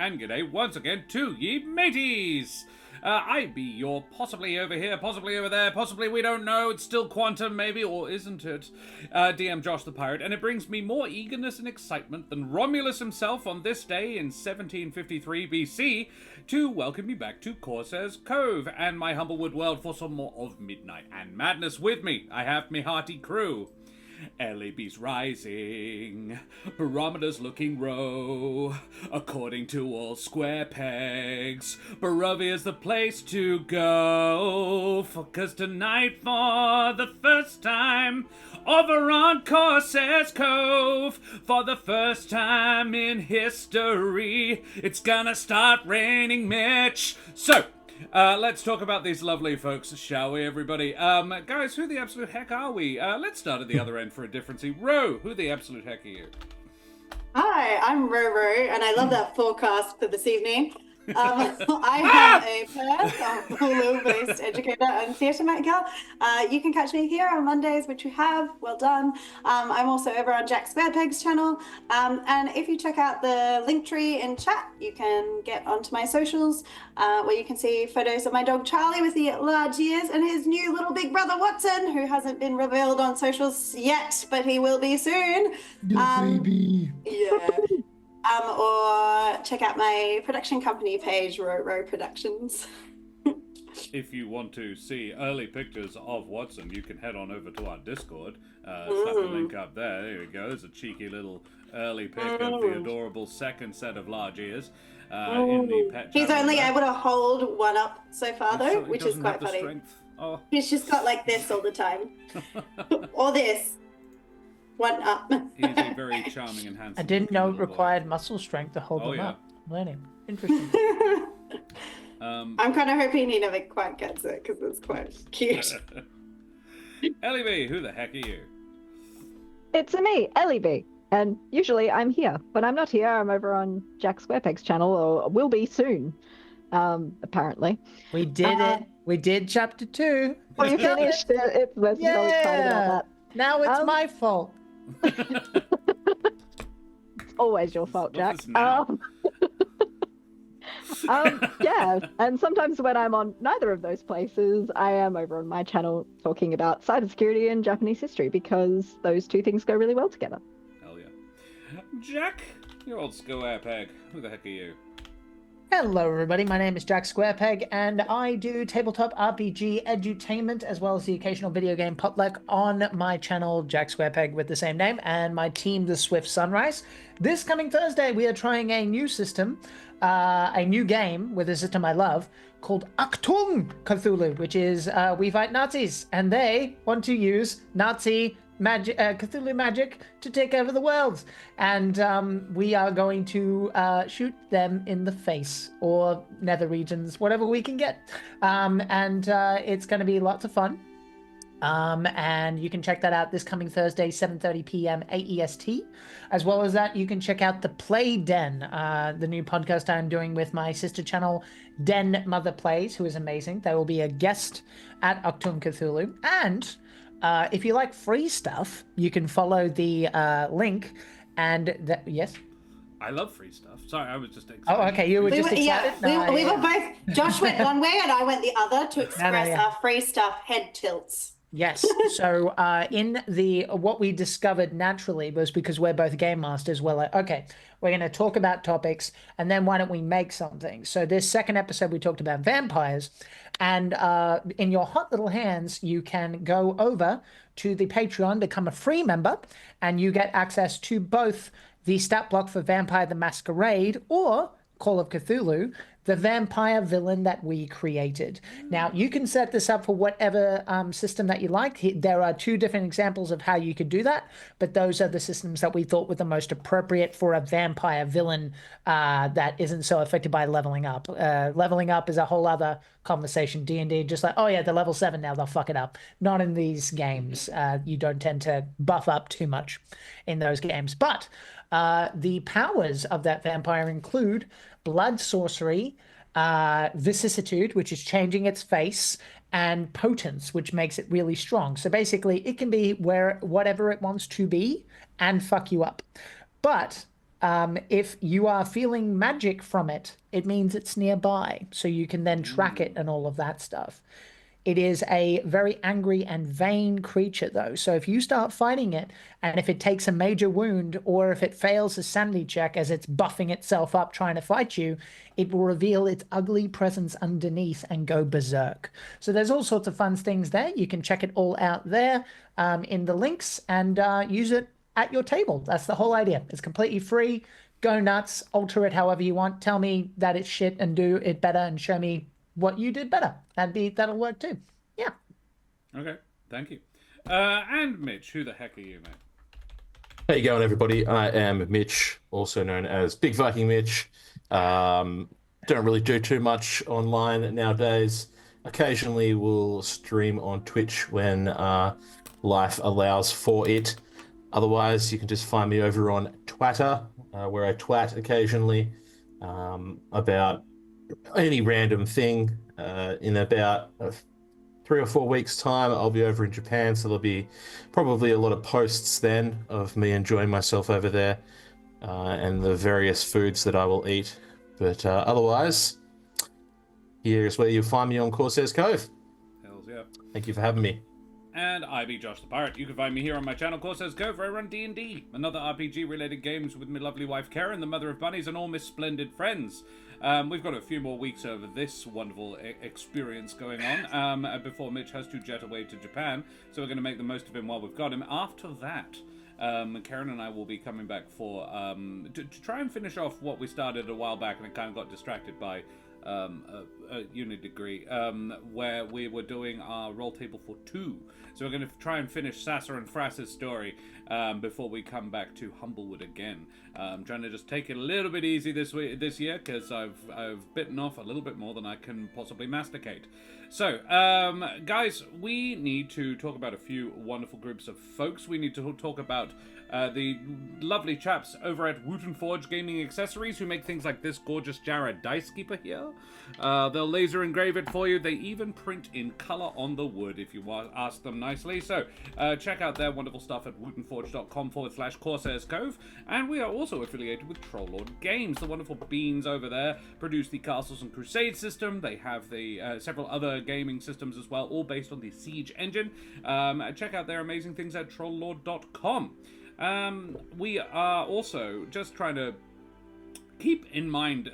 and g'day once again to ye mateys! I be your possibly over here, possibly over there, possibly we don't know, it's still quantum maybe, or isn't it? DM Josh the Pirate, and it brings me more eagerness and excitement than Romulus himself on this day in 1753 BC to welcome you back to Corsair's Cove and my Humblewood world for some more of Midnight and Madness. With me, I have me hearty crew. LAB's rising, barometers looking low, according to all square pegs, Barovia's the place to go, cause tonight for the first time, over on Corsair's Cove, for the first time in history, it's gonna start raining Mitch. So, let's talk about these lovely folks, shall we, everybody? Guys, who the absolute heck are we? Let's start at the other end for a differency. Ro, who the absolute heck are you? Hi, I'm Roro, and I love that forecast for this evening. I am a Perth, Hulu-based educator and theatre maker. You can catch me here on Mondays, which you have. Well done. I'm also over on Jack Squarepeg's channel. And if you check out the link tree in chat, you can get onto my socials, where you can see photos of my dog Charlie with the large ears and his new little big brother Watson, who hasn't been revealed on socials yet, but he will be soon. Baby. Yeah. Or check out my production company page, Row Productions. If you want to see early pictures of Watson, you can head on over to our Discord. Slap the link up there. There we go. There's a cheeky little early pic of the adorable second set of large ears in the pet He's channel only there. able to hold one up so far, though, which is quite funny. Oh. He's just got like this all the time. Or this. One up. He's a very charming and handsome. I didn't know it little boy. required muscle strength to hold them up. Learning. Interesting. I'm kind of hoping he never quite gets it because it's quite cute. Ellie B, who the heck are you? It's me, Ellie B. And usually I'm here, but I'm not here. I'm over on Jack Squarepeg's channel, or will be soon, apparently. We did it. We did chapter 2. We finished it. We're so excited about that. Now it's my fault. It's always your fault, Jack. Yeah, and sometimes when I'm on neither of those places, I am over on my channel talking about cybersecurity and Japanese history because those two things go really well together. Hell yeah. Jack, your old square peg. Who the heck are you? Hello everybody, my name is Jack Squarepeg and I do tabletop RPG edutainment as well as the occasional video game potluck on my channel Jack Squarepeg with the same name and my team The Swift Sunrise. This coming Thursday we are trying a new system, a new game with a system I love called Achtung Cthulhu, which is we fight Nazis and they want to use Nazi magic, Cthulhu magic to take over the world, and we are going to shoot them in the face or nether regions, whatever we can get, and it's going to be lots of fun. And you can check that out this coming Thursday, 7:30 p.m. AEST. As well as that, you can check out the Play Den, the new podcast I'm doing with my sister channel, Den Mother Plays, who is amazing. They will be a guest at Achtung Cthulhu, and if you like free stuff, you can follow the link and yes? I love free stuff. Sorry, I was just excited. Oh, okay, you were just excited? Yeah, we were both, Josh went one way and I went the other to express our free stuff head tilts. Yes, so in what we discovered naturally was because we're both game masters, we're like, okay, we're going to talk about topics and then why don't we make something? So this second episode we talked about vampires, and in your hot little hands you can go over to the Patreon, become a free member, and you get access to both the stat block for Vampire the Masquerade or Call of Cthulhu, the vampire villain that we created. Now, you can set this up for whatever system that you like. There are 2 different examples of how you could do that, but those are the systems that we thought were the most appropriate for a vampire villain that isn't so affected by leveling up. Leveling up is a whole other conversation. D&D, just like, oh yeah, they're level 7 now, they'll fuck it up. Not in these games. You don't tend to buff up too much in those games. But the powers of that vampire include blood sorcery, vicissitude, which is changing its face, and potence, which makes it really strong. So basically, it can be whatever it wants to be and fuck you up. But If you are feeling magic from it, it means it's nearby, so you can then track it and all of that stuff. It is a very angry and vain creature, though. So if you start fighting it, and if it takes a major wound, or if it fails a sanity check as it's buffing itself up trying to fight you, it will reveal its ugly presence underneath and go berserk. So there's all sorts of fun things there. You can check it all out there in the links and use it at your table. That's the whole idea. It's completely free. Go nuts, alter it however you want. Tell me that it's shit and do it better and show me what you did better. That'll work too. Yeah. Okay, thank you. And Mitch, who the heck are you, mate? How you going, everybody? I am Mitch, also known as Big Viking Mitch. Don't really do too much online nowadays. Occasionally we'll stream on Twitch when life allows for it. Otherwise, you can just find me over on Twitter, where I twat occasionally about any random thing. In about 3 or 4 weeks' time, I'll be over in Japan, so there'll be probably a lot of posts then of me enjoying myself over there and the various foods that I will eat. But otherwise, here's where you'll find me on Corsair's Cove. Hells yeah. Thank you for having me. And I be Josh the Pirate. You can find me here on my channel, Corsair's Cove, where I run D&D, another RPG-related games with my lovely wife Karen, the mother of bunnies, and all my splendid friends. We've got a few more weeks over this wonderful experience going on before Mitch has to jet away to Japan, so we're going to make the most of him while we've got him. After that, Karen and I will be coming back for to try and finish off what we started a while back, and it kind of got distracted by a uni degree, where we were doing our roll table for 2. So we're going to try and finish Sasser and Frass's story before we come back to Humblewood again. I'm trying to just take it a little bit easy this year, because I've bitten off a little bit more than I can possibly masticate. So, guys, we need to talk about a few wonderful groups of folks. We need to talk about the lovely chaps over at Wooten Forge Gaming Accessories, who make things like this gorgeous Jared Dice Keeper here. They'll laser engrave it for you. They even print in color on the wood if you ask them nicely. So check out their wonderful stuff at wootenforge.com/Corsairs Cove. And we are also affiliated with Trolllord Games. The wonderful beans over there produce the Castles and Crusade system. They have the several other gaming systems as well, all based on the Siege engine. Check out their amazing things at trolllord.com. We are also just trying to keep in mind,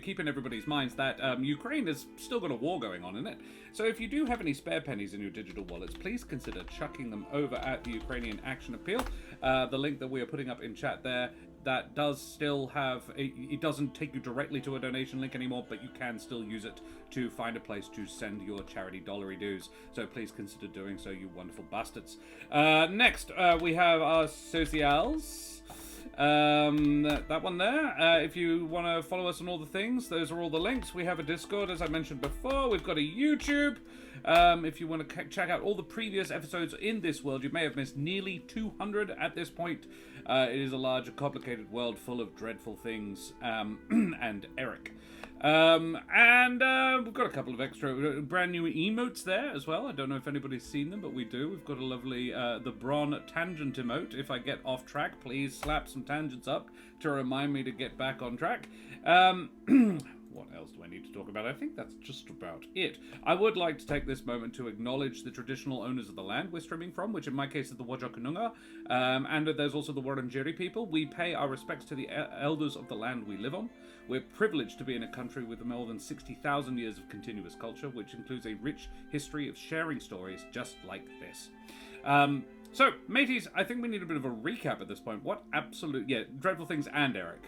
keep in everybody's minds that Ukraine has still got a war going on in it. So if you do have any spare pennies in your digital wallets, please consider chucking them over at the Ukrainian Action Appeal. The link that we are putting up in chat there, that does still have, it doesn't take you directly to a donation link anymore, but you can still use it to find a place to send your charity dollary dues. So please consider doing so, you wonderful bastards. Next, we have our socials. That one there. If you want to follow us on all the things, those are all the links. We have a Discord, as I mentioned before. We've got a YouTube. If you want to check out all the previous episodes in this world, you may have missed nearly 200 at this point. It is a large, complicated world full of dreadful things. And Eric. We've got a couple of extra brand new emotes there as well. I don't know if anybody's seen them, but we do. We've got a lovely the Bron tangent emote. If I get off track, please slap some tangents up to remind me to get back on track. What else do I need to talk about? I think that's just about it. I would like to take this moment to acknowledge the traditional owners of the land we're streaming from, which in my case is the Wajokununga, and there's also the Wurundjeri people. We pay our respects to the elders of the land we live on. We're privileged to be in a country with more than 60,000 years of continuous culture, which includes a rich history of sharing stories just like this. So, mateys, I think we need a bit of a recap at this point. Dreadful Things and Eric.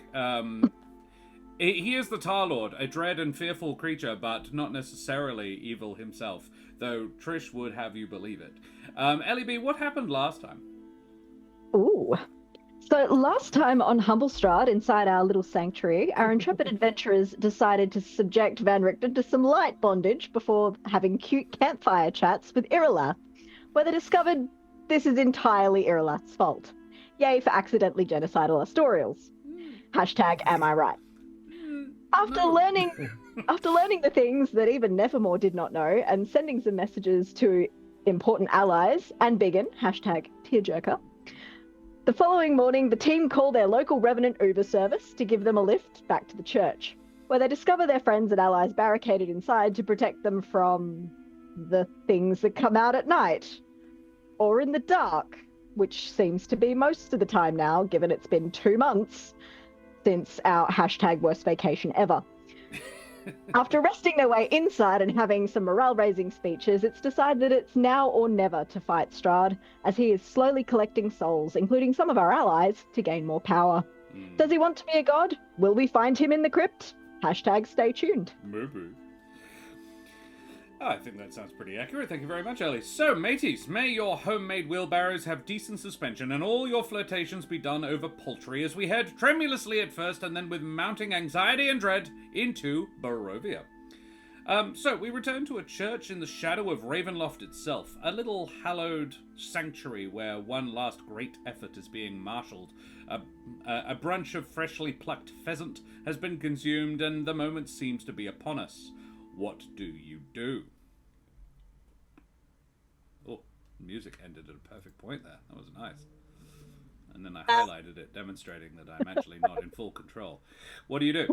He is the Tar Lord, a dread and fearful creature, but not necessarily evil himself, though Trish would have you believe it. Ellie B, what happened last time? Ooh. So last time on Humblestrad, inside our little sanctuary, our intrepid adventurers decided to subject Van Richten to some light bondage before having cute campfire chats with Irilath, where they discovered this is entirely Irilath's fault. Yay for accidentally genocidal Astorials. Hashtag am I right? After learning the things that even Nevermore did not know, and sending some messages to important allies and Biggin, hashtag tearjerker, The following morning, the team call their local Revenant Uber service to give them a lift back to the church, where they discover their friends and allies barricaded inside to protect them from the things that come out at night. Or in the dark, which seems to be most of the time now, given it's been 2 months since our hashtag worst vacation ever. After resting their way inside and having some morale-raising speeches, it's decided that it's now or never to fight Strahd, as he is slowly collecting souls, including some of our allies, to gain more power. Does he want to be a god? Will we find him in the crypt? Hashtag stay tuned. Maybe. I think that sounds pretty accurate. Thank you very much, Ellie. So, mateys, may your homemade wheelbarrows have decent suspension and all your flirtations be done over poultry as we head tremulously at first and then with mounting anxiety and dread into Barovia. So, we return to a church in the shadow of Ravenloft itself, a little hallowed sanctuary where one last great effort is being marshalled. A brunch of freshly plucked pheasant has been consumed and the moment seems to be upon us. What do you do? Oh, music ended at a perfect point there. That was nice. And then I highlighted it, demonstrating that I'm actually not in full control. What do you do?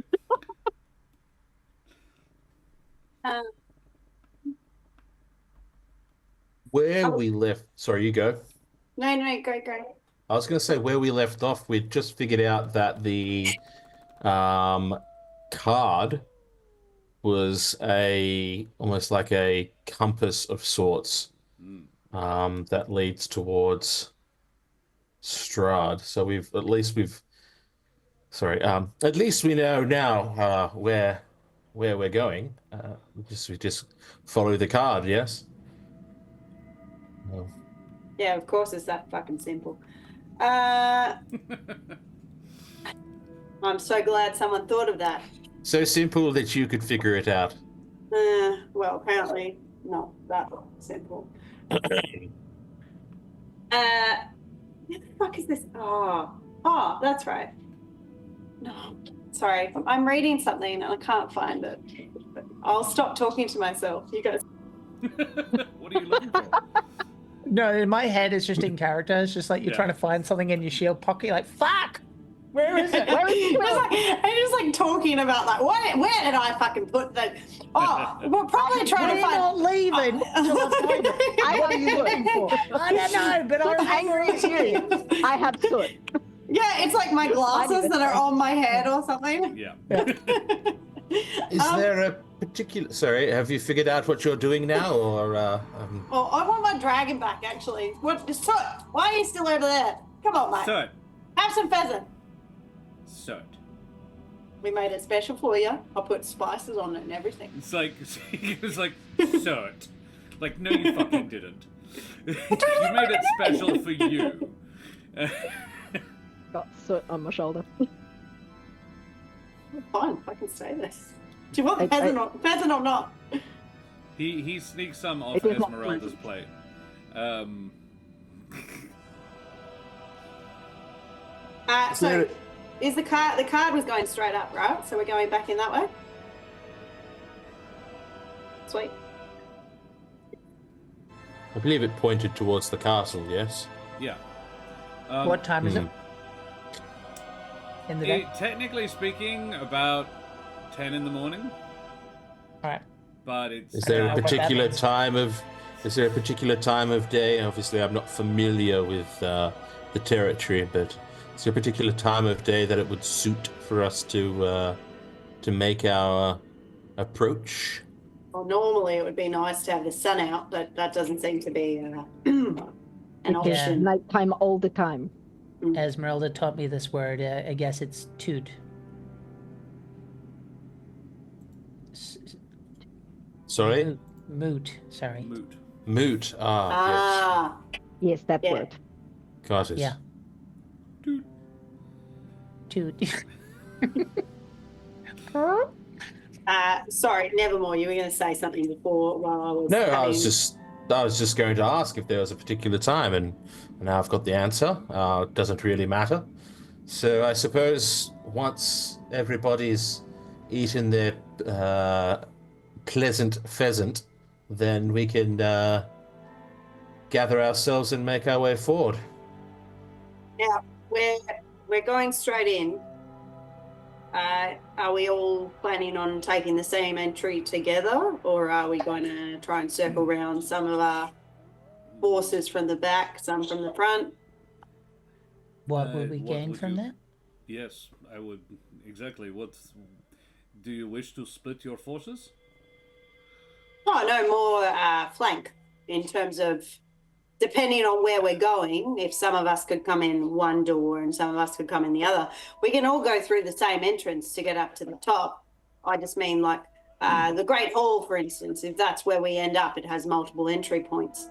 Where we left... Sorry, you go. No, go. I was going to say where we left off, we'd just figured out that the card was almost like a compass of sorts that leads towards Strahd. So at least we know now where we're going. We just follow the card, yes? Yeah, of course it's that fucking simple. I'm so glad someone thought of that. So simple that you could figure it out. Well, apparently not that simple. Where the fuck is this? Oh, that's right. No, sorry. I'm reading something and I can't find it. But I'll stop talking to myself. You guys. What are you looking for? No, in my head, it's just in character. It's just like you're trying to find something in your shield pocket. You're like, fuck! Where is it? Where is it? I'm just like talking about like where did I fucking put that? Oh, we're probably trying to find. Not leaving. Until I find it. What are you looking for? I don't know, but I'm angry at you. I have soot. Yeah, it's like my glasses that are on my head or something. Yeah. Is there a particular... Sorry, have you figured out what you're doing now, or... Oh, I want my dragon back, actually. What? Soot, why are you still over there? Come on, mate. Soot. Have some pheasant. Soot. We made it special for you. I put spices on it and everything. It's like soot. Like, no, you fucking didn't. You made it special for you. Got soot on my shoulder. Fine, I can say this. Do you want pheasant or not? He sneaks some off It is not Esmeralda's plate. So is the card was going straight up, right? So we're going back in that way? Sweet. I believe it pointed towards the castle, yes? Yeah. What time is it? In the day? Technically speaking, about 10 in the morning. All right. But it's... Is there a what that particular means. time of... Is there a particular time of day? Obviously, I'm not familiar with the territory, but is there a particular time of day that it would suit for us to make our approach? Well, normally it would be nice to have the sun out, but that doesn't seem to be an option. Nighttime all the time. Esmeralda taught me this word. I guess it's toot. Sorry? Moot. Sorry. Moot. Moot. Yes, that Yeah. word. Yes. Got it. Yeah. Toot. Sorry, Nevermore. You were going to say something before while I was. No, I was just going to ask if there was a particular time, and now I've got the answer. It doesn't really matter. So I suppose once everybody's eaten their pleasant pheasant, then we can gather ourselves and make our way forward. Now we're going straight in. Are we all planning on taking the same entry together, or are we going to try and circle around some of our horses from the back, some from the front? What would we what gain would from you- that? Yes, I would. Exactly. What do you wish to split your forces? Oh, no, more flank in terms of depending on where we're going. If some of us could come in one door and some of us could come in the other, we can all go through the same entrance to get up to the top. I just mean like the Great Hall, for instance. If that's where we end up, it has multiple entry points.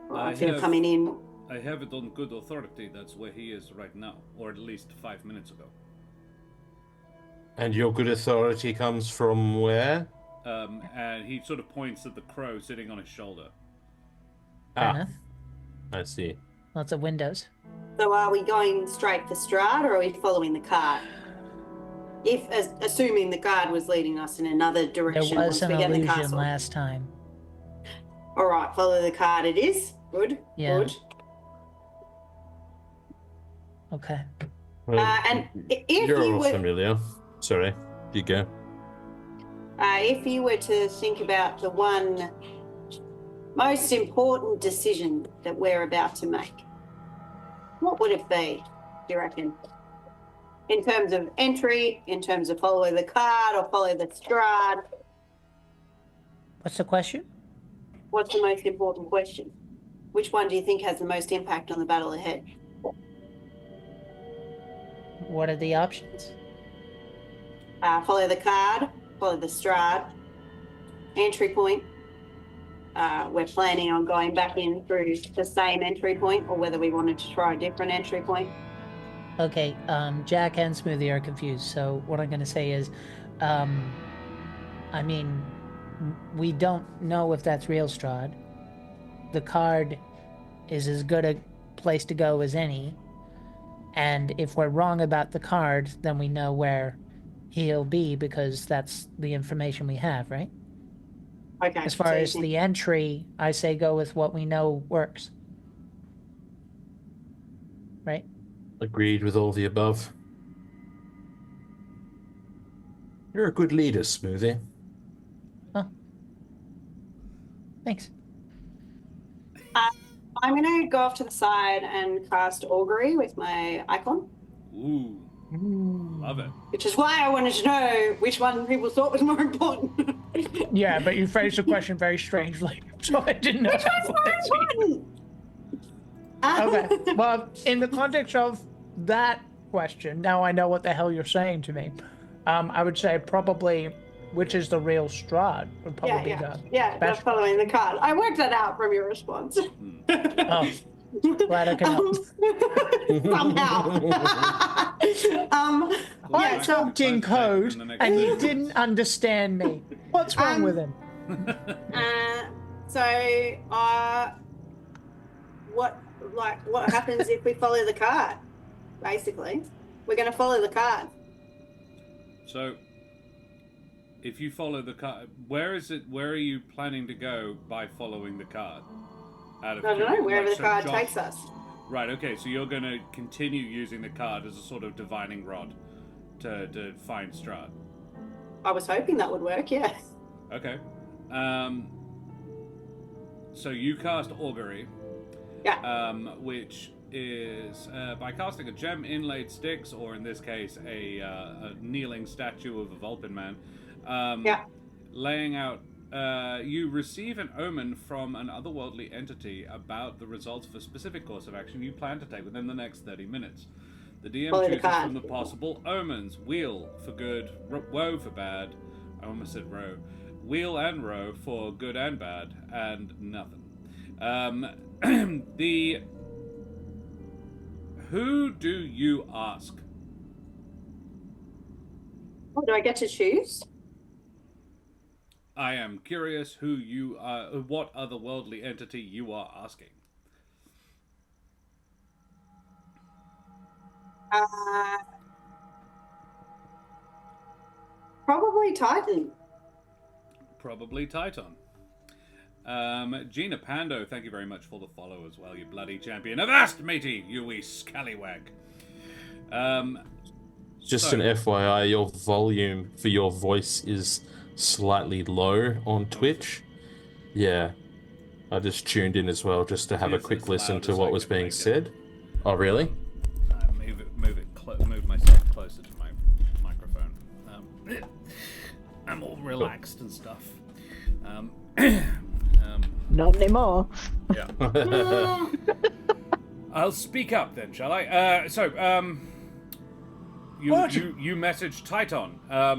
If you're coming in. I have it on good authority. That's where he is right now, or at least 5 minutes ago. And your good authority comes from where? And he sort of points at the crow sitting on his shoulder. Fair enough. I see. Lots of windows. So are we going straight for Strahd, or are we following the cart? Assuming the guard was leading us in another direction. There was an once we get in the illusion castle. last time. All right, follow the card. It is good. Yeah. Good. Okay. And if You're you all were, familiar. Sorry, you go. if you were to think about the one most important decision that we're about to make, what would it be, do you reckon? In terms of entry, in terms of follow the card or follow the Strahd, What's the question? what's the most important question? Which one do you think has the most impact on the battle ahead? What are the options? Follow the card, follow the Strahd, entry point. We're planning on going back in through the same entry point, or whether we wanted to try a different entry point. Okay, Jack and Smoothie are confused. So what I'm going to say is, I mean, we don't know if that's real Strahd. The card is as good a place to go as any. And if we're wrong about the card, then we know where he'll be because that's the information we have, right? Okay. As far so you as think- the entry, I say go with what we know works. Right? Agreed with all the above. You're a good leader, Smoothie. Thanks. I'm going to go off to the side and cast Augury with my icon, Ooh, love it. which is why I wanted to know which one people thought was more important. Yeah, but you phrased the question very strangely, so I didn't know. Which one's more important? Okay. Well, in the context of that question, now I know what the hell you're saying to me. I would say probably which is the real Strahd would probably be the not best. following the card. I worked that out from your response. Oh, glad I can help. Somehow. I yeah, so talked in code and you didn't understand me. What's wrong with him? what happens if we follow the card? Basically, we're going to follow the card. So, if you follow the card, where are you planning to go by following the card? I don't know, wherever the card takes us. Right, okay, so you're going to continue using the card as a sort of divining rod to find Strahd. I was hoping that would work, yeah. Okay. So you cast Augury. Yeah. Which is by casting a gem inlaid Styx, or in this case, a kneeling statue of a Vulpin man. Laying out, you receive an omen from an otherworldly entity about the results of a specific course of action you plan to take within the next 30 minutes. The DM Follow the chooses card. from the possible omens: wheel for good, woe for bad. I almost said row. Wheel and row for good and bad, and nothing. Who do you ask? Oh, do I get to choose? I am curious who you are, what otherworldly entity you are asking. Probably Titan. Probably Titan. Gina Pando, thank you very much for the follow as well, you bloody champion. Avast, matey, you wee scallywag. Just an FYI, your volume for your voice is slightly low on Twitch. Yeah. I just tuned in as well just to have a quick listen to what was being said. Oh, really? Move myself closer to my microphone. I'm all relaxed and stuff. Not anymore. Yeah. I'll speak up then, shall I? You message Titan. Are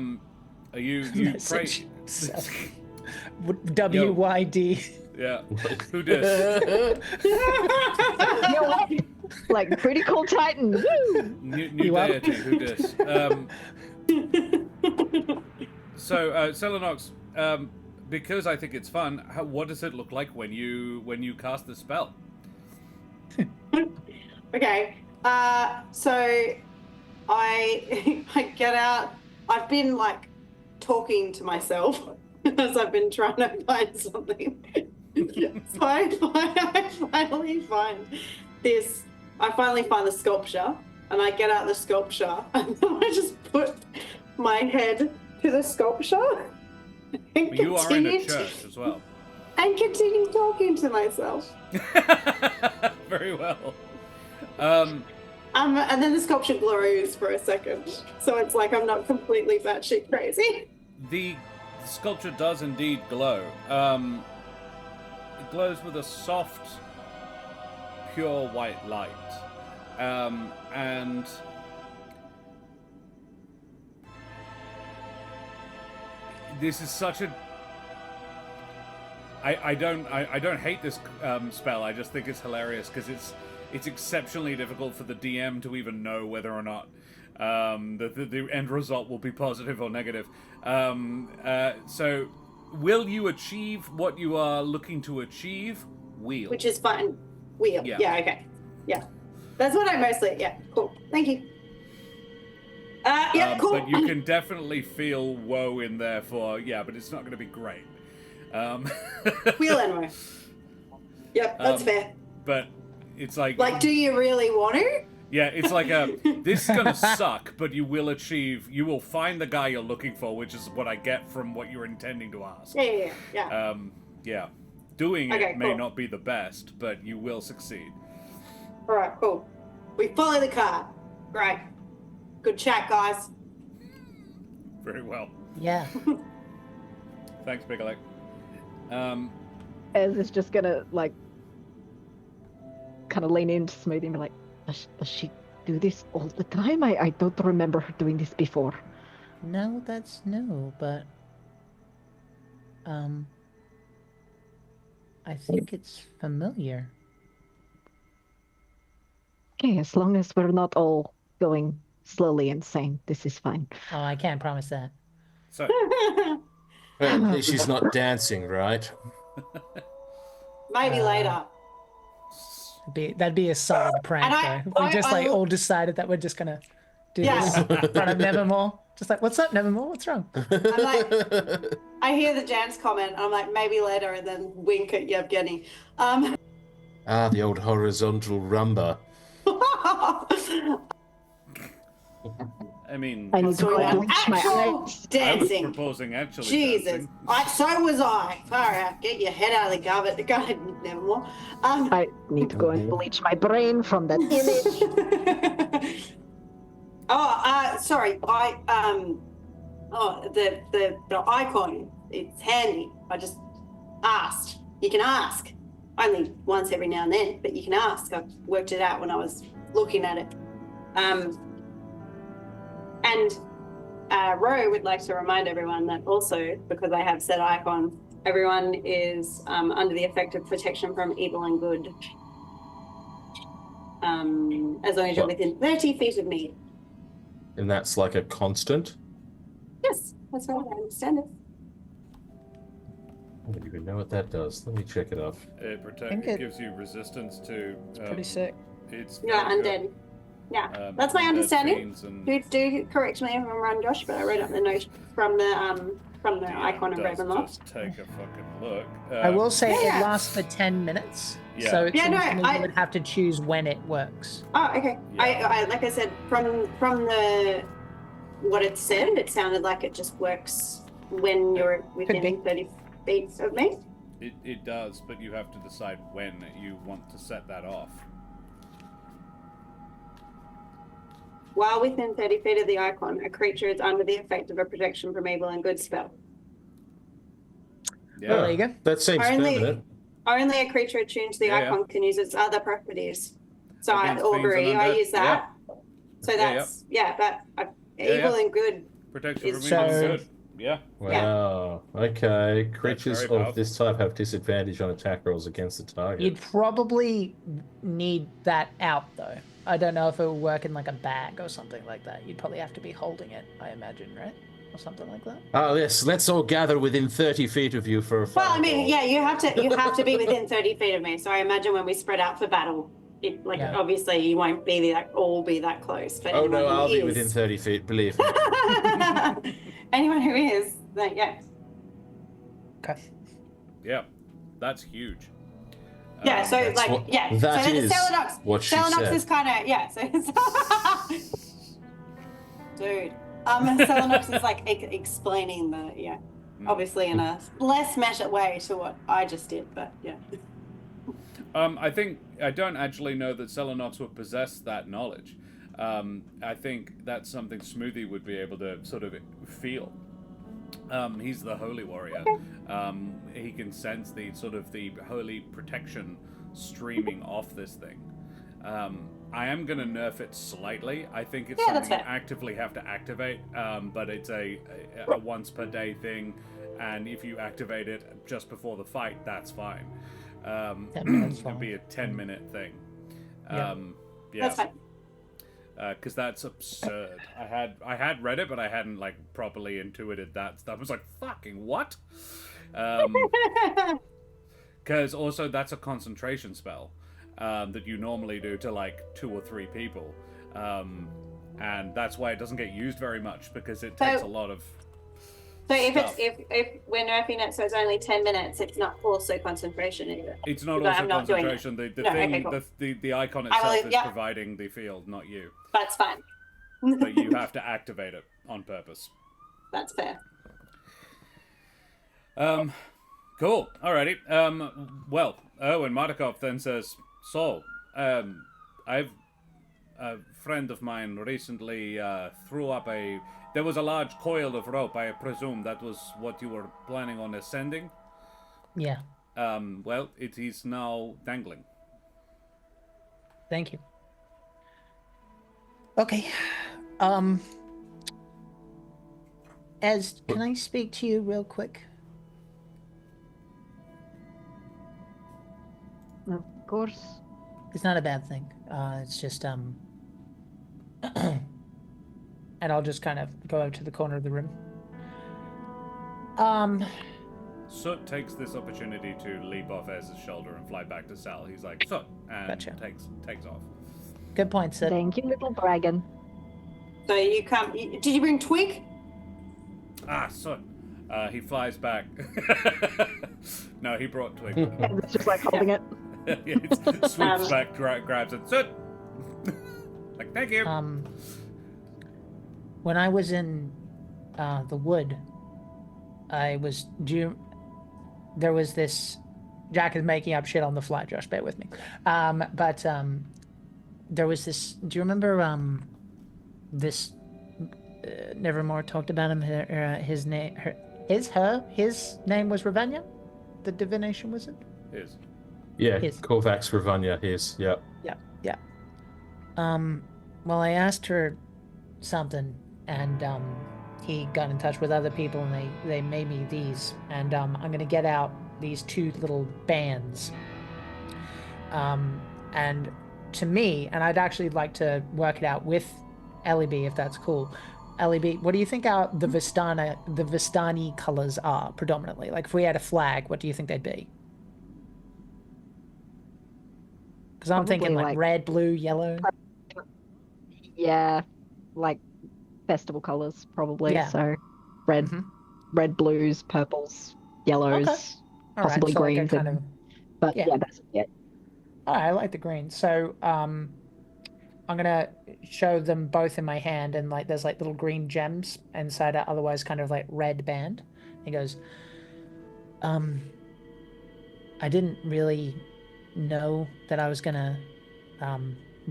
you Message WYD. Yeah. Who dis? Like pretty cool Titan. Woo! New deity. Who dis? Celinox, because I think it's fun. What does it look like when you cast the spell? Okay. So I get out. I've been like talking to myself as I've been trying to find something. So I finally find this. I finally find the sculpture, and I get out the sculpture, and then I just put my head to the sculpture. And You are in a church as well. And continue talking to myself. Very well. And then the sculpture glows for a second, so it's like I'm not completely batshit crazy. The sculpture does indeed glow. It glows with a soft, pure white light. And this is such a... I don't hate this spell. I just think it's hilarious because it's exceptionally difficult for the DM to even know whether or not the end result will be positive or negative. So, will you achieve what you are looking to achieve? Wheel. Which is fine. Wheel. Yeah. Yeah, okay. Yeah. That's what I mostly... Yeah, cool. Thank you. Yeah, cool. But you can definitely feel woe in there for... Yeah, but it's not going to be great. Wheel anyway. Yep, that's fair. But it's like... Like, do you really want to? Yeah, it's like this is gonna suck, but you will find the guy you're looking for, which is what I get from what you're intending to ask. Yeah. Yeah. Doing Okay, it may cool. not be the best, but you will succeed. All right, cool. We follow the card. Great. Good chat, guys. Very well. Yeah. Thanks, Big Alec. Ez is just gonna like kind of lean into Smoothie and be like, does she do this all the time? I don't remember her doing this before. No, that's new, but I think it's familiar. Okay, as long as we're not all going slowly insane, this is fine. Oh, I can't promise that. So, Well, at least she's not dancing, right? Maybe later. That'd be a solid prank, and I- though. If we just I- all decided that we're just gonna do Yeah. this in front of Nevermore. Just like, what's up, Nevermore? What's wrong? I'm like, I hear the Jan's comment. I'm like, maybe later, and then wink at Yevgeny. The old horizontal rumba. I mean, I need to go and bleach my Actual eyes. dancing. I was proposing actually Jesus. dancing. So was I. All right, get your head out of the garbage. Go ahead, Nevermore. I need to go and bleach my brain from that image. Sorry. The icon. It's handy. I just asked. You can ask. Only once every now and then, but you can ask. I worked it out when I was looking at it. And Ro would like to remind everyone that also, because I have said icon, everyone is under the effect of protection from evil and good. As long as you're within 30 feet of me. And that's like a constant? Yes, that's right. I understand it. I don't even know what that does. Let me check it off. It think it- gives you resistance to... Pretty sick. It's Yeah, very undead. good. Yeah, that's my undead understanding. fiends and- Do correct me if I'm wrong, Josh, but I read up the note from the from the icon of Does Ravenloft. just take a fucking look. I will say Yeah. it lasts for 10 minutes. Yeah. So it Yeah, seems no, to me I- you would have to choose when it works. Oh, okay. Yeah. I like I said, from the what it said, it sounded like it just works when you're be. within 30 feet of me. It does, but you have to decide when you want to set that off. While within 30 feet of the icon, a creature is under the effect of a protection from evil and good spell. Yeah. Well, there you go. That seems permanent. Only a creature attuned to the Yeah, icon can use its other properties. So Against fiends augury, and I undead. use that. So Yeah, that's but Yeah, evil yeah. and good. Protection from So- evil is good. Yeah. Wow. Okay. Creatures very of this type have disadvantage on attack rolls against the target. You'd probably need that out though. I don't know if it will work in like a bag or something like that. You'd probably have to be holding it, I imagine, right? Or something like that. Oh yes, let's all gather within 30 feet of you for a Well, I mean, fireball. yeah, you have to be within 30 feet of me. So I imagine when we spread out for battle, Yeah. obviously you won't be all that close. But Oh no, anyone who I'll be is- within 30 feet, believe me. anyone who is, then yeah. Okay. Yeah. That's huge. Yeah, so That's like, what- yeah. that so is Celinox, what she Celinox said. is kind of, yeah. So dude, Celinox is like explaining the, obviously in a less meta way to what I just did, but yeah. I think I don't actually know that Celinox would possess that knowledge. I think that's something Smoothie would be able to sort of feel. He's the holy warrior. He can sense the sort of the holy protection streaming off this thing. I am going to nerf it slightly. I think it's Yeah, that's something you fair. actively have to activate, but it's a once per day thing, and if you activate it just before the fight, that's fine. 10 minutes It'll long. be a 10-minute thing. Yeah. Yeah. That's fine. Because that's absurd. I had read it, but I hadn't like properly intuited that stuff. I was like, "Fucking what?" Because also that's a concentration spell that you normally do to like 2 or 3 people, and that's why it doesn't get used very much because it takes a lot of. So stuff. if we're nerfing it, so it's only 10 minutes, it's not also concentration either. It's not But also I'm not doing it. concentration. The No, thing, okay, cool. the icon I will- itself is yeah. providing the field, not you. That's fine. But you have to activate it on purpose. That's fair. Cool. Alrighty. Well, Erwin Markov then says, "So, I've a friend of mine recently threw up a. There was a large coil of rope. I presume that was what you were planning on ascending. Yeah. Well, it is now dangling. Thank you. Okay. Ez, can I speak to you real quick? Of course. It's not a bad thing. It's just and I'll just kind of go out to the corner of the room. Soot takes this opportunity to leap off Ez's shoulder and fly back to Sal. He's like, Soot, and Gotcha. takes off. Good point, Sid. Thank you, little dragon. So you come. Did you bring Twig? Ah, Soot. He flies back. No, he brought Twig. And it's just like holding it. He swoops back, grabs it. Soot! Like, thank you. When I was in the wood, there was this. Jack is making up shit on the fly, Josh. Bear with me. There was this. Do you remember this? Nevermore talked about him. His name. His name was Ravenya, the divination wizard. Is. Yeah, His. Korvax Ravanya, his, yeah. Yeah. Well, I asked her something, and he got in touch with other people, and they made me these, and I'm gonna get out these 2 little bands. And to me, and I'd actually like to work it out with Ellie B, if that's cool. Ellie B, what do you think the Vistani colors are predominantly? Like, if we had a flag, what do you think they'd be? Because I'm thinking Probably like like- red, blue, yellow. Yeah, like festival colors, probably. Yeah. So red. Mhm. red, blues, purples, yellows, Okay. All right, possibly so like a greens. kind of But yeah. yeah, that's it. Oh, I like the green. So I'm gonna show them both in my hand, and like there's like little green gems inside a otherwise kind of like red band. He goes, um, I didn't really know that I was gonna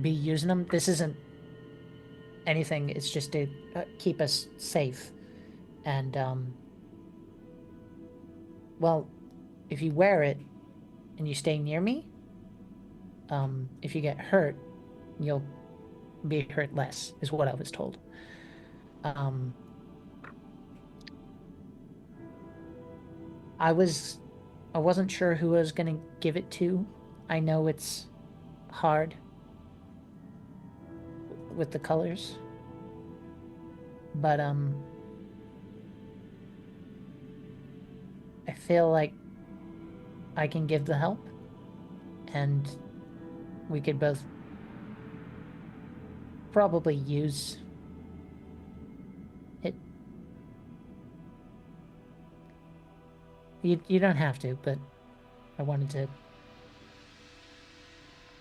be using them. This isn't anything. It's just to keep us safe. And well, if you wear it and you stay near me, if you get hurt, you'll be hurt less, is what I was told. Um, I wasn't sure who I was gonna give it to. I know it's hard with the colors, but I feel like I can give the help, and we could both probably use it. You don't have to, but I wanted to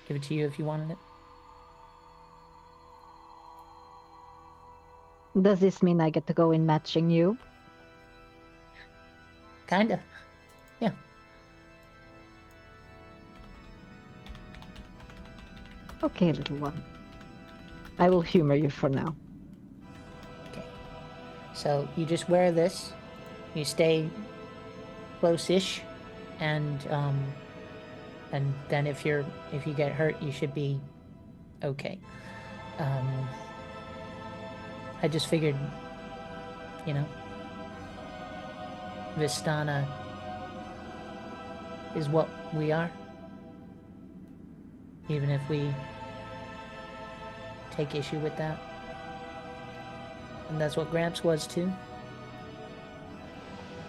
give it to you if you wanted it. Does this mean I get to go in matching you? Kinda. Yeah. Okay, little one. I will humor you for now. Okay. So you just wear this, you stay close-ish, and then if you get hurt, you should be okay. I just figured, Vistana is what we are, even if we take issue with that. And that's what Gramps was too.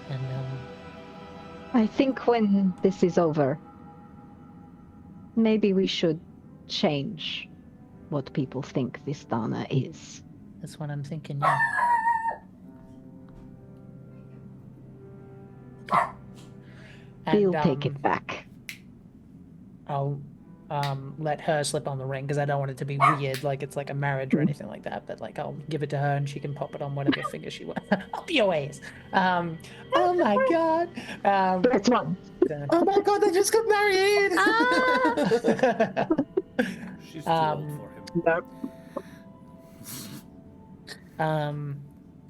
And I think when this is over, maybe we should change what people think Vistana is. that's what I'm thinking, yeah. We'll take it back. I'll let her slip on the ring because I don't want it to be weird, like it's like a marriage or anything like that. But like I'll give it to her and she can pop it on whatever finger she wants. Up your ways. Oh my god. That's one. Oh my god, they just got married! She's too old for him.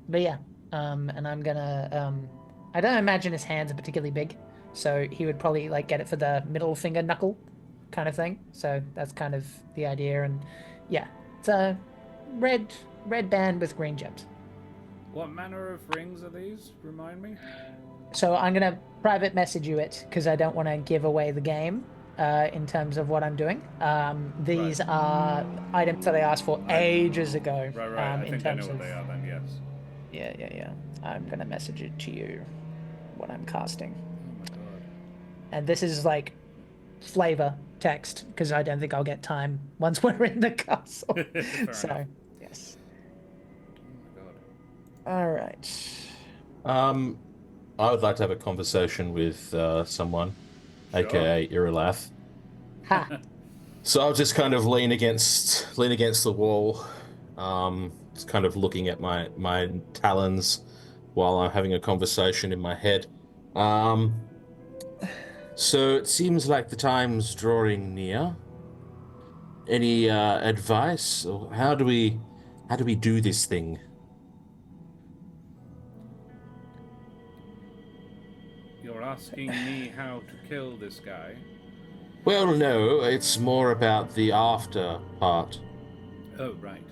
But yeah. And I'm gonna I don't imagine his hands are particularly big, so he would probably like get it for the middle finger knuckle kind of thing. So that's kind of the idea. And yeah, it's a red band with green gems. What manner of rings are these? Remind me. So I'm gonna private message you it because I don't want to give away the game in terms of what I'm doing. These are items that I asked for ages ago. Right. I think I know what they are then. Yes. Yeah. I'm gonna message it to you what I'm casting. Oh my god. And this is like flavor text because I don't think I'll get time once we're in the castle. So enough. yes. Oh my god. All right. I would like to have a conversation with someone, Sure. aka Irilath. Ha. So I'll just kind of lean against the wall, just kind of looking at my talons while I'm having a conversation in my head. So it seems like the time's drawing near. Any advice, or how do we do this thing? You're asking me how to kill this guy? Well, no, it's more about the after part. Oh, right.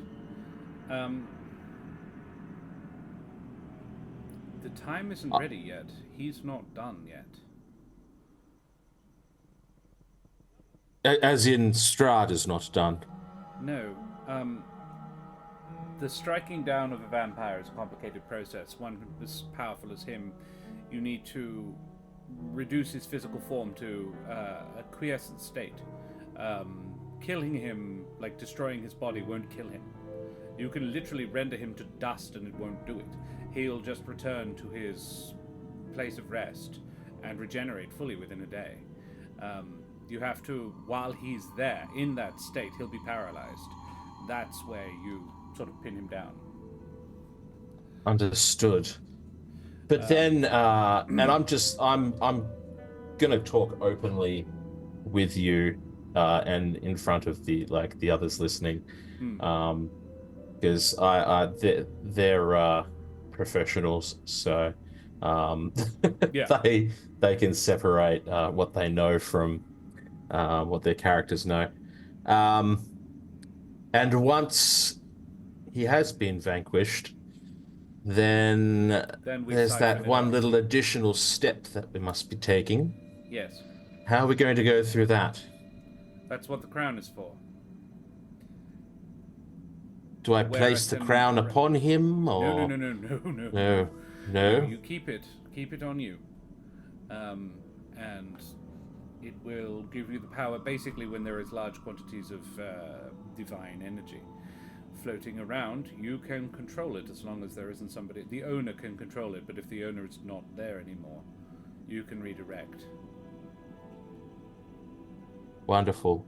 The time isn't ready yet. He's not done yet. As in, Strahd is not done. No. The striking down of a vampire is a complicated process. One as powerful as him, you need to reduce his physical form to a quiescent state. Killing him, like destroying his body, won't kill him. You can literally render him to dust and it won't do it. He'll just return to his place of rest and regenerate fully within a day. You have to, while he's there, in that state, he'll be paralyzed. That's where you sort of pin him down. Understood. But then, and I'm gonna talk openly with you, and in front of the others listening, because they're professionals, so they can separate what they know from what their characters know. And once he has been vanquished, then there's that one little additional step that we must be taking. Yes. How are we going to go through that? That's what the crown is for. Do I place the crown upon him, or No. You keep it on you, and it will give you the power. Basically, when there is large quantities of divine energy floating around, you can control it as long as there isn't somebody. The owner can control it, but if the owner is not there anymore, you can redirect. Wonderful.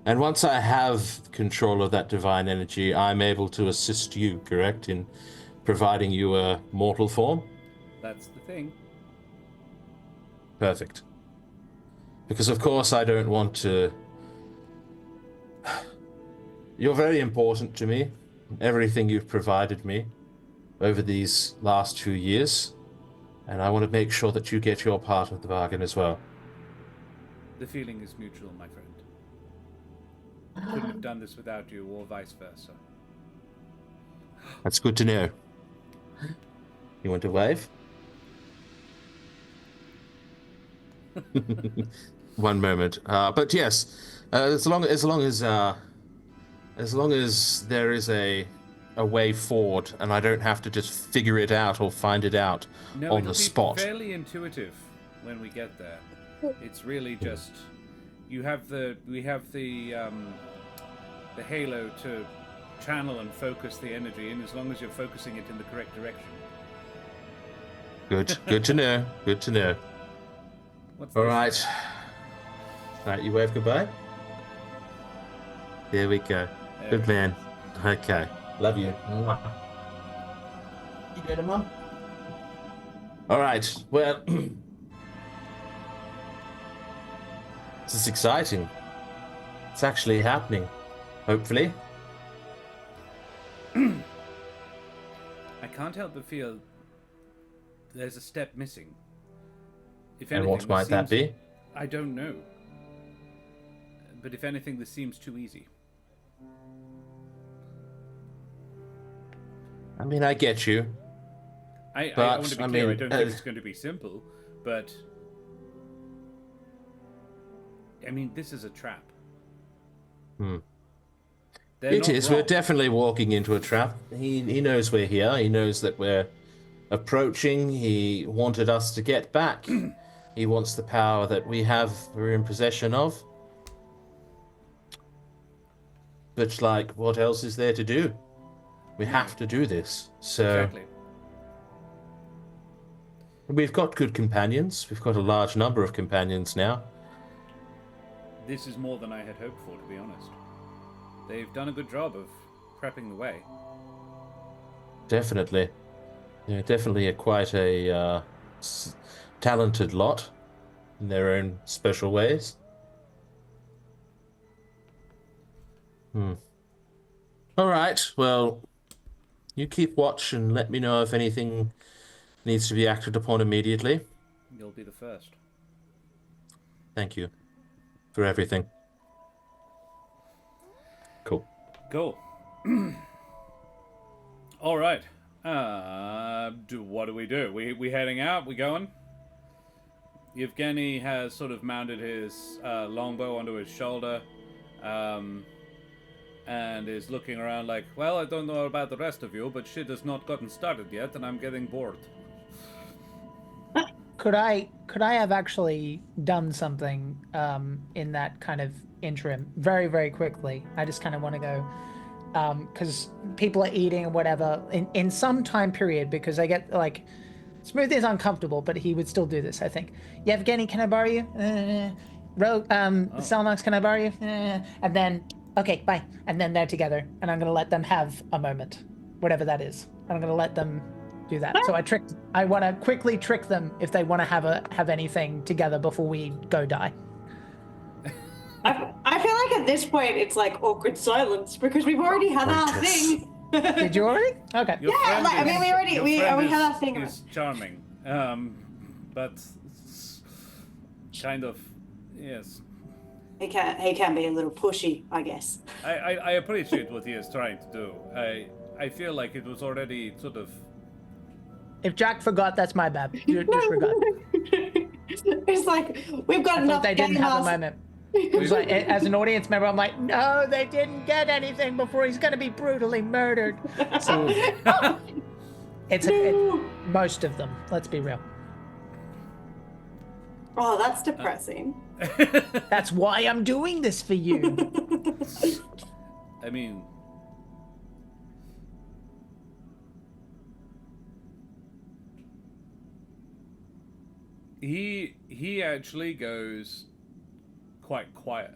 And once I have control of that divine energy, I'm able to assist you, correct, in providing you a mortal form? That's the thing. Perfect. Because, of course, I don't want to... You're very important to me. Everything you've provided me over these last 2 years. And I want to make sure that you get your part of the bargain as well. The feeling is mutual, my friend. I couldn't have done this without you, or vice versa. That's good to know. You want to wave? One moment. But yes, as long as there is a way forward, and I don't have to just figure it out or find it out on the spot. It'll be fairly intuitive when we get there. It's really just we have the halo to channel and focus the energy in, as long as you're focusing it in the correct direction. Good to know. Good to know. What's All this? Right, you wave goodbye. There we go. Good man. Okay. Love you. You go to Mum. All right. Well, this is exciting. It's actually happening. Hopefully. I can't help but feel there's a step missing. If And anything, what might that be? I don't know. But if anything, this seems too easy. I mean, I get you. I want to be clear, I don't think it's going to be simple, but... I mean, this is a trap. It is. Wrong. We're definitely walking into a trap. He knows we're here. He knows that we're approaching. He wanted us to get back. He wants the power that we're in possession of. But, what else is there to do? We have to do this. So Exactly. We've got good companions. We've got a large number of companions now. This is more than I had hoped for, to be honest. They've done a good job of prepping the way. Definitely. Yeah, definitely quite a talented lot in their own special ways. All right, well, you keep watch and let me know if anything needs to be acted upon immediately. You'll be the first. Thank you for everything. Cool. Cool. All right. What do? We heading out? We going? Yevgeny has sort of mounted his longbow onto his shoulder, and is looking around like, well, I don't know about the rest of you, but shit has not gotten started yet, and I'm getting bored. Could I have actually done something in that kind of interim very, very quickly? I just kind of want to go, because people are eating and whatever in some time period, because I get like Smoothie is uncomfortable, but he would still do this, I think. Yevgeny, can I borrow you? Celinox, can I borrow you? And then, okay, bye. And then they're together, and I'm gonna let them have a moment, whatever that is. I'm gonna let them do that. So I want to quickly trick them if they want to have anything together before we go die. I feel like at this point it's like awkward silence because we've already had our thing. Did you already? Okay. Your Yeah, friend like, I mean, we had our thing. is charming, but kind of, yes. He can be a little pushy, I guess. I appreciate what he is trying to do. I feel like it was already sort of. If Jack forgot, that's my bad. Disregard. It's like we've got enough. They didn't have a moment. It was like, as an audience member, I'm like, no, they didn't get anything before he's going to be brutally murdered. So it's most of them. Let's be real. Oh, that's depressing. That's why I'm doing this for you. I mean, he actually goes quite quiet.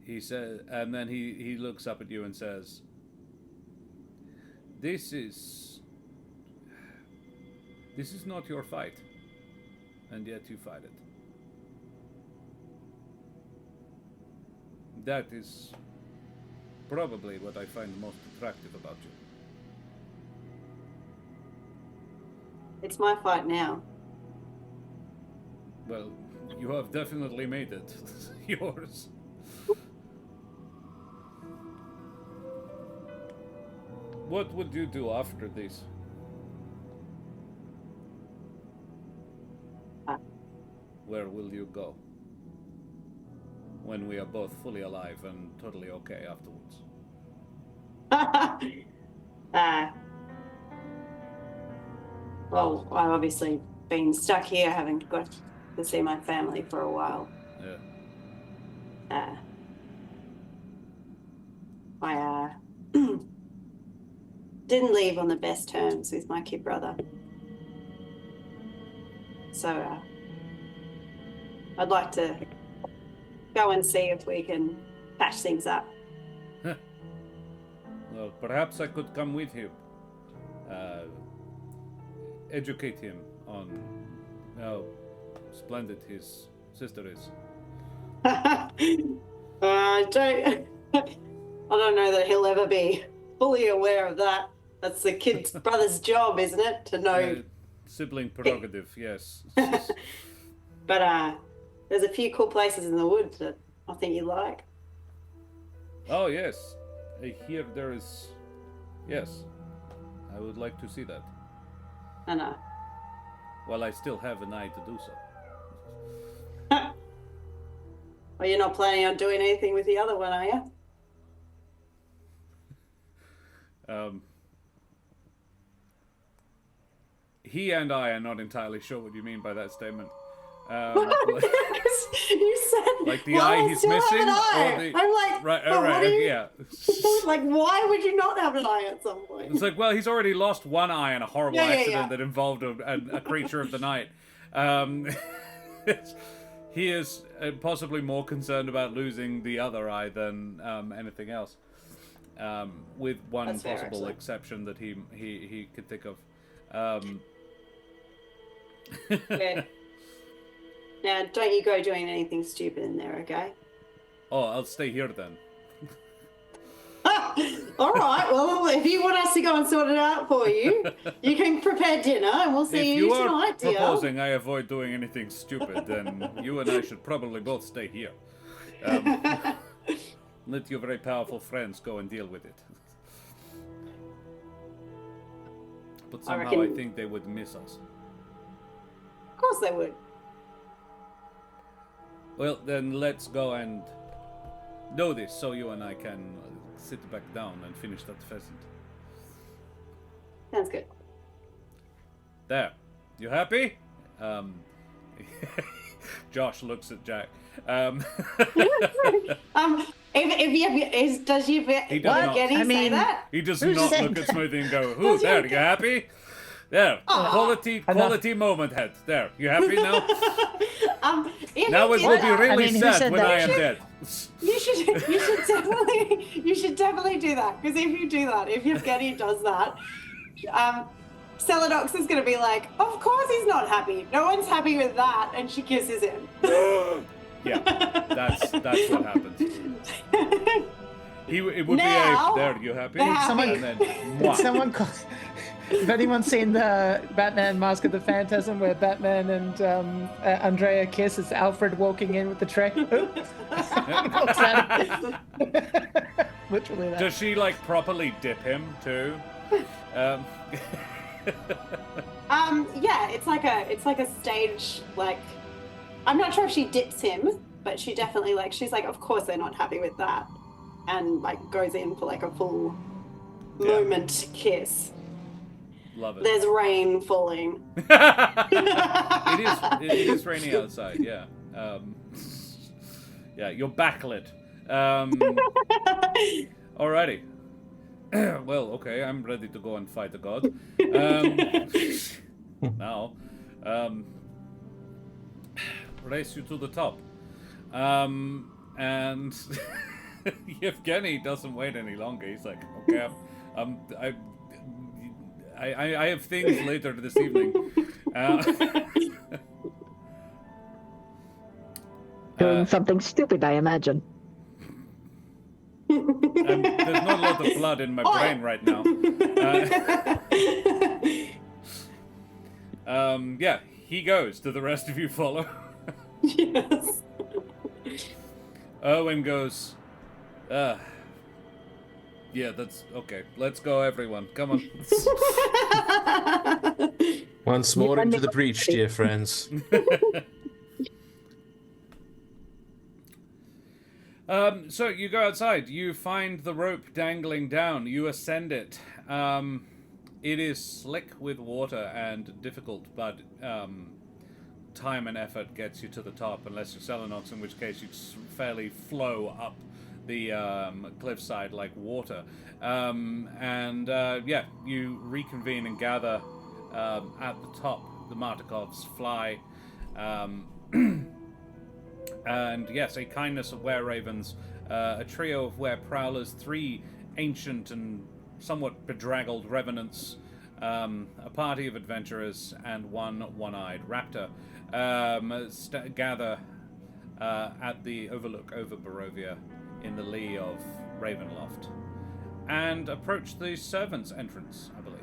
He says, and then he looks up at you and says, This is not your fight, and yet you fight it. That is probably what I find most attractive about you. It's my fight now. Well, you have definitely made it yours. What would you do after this? Where will you go? When we are both fully alive and totally okay afterwards. Well, I've obviously been stuck here, having got to see my family for a while. Yeah. I didn't leave on the best terms with my kid brother. So I'd like to go and see if we can patch things up. Well, perhaps I could come with you. Educate him on how splendid his sister is. I don't know that he'll ever be fully aware of that. That's the kid's brother's job, isn't it? To know. Sibling prerogative, yes. But there's a few cool places in the woods that I think you like. Oh, yes. I hear there is. Yes. I would like to see that. I know. Well, I still have an eye to do so. Well, you're not planning on doing anything with the other one, are you? He and I are not entirely sure what you mean by that statement. You said like the well, eye I he's still have missing, an eye. or the I'm like, right, but what do you... yeah. Like, why would you not have an eye at some point? It's like, well, he's already lost one eye in a horrible accident that involved a creature of the night. He is possibly more concerned about losing the other eye than anything else. With one That's fair, possible actually. exception that he could think of. Yeah. Now, don't you go doing anything stupid in there, okay? Oh, I'll stay here then. All right. Well, if you want us to go and sort it out for you, you can prepare dinner, and we'll see If you you are tonight, dear. proposing I avoid doing anything stupid, then you and I should probably both stay here. Let your very powerful friends go and deal with it. But somehow I think they would miss us. Of course they would. Well, then let's go and do this so you and I can sit back down and finish that pheasant. Sounds good. Josh looks at Jack. Does you He does not. Getty I say mean- that? He does Who's not saying look at that? Smoothie and go, "Ooh, there, you happy? There, quality moment, head. There, you happy now? If Now you it did will be that, really I mean, who sad said when that? I am dead." You should definitely do that, because if you do that, if Yevgeny does that, Celinox is going to be like, of course he's not happy. No one's happy with that, and she kisses him. Yeah, that's what happens. It would Now, be there. You happy? they're happy. And then, Did mwah. someone call... Has anyone seen the Batman Mask of the Phantasm where Batman and Andrea kiss as Alfred walking in with the tray? Walks out. Literally that. Does she like properly dip him too? Yeah, it's like a stage, like, I'm not sure if she dips him, but she definitely, like, she's like, of course they're not happy with that, and like goes in for like a full moment kiss. Love it. There's rain falling. It is rainy outside. Yeah. Yeah, you're backlit. Alrighty. Well, okay, I'm ready to go and fight the god. Now, race you to the top. And Yevgeny doesn't wait any longer. He's like, okay, I have things later this evening. Doing something stupid, I imagine. And there's not a lot of blood in my brain right now. Yeah, he goes. Do the rest of you follow? Yes. Owen goes, yeah, that's okay. Let's go, everyone. Come on. Once more into the breach, dear friends. So you go outside. You find the rope dangling down. You ascend it. It is slick with water and difficult, but time and effort gets you to the top, unless you're Celinox, in which case you fairly flow up the cliffside like water. Yeah, you reconvene and gather at the top. The Martikovs fly. And yes, a kindness of were-ravens, a trio of were-prowlers, 3 ancient and somewhat bedraggled revenants, a party of adventurers, and 1 one-eyed raptor gather at the overlook over Barovia in the lee of Ravenloft, and approach the servants' entrance, I believe.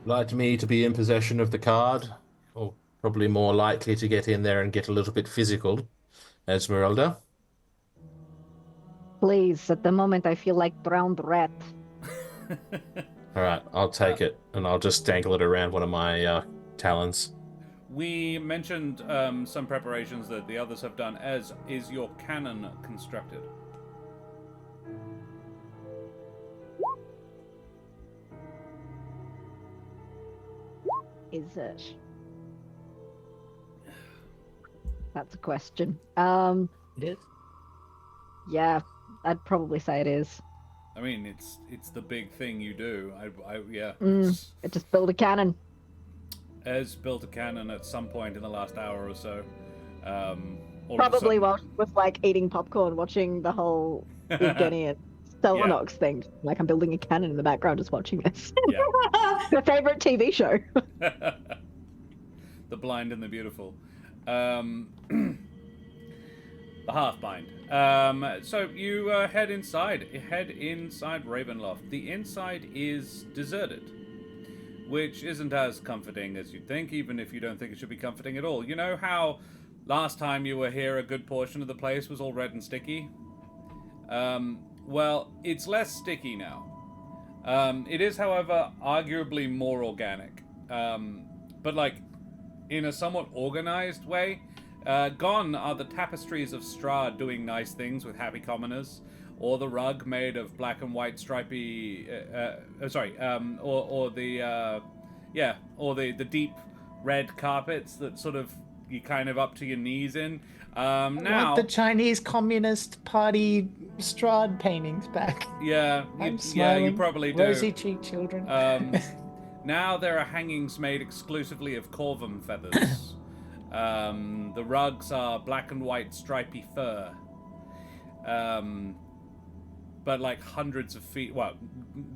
Like me to be in possession of the card, or probably more likely to get in there and get a little bit physical, Esmeralda. Please, at the moment I feel like drowned rat. All right, I'll take it, and I'll just dangle it around one of my talons. We mentioned some preparations that the others have done. As is your cannon constructed? Is it? That's a question. It is. Yeah, I'd probably say it is. I mean, it's the big thing you do. Yeah. I just build a cannon. Ez built a cannon at some point in the last hour or so. All of a Probably sudden- while she was like eating popcorn, watching the whole Evgeny and Celinox thing. Like I'm building a cannon in the background, just watching this. Yeah. Her favorite TV show. The Blind and the Beautiful. The Halfbind. So you head inside. Head inside Ravenloft. The inside is deserted, which isn't as comforting as you'd think, even if you don't think it should be comforting at all. You know how last time you were here, a good portion of the place was all red and sticky? Well, it's less sticky now. It is, however, arguably more organic. But, like, in a somewhat organized way. Gone are the tapestries of Strahd doing nice things with happy commoners, or the rug made of black and white stripy... or the deep red carpets that sort of you kind of up to your knees in. Now, Want the Chinese Communist Party Strahd paintings back. yeah, I'm you smiling. probably do. Rosy cheeked children. Now there are hangings made exclusively of corvum feathers. The rugs are black and white stripy fur. But like hundreds of feet, well,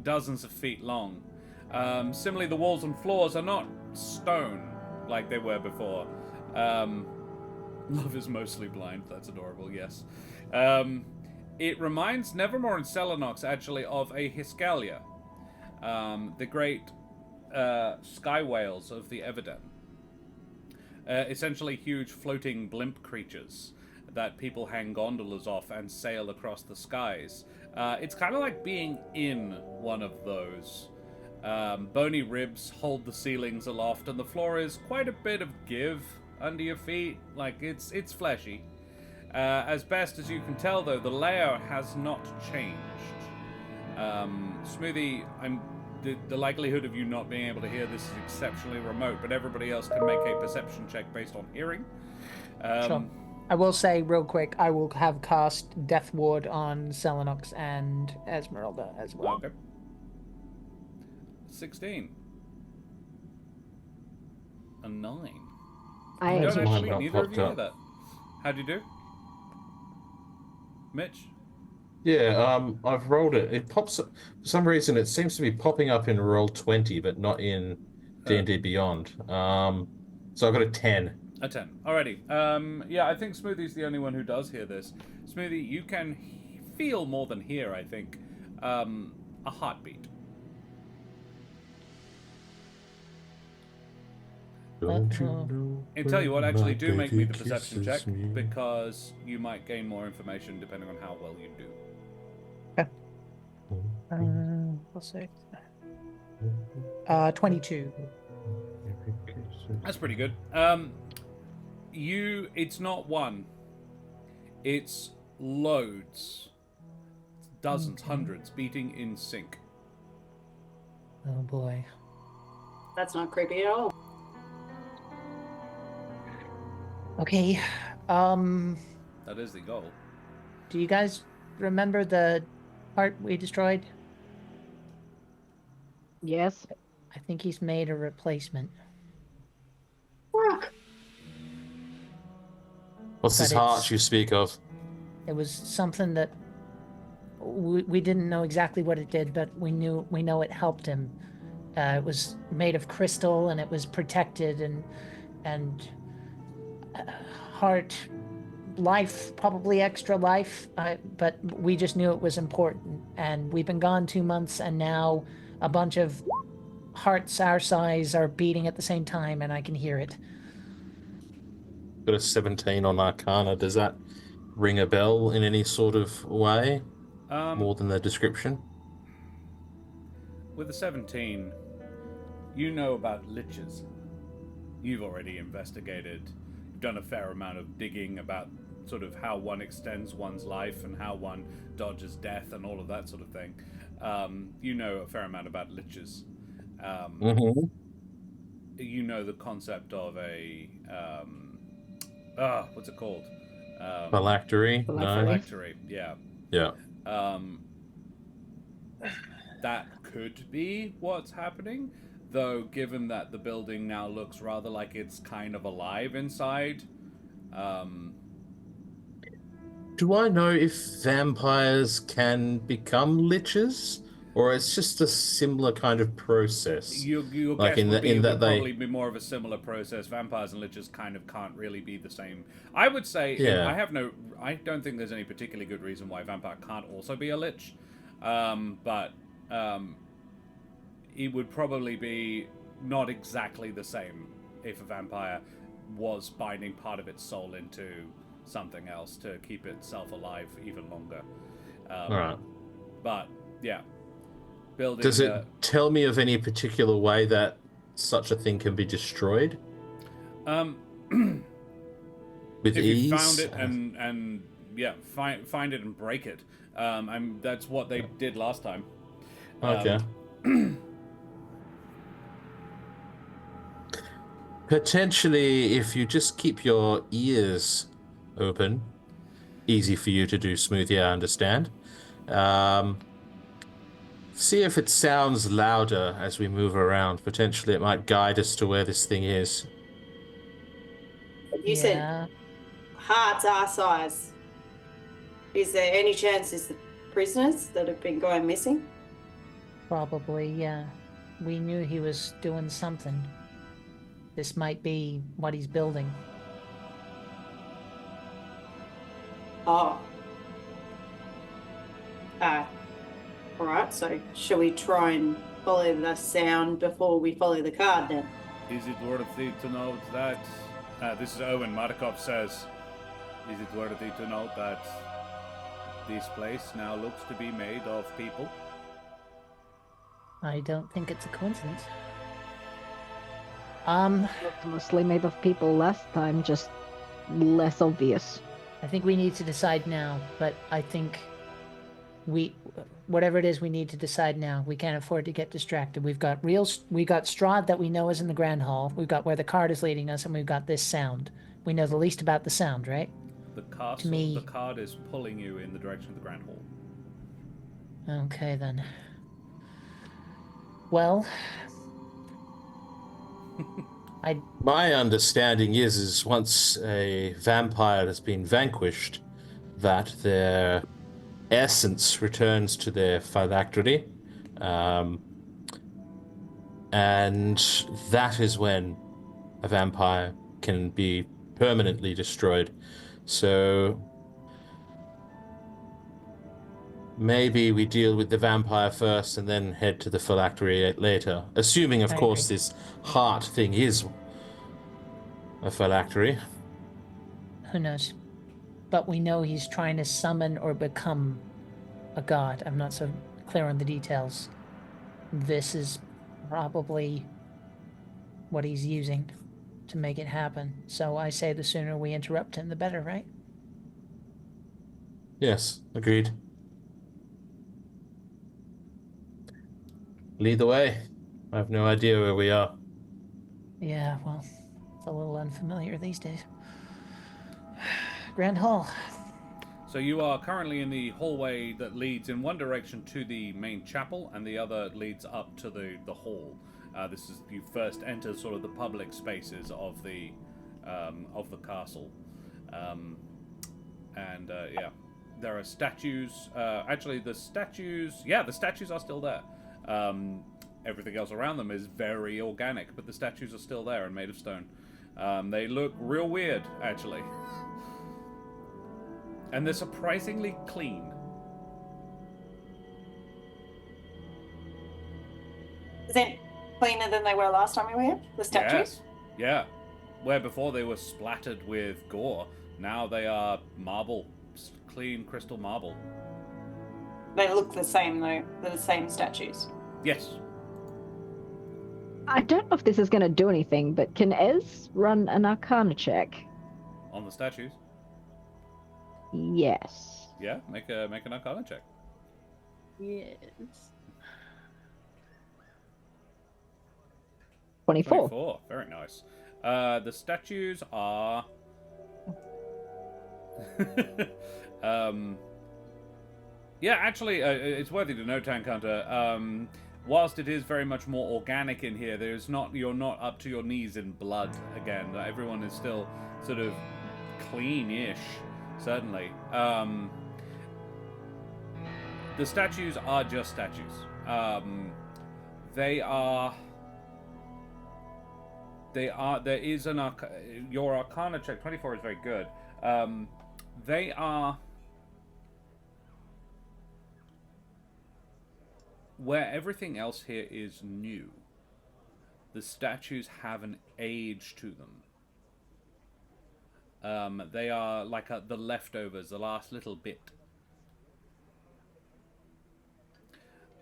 dozens of feet long. Similarly, the walls and floors are not stone like they were before. Love is mostly blind. That's adorable, yes. It reminds Nevermore and Celinox actually of a Hiscalia, the great sky whales of the Everden. Essentially huge floating blimp creatures that people hang gondolas off and sail across the skies. It's kind of like being in one of those. Bony ribs hold the ceilings aloft, and the floor is quite a bit of give under your feet. Like, it's fleshy. As best as you can tell, though, the layout has not changed. Smoothie, the likelihood of you not being able to hear this is exceptionally remote, but everybody else can make a perception check based on hearing. Sure. I will say real quick, I will have cast Death Ward on Celinox and Esmeralda as well. Okay. 16. A 9. I You don't Mine actually, not neither of popped you hear up. that. How'd you do? Mitch? Yeah, I've rolled it. It pops for some reason. It seems to be popping up in Roll20, but not in D&D Beyond. So I've got a 10. A 10. Alrighty. Yeah, I think Smoothie's the only one who does hear this. Smoothie, you can feel more than hear, I think. A heartbeat. Don't you know And tell you what, when actually my do make me the baby perception kisses check, me? because you might gain more information depending on how well you do. We'll see. 22. That's pretty good. It's not one. It's loads. Dozens, hundreds, beating in sync. Oh boy. That's not creepy at all. Okay. That is the goal. Do you guys remember the part we destroyed? Yes. I think he's made a replacement. Rock. What's this But heart it's- you speak of? It was something that we didn't know exactly what it did, but we know it helped him. It was made of crystal, and it was protected, and heart, life, probably extra life. But we just knew it was important, and we've been gone 2 months, and now a bunch of hearts our size are beating at the same time, and I can hear it. Got a 17 on Arcana. Does that ring a bell in any sort of way? More than the description? With the 17, you know about liches. You've already investigated. You've done a fair amount of digging about sort of how one extends one's life and how one dodges death and all of that sort of thing. You know a fair amount about liches. You know the concept of a... what's it called? Phylactery? No? Phylactery, yeah. Yeah. That could be what's happening, though given that the building now looks rather like it's kind of alive inside. Do I know if vampires can become liches? Or it's just a similar kind of process? Your Like guess in would the- in that they- probably be more of a similar process. Vampires and liches kind of can't really be the same. I would say, Yeah. I don't think there's any particularly good reason why vampire can't also be a lich. But it would probably be not exactly the same if a vampire was binding part of its soul into something else to keep itself alive even longer. Alright. But, yeah. Building Does it tell me of any particular way that such a thing can be destroyed? With if ease? you found it and yeah, find it and break it. That's what they did last time. Okay. Potentially, if you just keep your ears open, easy for you to do, Smoothie, I understand. See if it sounds louder as we move around. Potentially, it might guide us to where this thing is. You said Yeah, hearts our size. Is there any chance it's the prisoners that have been going missing? probably, yeah. We knew he was doing something. This might be what he's building. Oh. All right, so shall we try and follow the sound before we follow the card then? Is it worthy to note that... this is Owen. Markov says, is it worthy to note that this place now looks to be made of people? I don't think it's a coincidence. Looked mostly made of people last time, just less obvious. I think we need to decide now, but I think whatever it is, we need to decide now. We can't afford to get distracted. We got Strahd that we know is in the Grand Hall. We've got where the card is leading us, and we've got this sound. We know the least about the sound, right? The castle, the card is pulling you in the direction of the Grand Hall. Okay, then. Well, My understanding is once a vampire has been vanquished, that their essence returns to their phylactery, and that is when a vampire can be permanently destroyed. So maybe we deal with the vampire first and then head to the phylactery later. Assuming, of course, this heart thing is a phylactery. who knows? But we know he's trying to summon or become a god. I'm not so clear on the details. This is probably what he's using to make it happen. So I say the sooner we interrupt him, the better, right? Yes, agreed. Lead the way. I have no idea where we are. Yeah, well, it's a little unfamiliar these days. Grand Hall. So you are currently in the hallway that leads in one direction to the main chapel, and the other leads up to the hall. This is, you first enter sort of the public spaces of the castle, yeah, there are statues. Actually, the statues are still there. Everything else around them is very organic, but the statues are still there and made of stone. They look real weird, actually. And they're surprisingly clean. Is it cleaner than they were last time we were here? The statues? Yes. Yeah. Where before they were splattered with gore, now they are marble, clean crystal marble. They look the same though. They're the same statues. Yes. I don't know if this is going to do anything, but can Ez run an Arcana check? On the statues. Yes. Yeah, make an Arcana check. Yes. 24. 24. Very nice. The statues are yeah, actually, it's worthy to note, Tank Hunter. Whilst it is very much more organic in here, you're not up to your knees in blood again. Everyone is still sort of clean-ish, certainly. The statues are just statues. There is your Arcana check, 24 is very good. They are, where everything else here is new, the statues have an age to them. They are like the leftovers, the last little bit.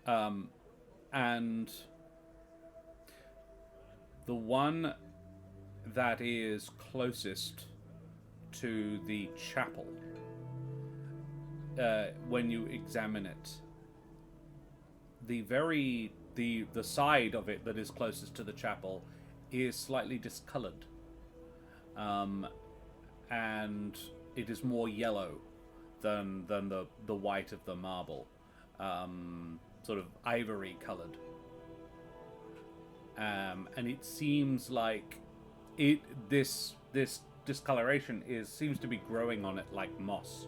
And the one that is closest to the chapel, when you examine it, the side of it that is closest to the chapel is slightly discolored, and it is more yellow than the white of the marble, sort of ivory colored. And it seems like this discoloration seems to be growing on it like moss.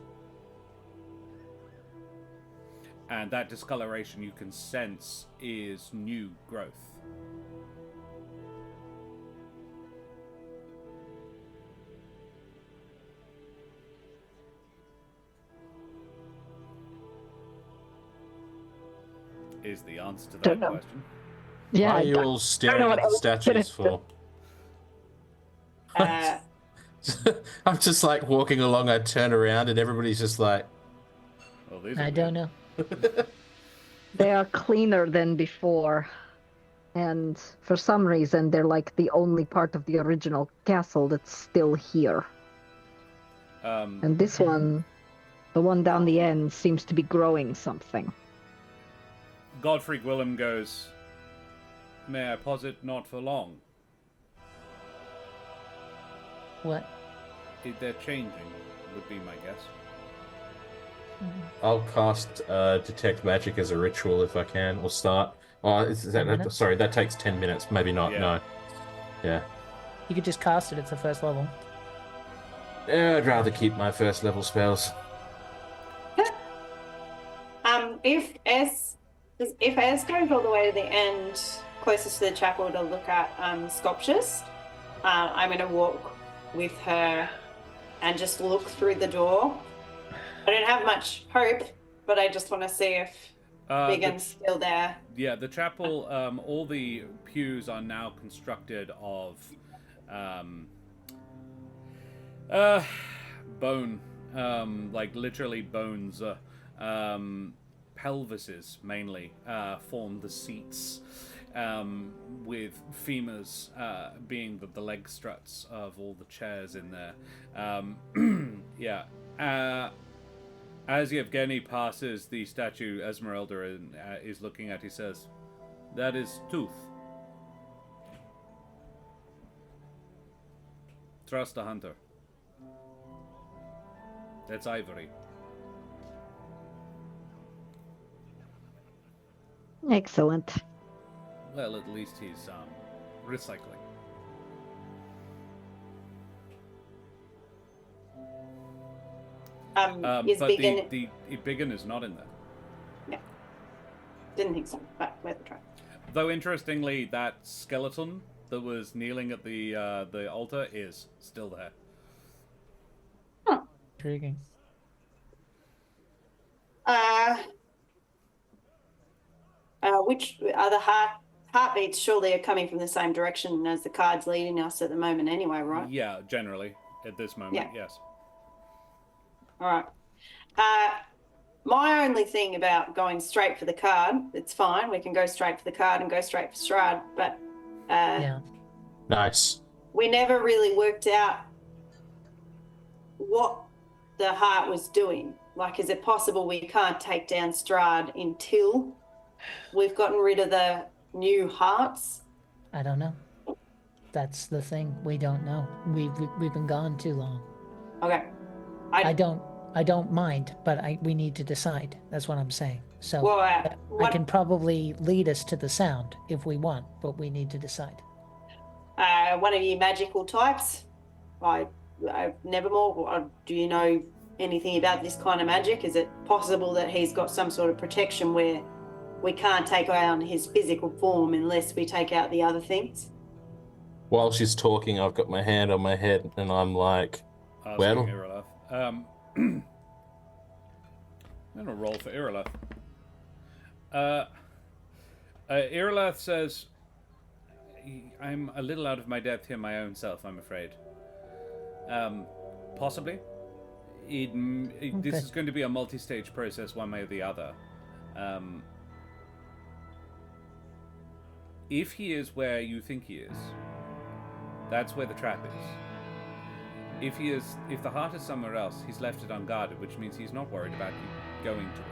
And that discoloration you can sense is new growth. Is the answer to that Don't know. question. Yeah. Why are I you don't- all staring know at what the else to statues do. for? Uh, I'm just like walking along, I turn around and everybody's just like, Well, these are I don't weird. know. They are cleaner than before. And for some reason, they're like the only part of the original castle that's still here. And this one, the one down the end, seems to be growing something. Godfrey Gwillem goes, "May I posit not for long? What? They're changing, would be my guess." I'll cast Detect Magic as a ritual if I can, or start. Oh, 10 minutes? sorry, that takes 10 minutes. Maybe not, Yeah. no. Yeah. You could just cast it. It's the first level. Yeah, I'd rather keep my first level spells. if S goes all the way to the end, closest to the chapel to look at sculptures, I'm gonna walk with her and just look through the door. I don't have much hope, but I just want to see if Biggins still there. Yeah, the chapel, all the pews are now constructed of bone, like literally bones. Pelvises mainly form the seats, with femurs being the leg struts of all the chairs in there. Yeah. As Yevgeny passes the statue Esmeralda and is looking at, he says, "That is tooth. Trust the hunter. That's ivory." Excellent. Well, at least he's recycling. Is But Biggin? the Biggin is not in there. Didn't think so, but worth a try. Though interestingly, that skeleton that was kneeling at the altar is still there. Intriguing. Which are the heartbeats? Surely are coming from the same direction as the card's leading us at the moment, anyway, right? Yeah, generally at this moment, Yeah. yes. All right. My only thing about going straight for the card, it's fine. We can go straight for the card and go straight for Strahd, but Yeah. Nice. we never really worked out what the heart was doing. Like, is it possible we can't take down Strahd until we've gotten rid of the new hearts? I don't know. That's the thing. We don't know. We've been gone too long. Okay. I don't mind, but we need to decide. That's what I'm saying. So Well, I what, can probably lead us to the sound if we want, but we need to decide. one of you magical types? Nevermore, do you know anything about this kind of magic? Is it possible that he's got some sort of protection where we can't take on his physical form unless we take out the other things? While she's talking, I've got my hand on my head and I'm like, Asking well, Irileth. I'm gonna roll for Irileth. Irileth says, "I'm a little out of my depth here, my own self, I'm afraid. Possibly. This is going to be a multi-stage process, one way or the other. If he is where you think he is, that's where the trap is. If the heart is somewhere else, he's left it unguarded, which means he's not worried about you going to it."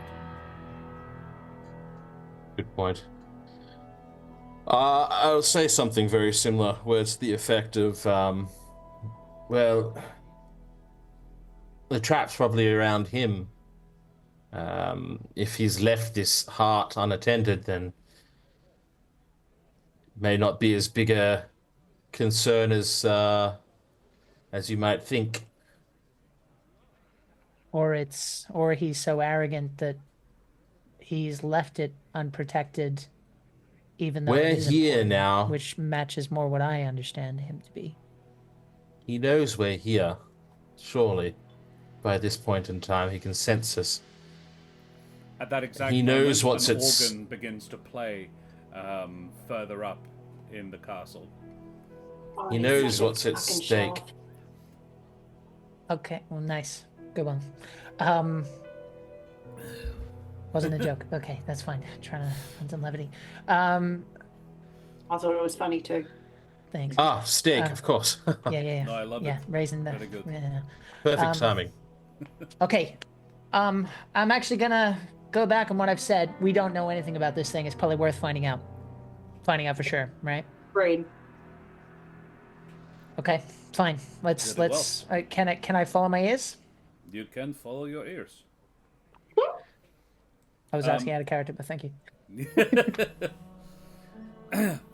good point. I'll say something very similar, where it's the effect of, well, the trap's probably around him. If he's left this heart unattended, then may not be as big a concern as you might think. Or he's so arrogant that he's left it unprotected, even though We're it is here important, now. which matches more what I understand him to be. He knows we're here, surely. By this point in time, he can sense us. At that exact He moment, knows what's an at organ begins to play further up in the castle. Oh, He he's knows such a what's at fucking stake. show-off. Okay, well, nice. Good one. Wasn't a joke. Okay, that's fine. Trying to find some levity. I thought it was funny too. Thanks. Ah, steak, of course. Yeah. No, I love yeah, it. raising the. Very good. Yeah. Perfect timing. Okay. I'm actually gonna go back on what I've said. We don't know anything about this thing. It's probably worth finding out. Finding out for sure, right? Agreed. Okay, fine. Let's Very can I follow my ears? You can follow your ears. I was asking out of character, but thank you.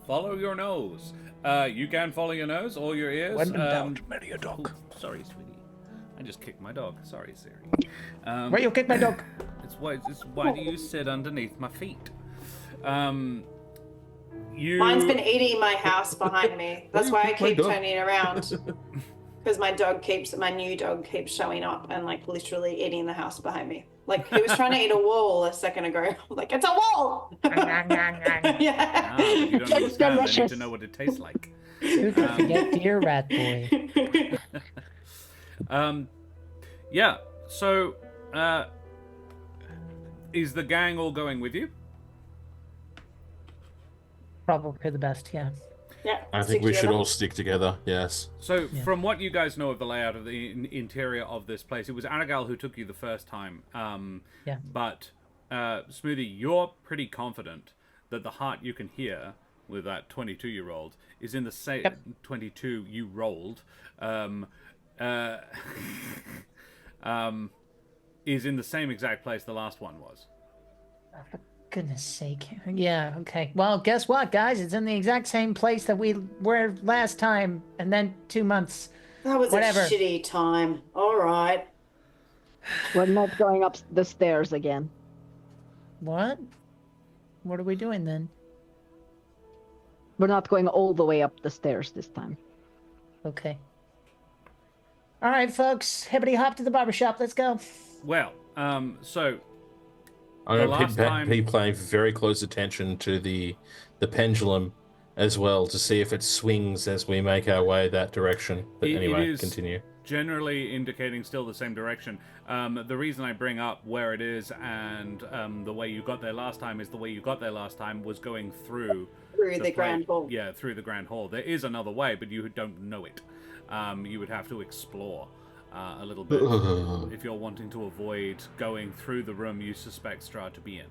Follow your nose. You can follow your nose or your ears. When in doubt, marry a dog. Sorry, sweetie. I just kicked my dog. Sorry, Siri. Where you kick my dog? It's why do you sit underneath my feet? Mine's been eating my house behind me. That's why I keep dog? turning around. Because my new dog keeps showing up and like literally eating the house behind me. Like he was trying to eat a wall a second ago. I'm like, it's a wall. Yeah. But you don't understand. I need delicious. to know what it tastes like. Who could forget dear rat boy? Yeah. So, is the gang all going with you? Probably the best, yeah. Yeah. I think we should all stick together, yes. So, from what you guys know of the layout of the interior of this place, it was Aragal who took you the first time. Yeah. But, Smoothie, you're pretty confident that the heart you can hear with that 22-year-old is in the same 22 you rolled. Is in the same exact place the last one was. For goodness sake. Yeah, okay. Well, guess what, guys? It's in the exact same place that we were last time, and then 2 months. That was Whatever. a shitty time. All right. We're not going up the stairs again. What? What are we doing then? We're not going all the way up the stairs this time. Okay. All right, folks. Hippity hop to the barbershop. Let's go. Well, so I'm The going last to time- be paying very close attention to the pendulum as well to see if it swings as we make our way that direction. But It anyway, is- continue. generally indicating still the same direction. The reason I bring up where it is and the way you got there last time is the way you got there last time was going through Through the Grand Hall. Yeah, through the Grand Hall. There is another way, but you don't know it. You would have to explore a little bit if you're wanting to avoid going through the room you suspect Strahd to be in.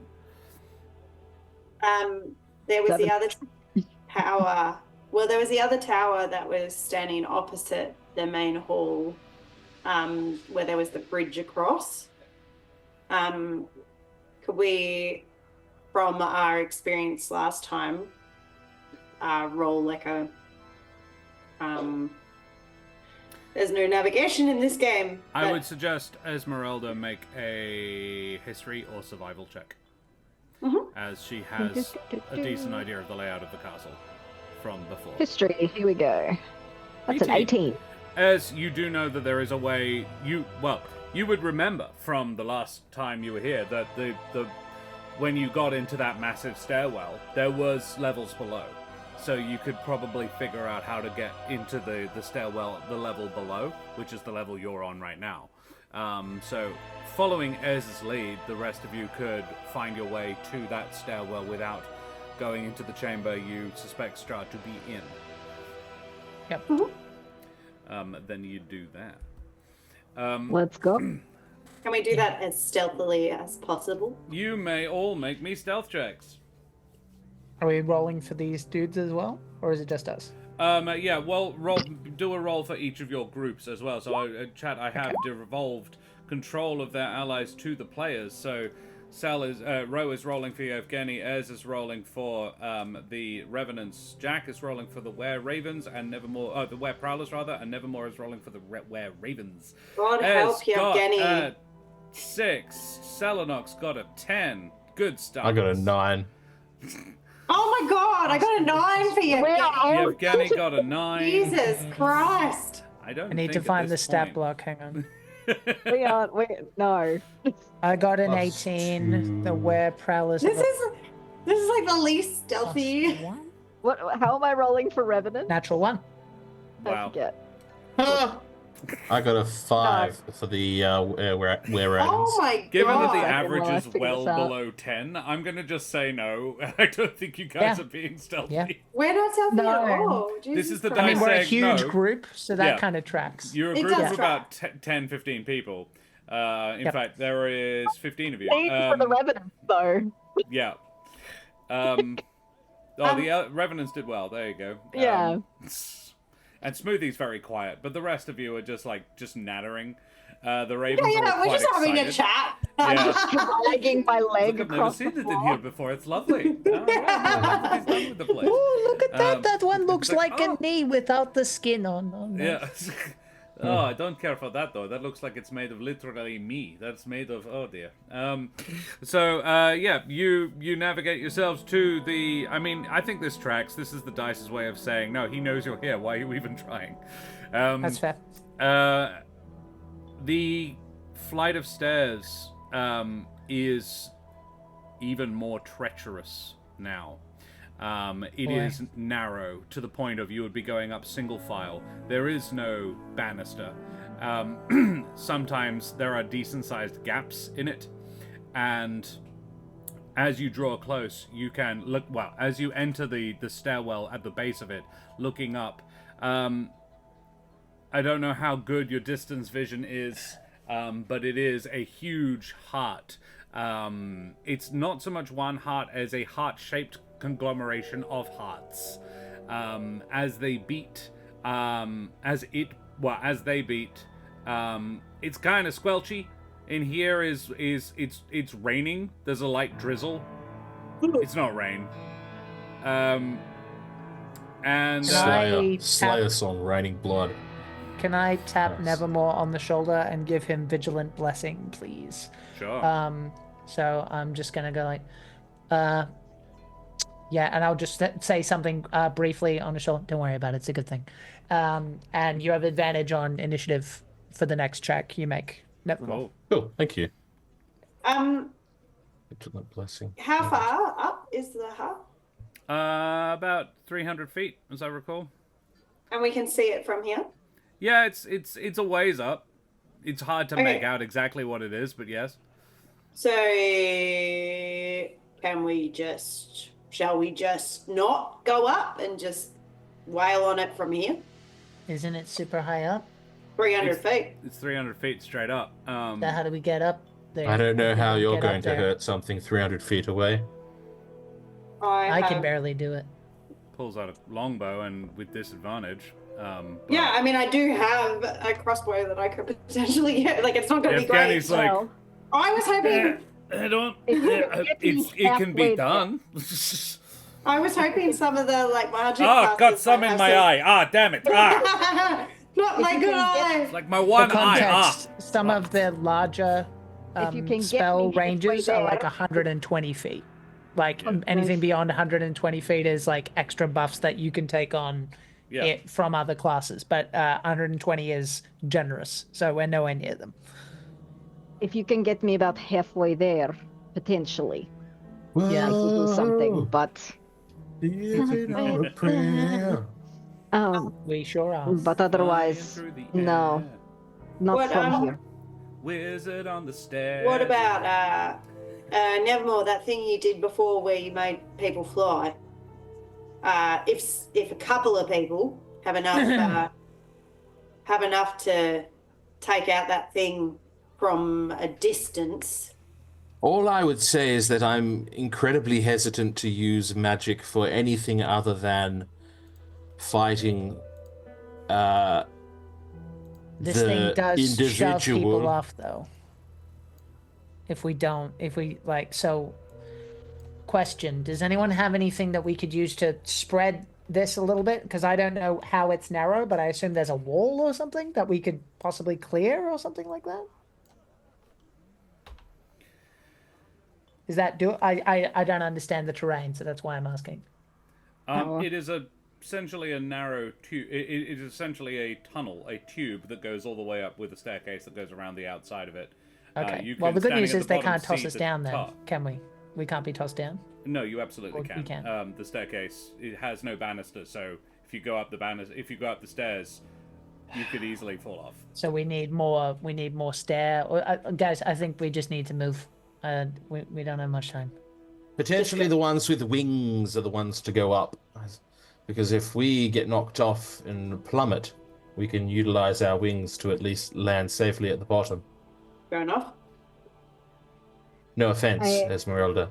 There was the 7. other tower. Well, there was the other tower that was standing opposite the main hall, where there was the bridge across. Could we, from our experience last time, roll like a? There's no navigation in this game. I but- would suggest Esmeralda make a history or survival check, as she has a decent idea of the layout of the castle from before. History, here we go. That's an 18. 18. As you do know that there is a way you would remember from the last time you were here that the when you got into that massive stairwell, there was levels below. So you could probably figure out how to get into the stairwell, the level below, which is the level you're on right now. So following Ez's lead, the rest of you could find your way to that stairwell without going into the chamber you suspect Strahd to be in. Yep. Then you do that. Let's go. Can we do that as stealthily as possible? You may all make me stealth checks. Are we rolling for these dudes as well, or is it just us? Yeah, well, do a roll for each of your groups as well. So, chat, I have devolved control of their allies to the players. So, Ro is rolling for Yevgeny, Ez is rolling for the Revenants, Jack is rolling for the Were Ravens, and Nevermore, the Were Prowlers rather, and Nevermore is rolling for the Were Ravens. God help Yevgeny. Got a 6, Celinox got a 10. Good stuff. I got a 9. Oh my God, I got a 9 for Yevgeny. Yevgeny got a 9. Jesus Christ. I need to find the stat block. Hang on. No. I got an 18. The Were Prowlers. This is like the least stealthy. What? How am I rolling for Revenant? Natural 1. I Wow. forget. I got a 5 for the where Oh my God. Given that the God. average Well, I is figured well this out. below 10, I'm going to just say no. I don't think you guys Yeah. are being stealthy. Yeah. We're not stealthy No. at all. This is the Jesus I mean, dice we're a saying huge no. group, so that Yeah. kind of tracks. You're a It group does of about 10, 15 people. In Yep. fact, there is 15 of you. For the Revenant, though. Yeah. The Revenants did well. There you go. Yeah. And Smoothie's very quiet, but the rest of you are just nattering. The Ravens Yeah, are we're quite just having a excited. chat. Yeah. Dragging my leg Look, I've never across seen the it in floor. here before. It's lovely. Oh, yeah, he's done with the place. Oh, look at that! That one looks it's like, like oh. a knee without the skin on. Oh, nice. Yeah. Oh, I don't care for that though. That looks like it's made of literally me. That's made of oh dear. Yeah, you navigate yourselves to the. I mean, I think this tracks. This is the dice's way of saying no. He knows you're here. Why are you even trying? That's fair. The flight of stairs is even more treacherous now. It Boy. is narrow to the point of you would be going up single file. There is no banister. Sometimes there are decent-sized gaps in it, and as you draw close, you can look. Well, as you enter the stairwell at the base of it, looking up. I don't know how good your distance vision is, but it is a huge heart. It's not so much one heart as a heart-shaped conglomeration of hearts. As they beat, as they beat, it's kind of squelchy. In here it's raining. There's a light drizzle. It's not rain. And Slayer song, Raining Blood. Can I tap Nice. Nevermore on the shoulder and give him Vigilant Blessing, please? sure. So I'm just gonna go like, yeah, and I'll just say something briefly on the shoulder. Don't worry about it; it's a good thing. And you have advantage on initiative for the next check you make. Nevermore. Cool. Cool, thank you. Um, Vigilant blessing. how far up is the hut? About 300 feet, as I recall. And we can see it from here. Yeah, it's a ways up. It's hard to Okay. make out exactly what it is, but yes. So, shall we just not go up and just wail on it from here? Isn't it super high up? 300 feet. It's 300 feet straight up. So how do we get up there? I don't know how you're Get up going to there. hurt something 300 feet away. I can have- barely do it. Pulls out a longbow and with disadvantage. But Yeah, I mean, I do have a crossbow that I could potentially get. Like, it's not going to be great. Evgeny's like, Well, I was hoping. I don't. If you get me It can be halfway done. I was hoping some of the like magic. Ah, got classes some might in have my eye. Ah, damn it. Ah, Not my you good can eye. it's like my For one eye. Ah. context, some of the larger If you can get spell me halfway ranges are like there. 120 feet. Like Yeah. anything beyond 120 feet is like extra buffs that you can take on Yeah. it from other classes. But 120 is generous, so we're nowhere near them. if you can get me about halfway there, potentially, Yeah. I can do something. But Is it all a prayer? We sure are. but otherwise, Flying through the no, air. not What, from here. Wizard on the stairs. What about Nevermore? That thing you did before where you made people fly. If a couple of people have enough to take out that thing from a distance, All I would say is that I'm incredibly hesitant to use magic for anything other than fighting This the thing does shove people individual. off, though. If we so. Question: does anyone have anything that we could use to spread this a little bit? Because I don't know how it's narrow, but I assume there's a wall or something that we could possibly clear or something like that. Is that I don't understand the terrain, so that's why I'm asking. It is essentially a narrow tube. It is essentially a tunnel, a tube that goes all the way up with a staircase that goes around the outside of it. Okay. Well, the good news is they can't toss us down then, can we? We can't be tossed down? No, you absolutely can. We can. The staircase, it has no banister, so if you go up the stairs, you could easily fall off. So we need more stair. Guys, I think we just need to move. We don't have much time. Potentially the ones with wings are the ones to go up. Because if we get knocked off and plummet, we can utilize our wings to at least land safely at the bottom. Fair enough. No offense, Esmeralda.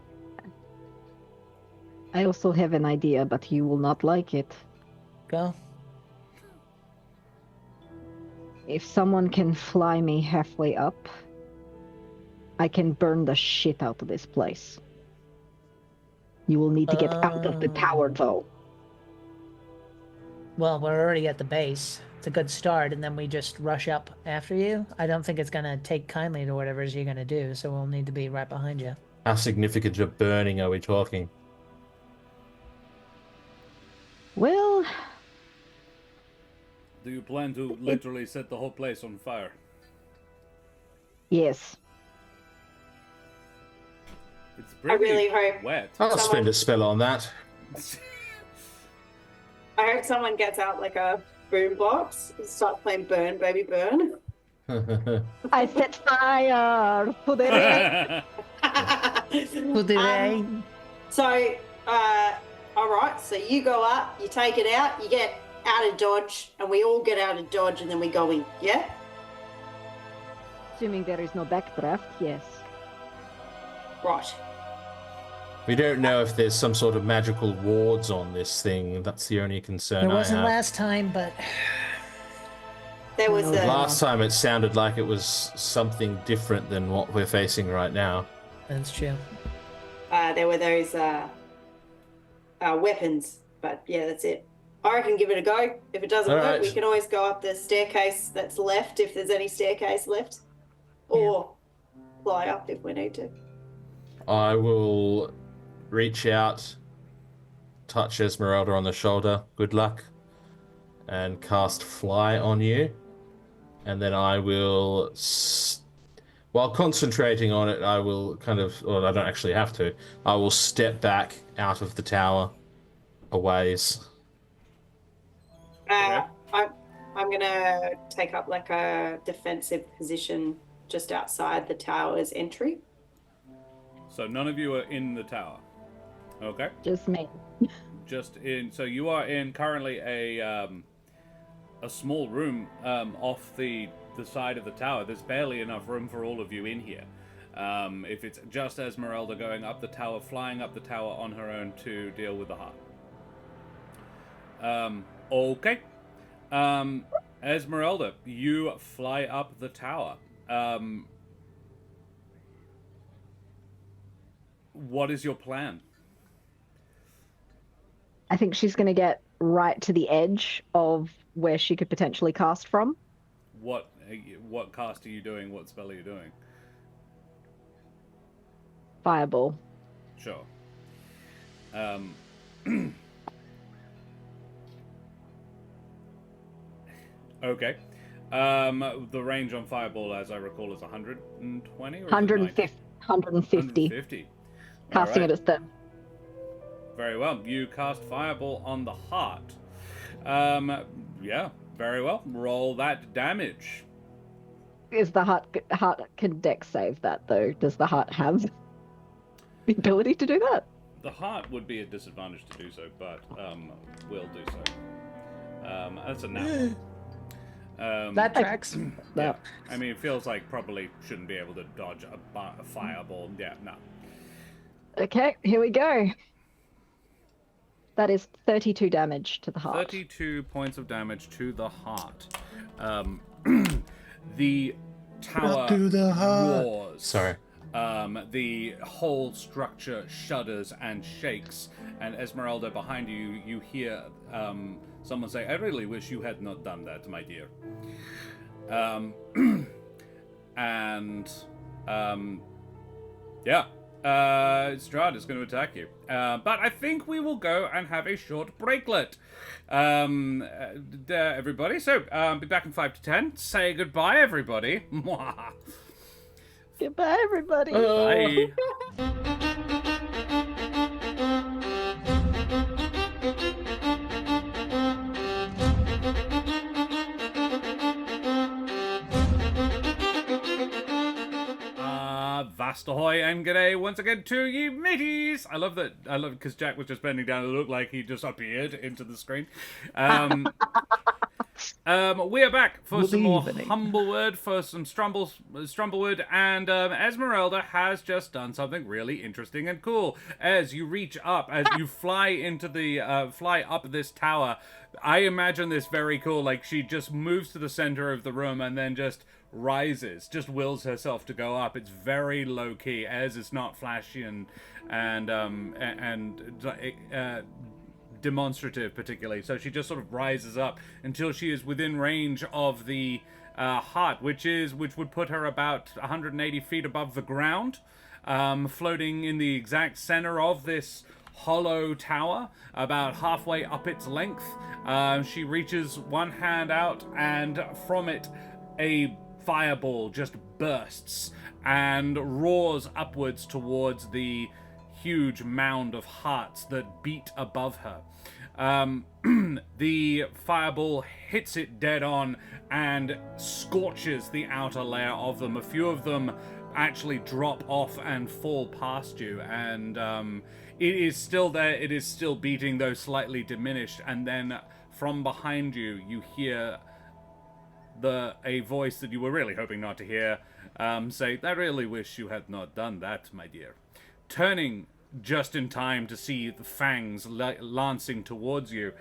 I also have an idea, but you will not like it. Go. If someone can fly me halfway up, I can burn the shit out of this place. You will need to get out of the tower, though. Well, we're already at the base. It's a good start, and then we just rush up after you. I don't think it's going to take kindly to whatever it is you're going to do, so we'll need to be right behind you. How significant a burning are we talking? Well... Do you plan to literally set the whole place on fire? Yes. It's pretty really hope wet. I'll spend a spell on that. I hope someone gets out like a boombox and starts playing Burn, Baby Burn. I set fire to the rain. To the rain. So, alright, so you go up, you take it out, you get out of dodge, and we all get out of dodge, and then we go in, yeah? Assuming there is no backdraft, yes. Right. We don't know if there's some sort of magical wards on this thing. That's the only concern There I wasn't have. last time, but... There was a... Last time it sounded like it was something different than what we're facing right now. That's true. there were those weapons, but yeah, that's it. I reckon give it a go. If it doesn't work, we can always go up the staircase that's left, if there's any staircase left. Or fly up if we need to. I will reach out, touch Esmeralda on the shoulder, good luck, and cast Fly on you. And then I will, while concentrating on it, I will well, I don't actually have to, I will step back out of the tower a ways. I'm gonna take up like a defensive position just outside the tower's entry. So none of you are in the tower. Okay. Just me. Just in. So you are in currently a small room off the side of the tower. There's barely enough room for all of you in here. If it's just Esmeralda going up the tower, flying up the tower on her own to deal with the heart. Okay. Esmeralda, you fly up the tower. What is your plan? I think she's going to get right to the edge of where she could potentially cast from. What cast are you doing? What spell are you doing? Fireball. Sure. Okay. The range on Fireball, as I recall, is 120 or 150. 150. Casting All right. it as the... Very well. You cast Fireball on the heart. Yeah, very well. Roll that damage. Is the heart can dex save that, though? Does the heart have the ability to do that? The heart would be a disadvantage to do so, but we'll do so. That's a nat. That tracks. Yeah. I mean, it feels like probably shouldn't be able to dodge a fireball. Yeah, no. Okay, here we go. That is 32 damage to the heart. 32 points of damage to the heart. The tower roars. Sorry. The whole structure shudders and shakes. And Esmeralda, behind you, you hear someone say, "I really wish you had not done that, my dear." Strahd is going to attack you. But I think we will go and have a short breaklet. Everybody. So, be back in 5 to 10. Say goodbye, everybody. Goodbye, everybody. Bye. Vast ahoy and g'day once again to ye mateys. I love it because Jack was just bending down. It looked like he just appeared into the screen. We are back for some more Humblewood, for some Strumblewood, and Esmeralda has just done something really interesting and cool. As you reach up, as you fly into the fly up this tower, I imagine this very cool. Like, she just moves to the center of the room and then just rises, just wills herself to go up. It's very low key, as it's not flashy and demonstrative particularly. So she just sort of rises up until she is within range of the heart, which would put her about 180 feet above the ground, floating in the exact center of this hollow tower, about halfway up its length. She reaches one hand out, and from it a fireball just bursts and roars upwards towards the huge mound of hearts that beat above her. The fireball hits it dead on and scorches the outer layer of them. A few of them actually drop off and fall past you, and it is still there. It is still beating, though slightly diminished. And then from behind you, you hear a voice that you were really hoping not to hear say, "I really wish you had not done that, my dear." Turning just in time to see the fangs lancing towards you,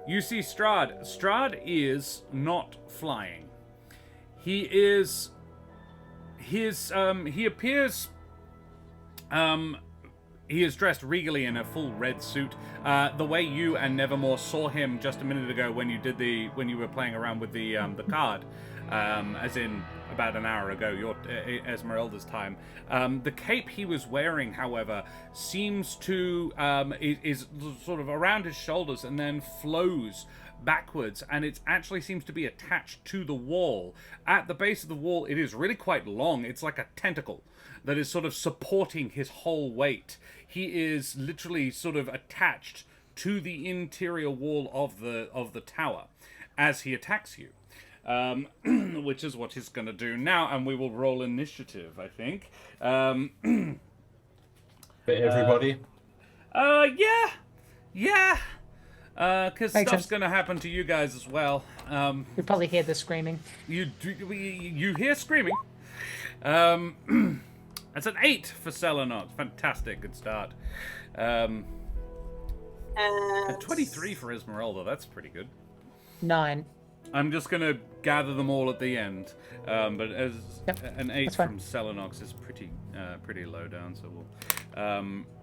you see Strahd. Strahd is not flying. He appears he is dressed regally in a full red suit, the way you and Nevermore saw him just a minute ago when you were playing around with the card, as in about an hour ago, your Esmeralda's time. The cape he was wearing, however, seems to is sort of around his shoulders and then flows backwards, and it actually seems to be attached to the wall. At the base of the wall, it is really quite long. It's like a tentacle that is sort of supporting his whole weight. He is literally sort of attached to the interior wall of the tower as he attacks you, which is what he's going to do now. And we will roll initiative, I think. For everybody? Yeah. Because stuff's going to happen to you guys as well. You probably hear the screaming. You hear screaming. That's an 8 for Celinox. Fantastic, good start. A 23 for Esmeralda. That's pretty good. 9. I'm just going to gather them all at the end. But as an 8 from Celinox is pretty low down, so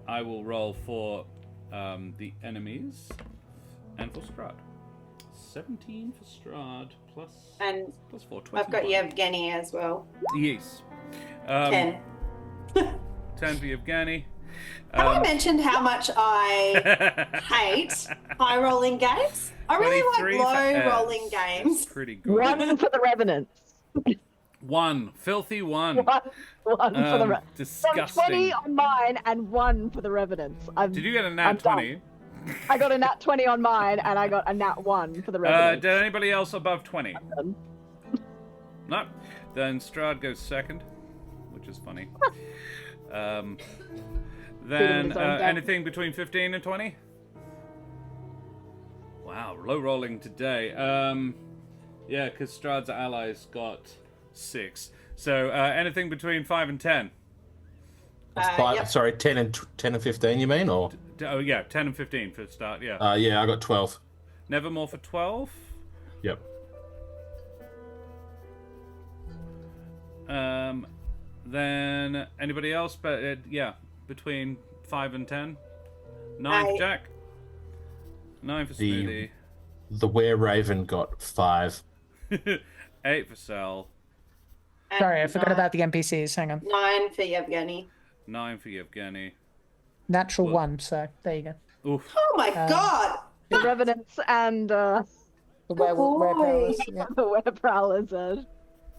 I will roll for the enemies and for Strahd. 17 for Strahd plus 4. 21. I've got Yevgeny as well. Yes. 10. 10 for Yevgeny. Have I mentioned how much I hate high rolling games? I really like low rolling games. Pretty good. 1 for the Revenants. 1. Filthy 1. 1 for the Revenants. Disgusting. 20 on mine and 1 for the Revenants. Did you get a nat 20? I got a nat 20 on mine and I got a nat 1 for the Revenants. Did anybody else above 20? No. Then Strahd goes second, which is funny. Then anything between 15 and 20? Wow, low rolling today. Yeah, because Strahd's allies got 6. So anything between 5 and 10. Yep. Sorry, 10 and 15. You mean, or? Oh yeah, 10 and 15 for start. Yeah. Yeah, I got 12. Nevermore for 12. Yep. Then anybody else? But yeah, between 5 and 10. 9 for Jack. 9 for Smoothie. The Were Raven got 5. 8 for Cell. Sorry, I forgot about the NPCs. Hang on. 9 for Yevgeny. 9 for Yevgeny. Natural 1, so there you go. Oof. Oh my god! The Revenants and The werewolves. Yeah. the Were Prowlers are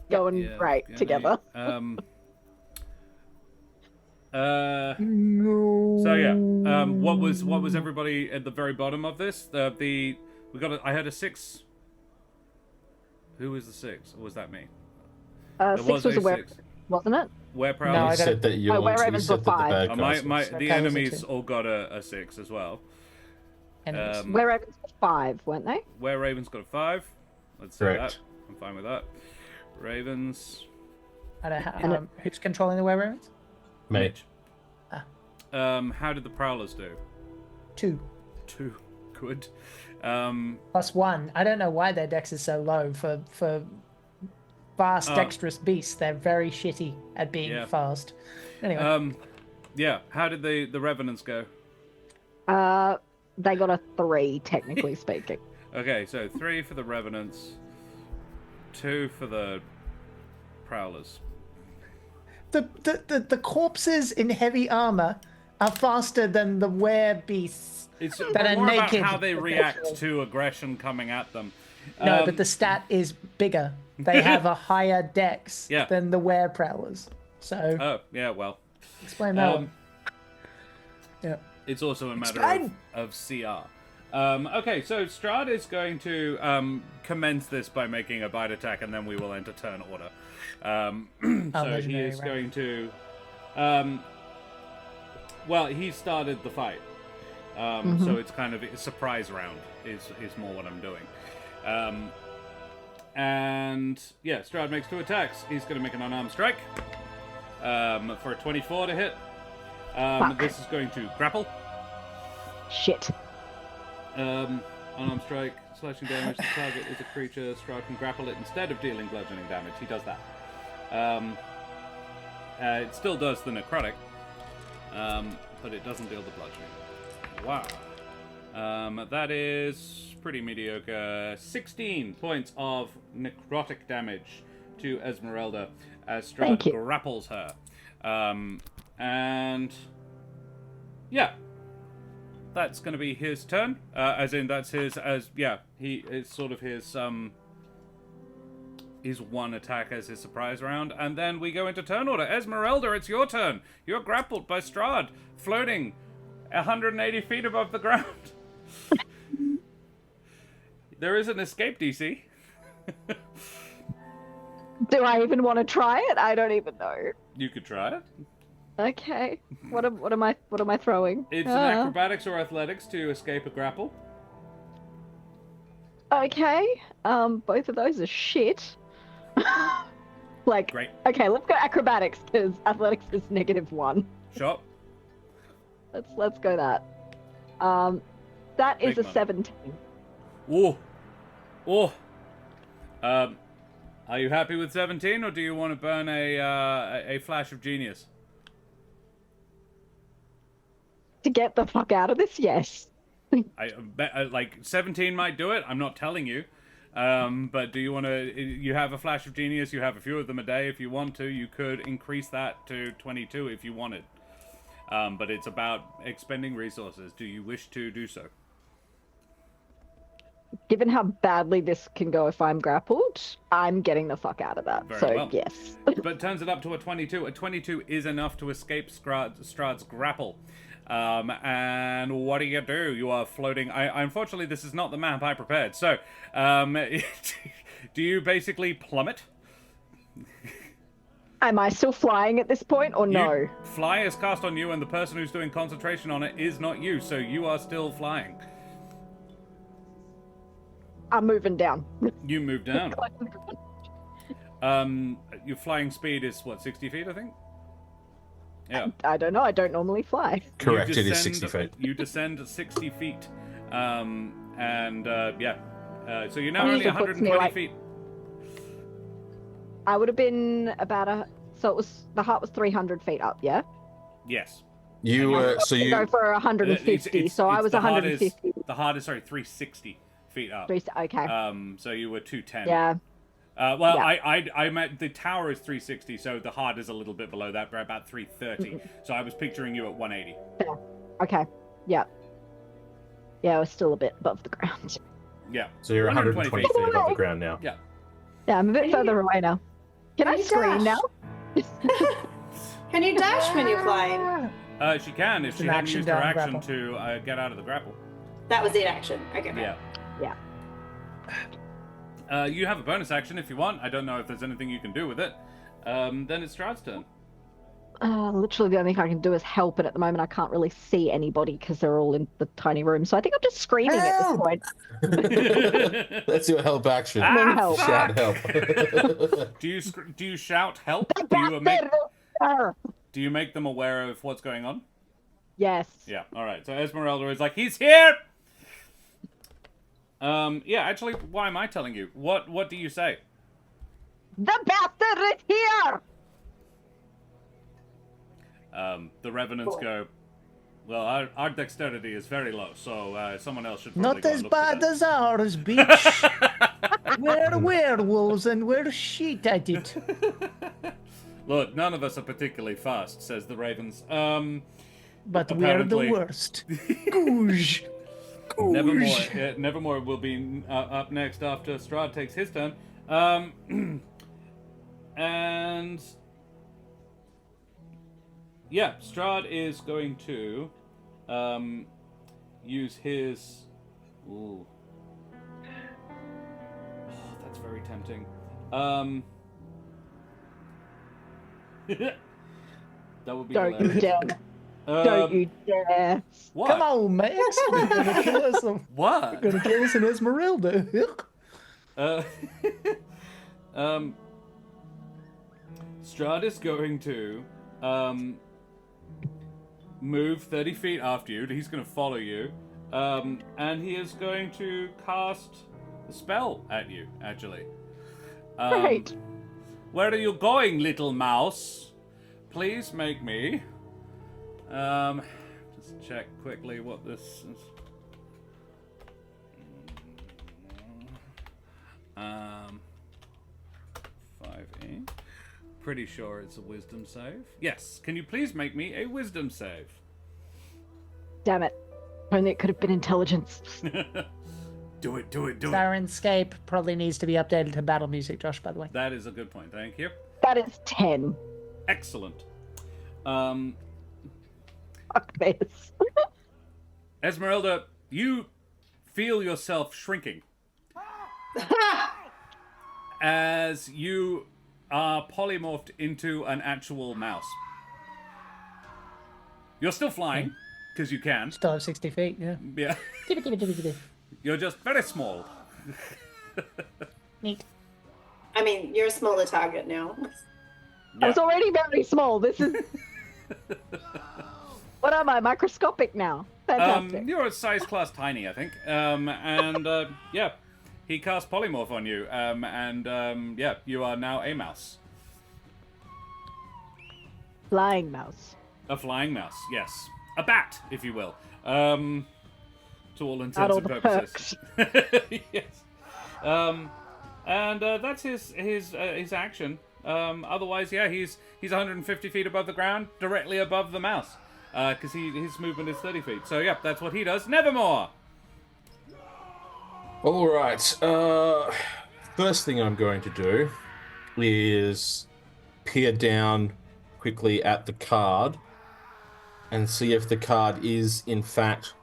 going Yeah, great Yevgeny. together. So yeah, what was everybody at the very bottom of this? I had a 6. Who was the 6? Or was that me? 6 was a Were, 6. wasn't it? Were No, Prowlers? I You got said that you Were Ravens said were that the 5. bad Oh, guys. my So the that was a enemies 2. all got a 6 as well. Enemies. Were Ravens were 5, weren't they? Were Ravens got a 5. Let's say Correct. that. I'm fine with that. Ravens. I don't know who's controlling the werewolves? Me. Mitch. How did the Prowlers do? 2 2. Good. plus 1. I don't know why their dex is so low for fast, dexterous beasts. They're very shitty at being Yeah. fast. Anyway, Yeah. How did the Revenants go? They got a 3, technically speaking. Okay, so 3 for the Revenants, 2 for the Prowlers. the corpses in heavy armor are faster than the were beasts. It's That are more naked, about how they react essentially. to aggression coming at them. No, but the stat is bigger. They have a higher dex Yeah. than the were prowlers. So Oh, yeah, well. explain that one. Yeah. It's also a matter Strahd! of CR. Okay, so Strahd is going to commence this by making a bite attack, and then we will enter turn order. So he legendary, is right. going to... well, he started the fight. So it's kind of a surprise round is more what I'm doing. And yeah, Strahd makes 2 attacks. He's going to make an unarmed strike for a 24 to hit. This is going to grapple. Shit. Unarmed strike, slashing damage. The target is a creature. Strahd can grapple it instead of dealing bludgeoning damage. He does that. It still does the necrotic, but it doesn't deal the bludgeoning. Wow. That is pretty mediocre. 16 points of necrotic damage to Esmeralda as Thank Strahd you. grapples her. And yeah, that's going to be his turn. As in, that's his. It's sort of his one attack as his surprise round, and then we go into turn order. Esmeralda, it's your turn. You're grappled by Strahd, floating 180 feet above the ground. There is an escape DC. Do I even want to try it? I don't even know. You could try it. Okay. What am I throwing? It's an acrobatics or athletics to escape a grapple. Okay. Both of those are shit. Like, Great. okay, let's go acrobatics because athletics is -1. Sure. Let's go that. That is Big a money. 17. Ooh. Oh. Are you happy with 17, or do you want to burn a flash of genius? To get the fuck out of this, yes. I bet, like 17 might do it. I'm not telling you. But do you want to? You have a flash of genius. You have a few of them a day. If you want to, you could increase that to 22 if you wanted. But it's about expending resources. Do you wish to do so? Given how badly this can go if I'm grappled, I'm getting the fuck out of that. Very So, well. yes. But turns it up to a 22. A 22 is enough to escape Strahd's grapple. And what do? You are floating. Unfortunately, this is not the map I prepared. So, do you basically plummet? Am I still flying at this point or no? Fly is cast on you, and the person who's doing concentration on it is not you, so you are still flying. I'm moving down. You move down. Your flying speed is what, 60 feet, I think? Yeah. I don't know. I don't normally fly. Correct, You it is descend- 60 feet. You descend 60 feet. So you're now That only usually puts me, 120 like- feet. I would have been so it was, the hut was 300 feet up, yeah? Yes. You I was gonna go for 150, so I was the hard 150. the hard is, 360 feet up. Okay. So you were 210. Yeah. Well, Yeah. I meant the tower is 360, so the hard is a little bit below that, about 330. So I was picturing you at 180. Okay. Yeah. Yeah, I was still a bit above the ground. Yeah. So you're 120 feet above the ground now. Yeah. Yeah, I'm a bit further away now. Can I you scream dash? now? Can you dash when you're flying? She can if It's she an hadn't action used her down action grapple. to get out of the grapple. That was the action. Okay. Yeah. Yeah. You have a bonus action if you want. I don't know if there's anything you can do with it. Then it's Strahd's turn. Literally the only thing I can do is help, and at the moment I can't really see anybody because they're all in the tiny room. So I think I'm just screaming at this Help! point. That's your help action. Screaming help. Shout help. Do you shout help? Do you make them aware of what's going on? Yes. Yeah. All right. So Esmeralda is like, he's here. Yeah. Actually, why am I telling you? What do you say? The bastard is here! The revenants go, well, our dexterity is very low, so someone else should Not probably go as and look for bad that. as ours, bitch. We're werewolves and we're shit at it. Look, none of us are particularly fast, says the ravens. But Apparently. we're the worst. Goosh. Nevermore will be up next after Strahd takes his turn. And yeah, Strahd is going to use his. Ooh, oh, that's very tempting. That would be. Don't you hilarious. dare. Don't you dare. What? Come on, Max. You're gonna kill us. What? Gonna kill us in Esmeralda. Strahd is going to move 30 feet after you. He's going to follow you. And he is going to cast a spell at you, actually. Great. Where are you going, little mouse? Please make me. Just check quickly what this is. 5e. Pretty sure it's a wisdom save. Yes. Can you please make me a wisdom save? Damn it. Only it could have been intelligence. Do it. Sirenscape probably needs to be updated to battle music, Josh, by the way. That is a good point. Thank you. That is 10. Excellent. Fuck this. Esmeralda, you feel yourself shrinking as you are polymorphed into an actual mouse. You're still flying, because you can. Still have 60 feet, yeah. Yeah. Neat. You're just very small. I mean, you're a smaller target now. I was already very small. This is... What am I? Microscopic now. Fantastic. You're a size class tiny, I think. Yeah, he cast polymorph on you, yeah, you are now a mouse. Flying mouse. A flying mouse, yes. A bat, if you will. To all intents Add all and the purposes. Yes. That's his action. Otherwise, yeah, he's 150 feet above the ground, directly above the mouse. Because his movement is 30 feet. So, yeah, that's what he does. Nevermore! All right. First thing I'm going to do is peer down quickly at the card and see if the card is, in fact,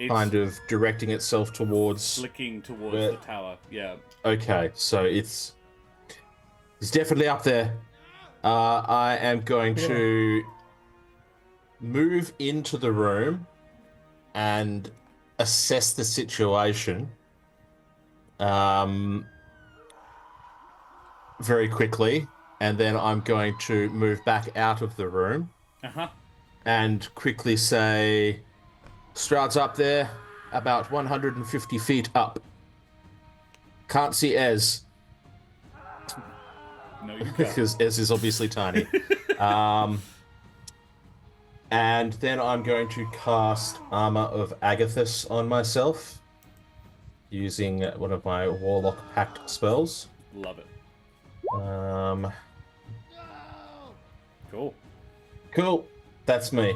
kind of directing itself towards... Flicking towards where... the tower, yeah. Okay, so it's definitely up there. I am going to move into the room and assess the situation very quickly, and then I'm going to move back out of the room and quickly say, Stroud's up there, about 150 feet up. Can't see Ez. No, you can't. Because Ez is obviously tiny. And then I'm going to cast Armor of Agathis on myself using one of my Warlock Pact spells. Love it. Cool. That's me.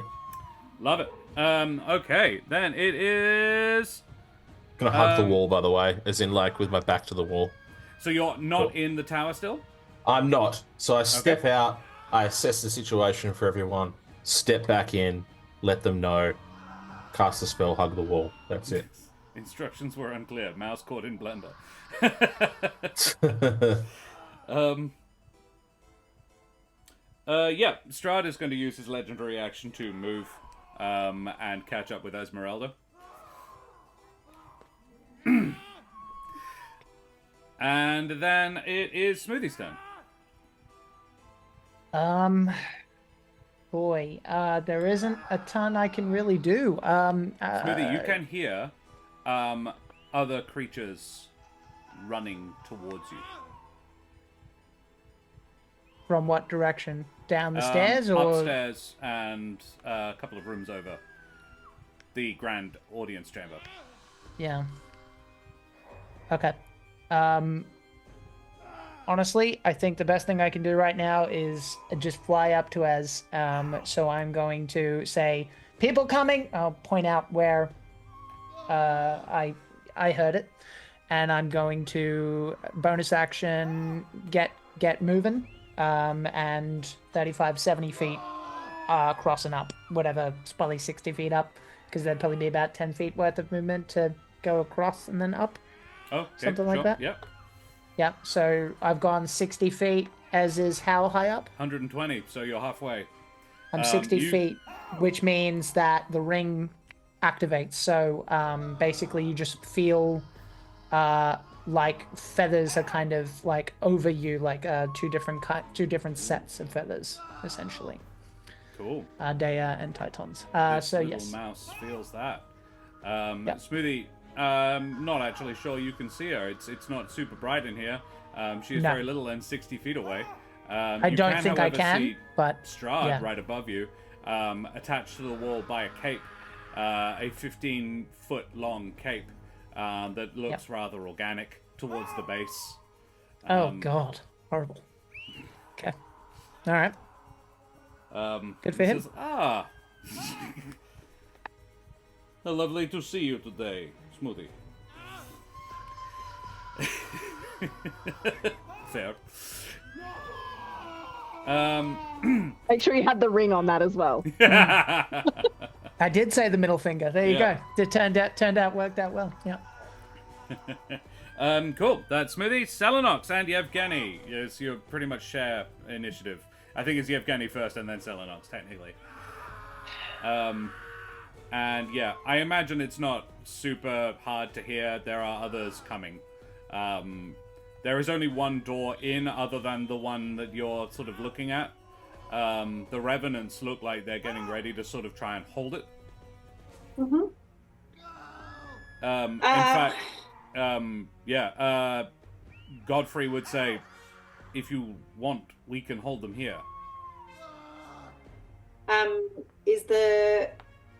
Love it. Okay, then it is... Gonna hug the wall, by the way, as in, like, with my back to the wall. So you're not in the tower still? I'm not. So I step out, I assess the situation for everyone, step back in, let them know, cast the spell, hug the wall. That's it. Instructions were unclear. Mouse caught in blender. Yeah, Strahd is going to use his legendary action to move and catch up with Esmeralda. And then it is Smoothie's turn. Boy, there isn't a ton I can really do. Smoothie, you can hear other creatures running towards you. From what direction? Down the stairs or upstairs and a couple of rooms over the grand audience chamber? Yeah. Okay. Honestly, I think the best thing I can do right now is just fly up to Ez. So I'm going to say, "People coming!" I'll point out where I heard it, and I'm going to bonus action get moving. And 35, 70 feet crossing up, whatever, it's probably 60 feet up, because there'd probably be about 10 feet worth of movement to go across and then up. Oh, okay, something like that. Yep. Yeah, so I've gone 60 feet, as is how high up? 120, so you're halfway. I'm 60 feet, which means that the ring activates. So basically you just feel like feathers are kind of like over you, like two different sets of feathers, essentially. Cool. Dea and Titans. So little yes. Mouse feels that. Yep. Smoothie, not actually sure you can see her. It's not super bright in here. She is very little and 60 feet away. I don't think I can, see but Strahd right above you, attached to the wall by a cape, a 15-foot long cape that looks rather organic towards the base. Oh God, horrible. Okay, all right. Good for him. Says, lovely to see you today, Smoothie. Fair. Make sure you had the ring on that as well. I did say the middle finger. There you go. It turned out worked out well. Yeah. Cool. That's Smoothie, Celinox, and Yevgeny. Yes, you pretty much share initiative. I think it's Yevgeny first and then Celinox, technically. And yeah, I imagine it's not super hard to hear. There are others coming. There is only one door in other than the one that you're sort of looking at. The Revenants look like they're getting ready to sort of try and hold it. Mm-hmm. In fact, Godfrey would say, if you want, we can hold them here. Is the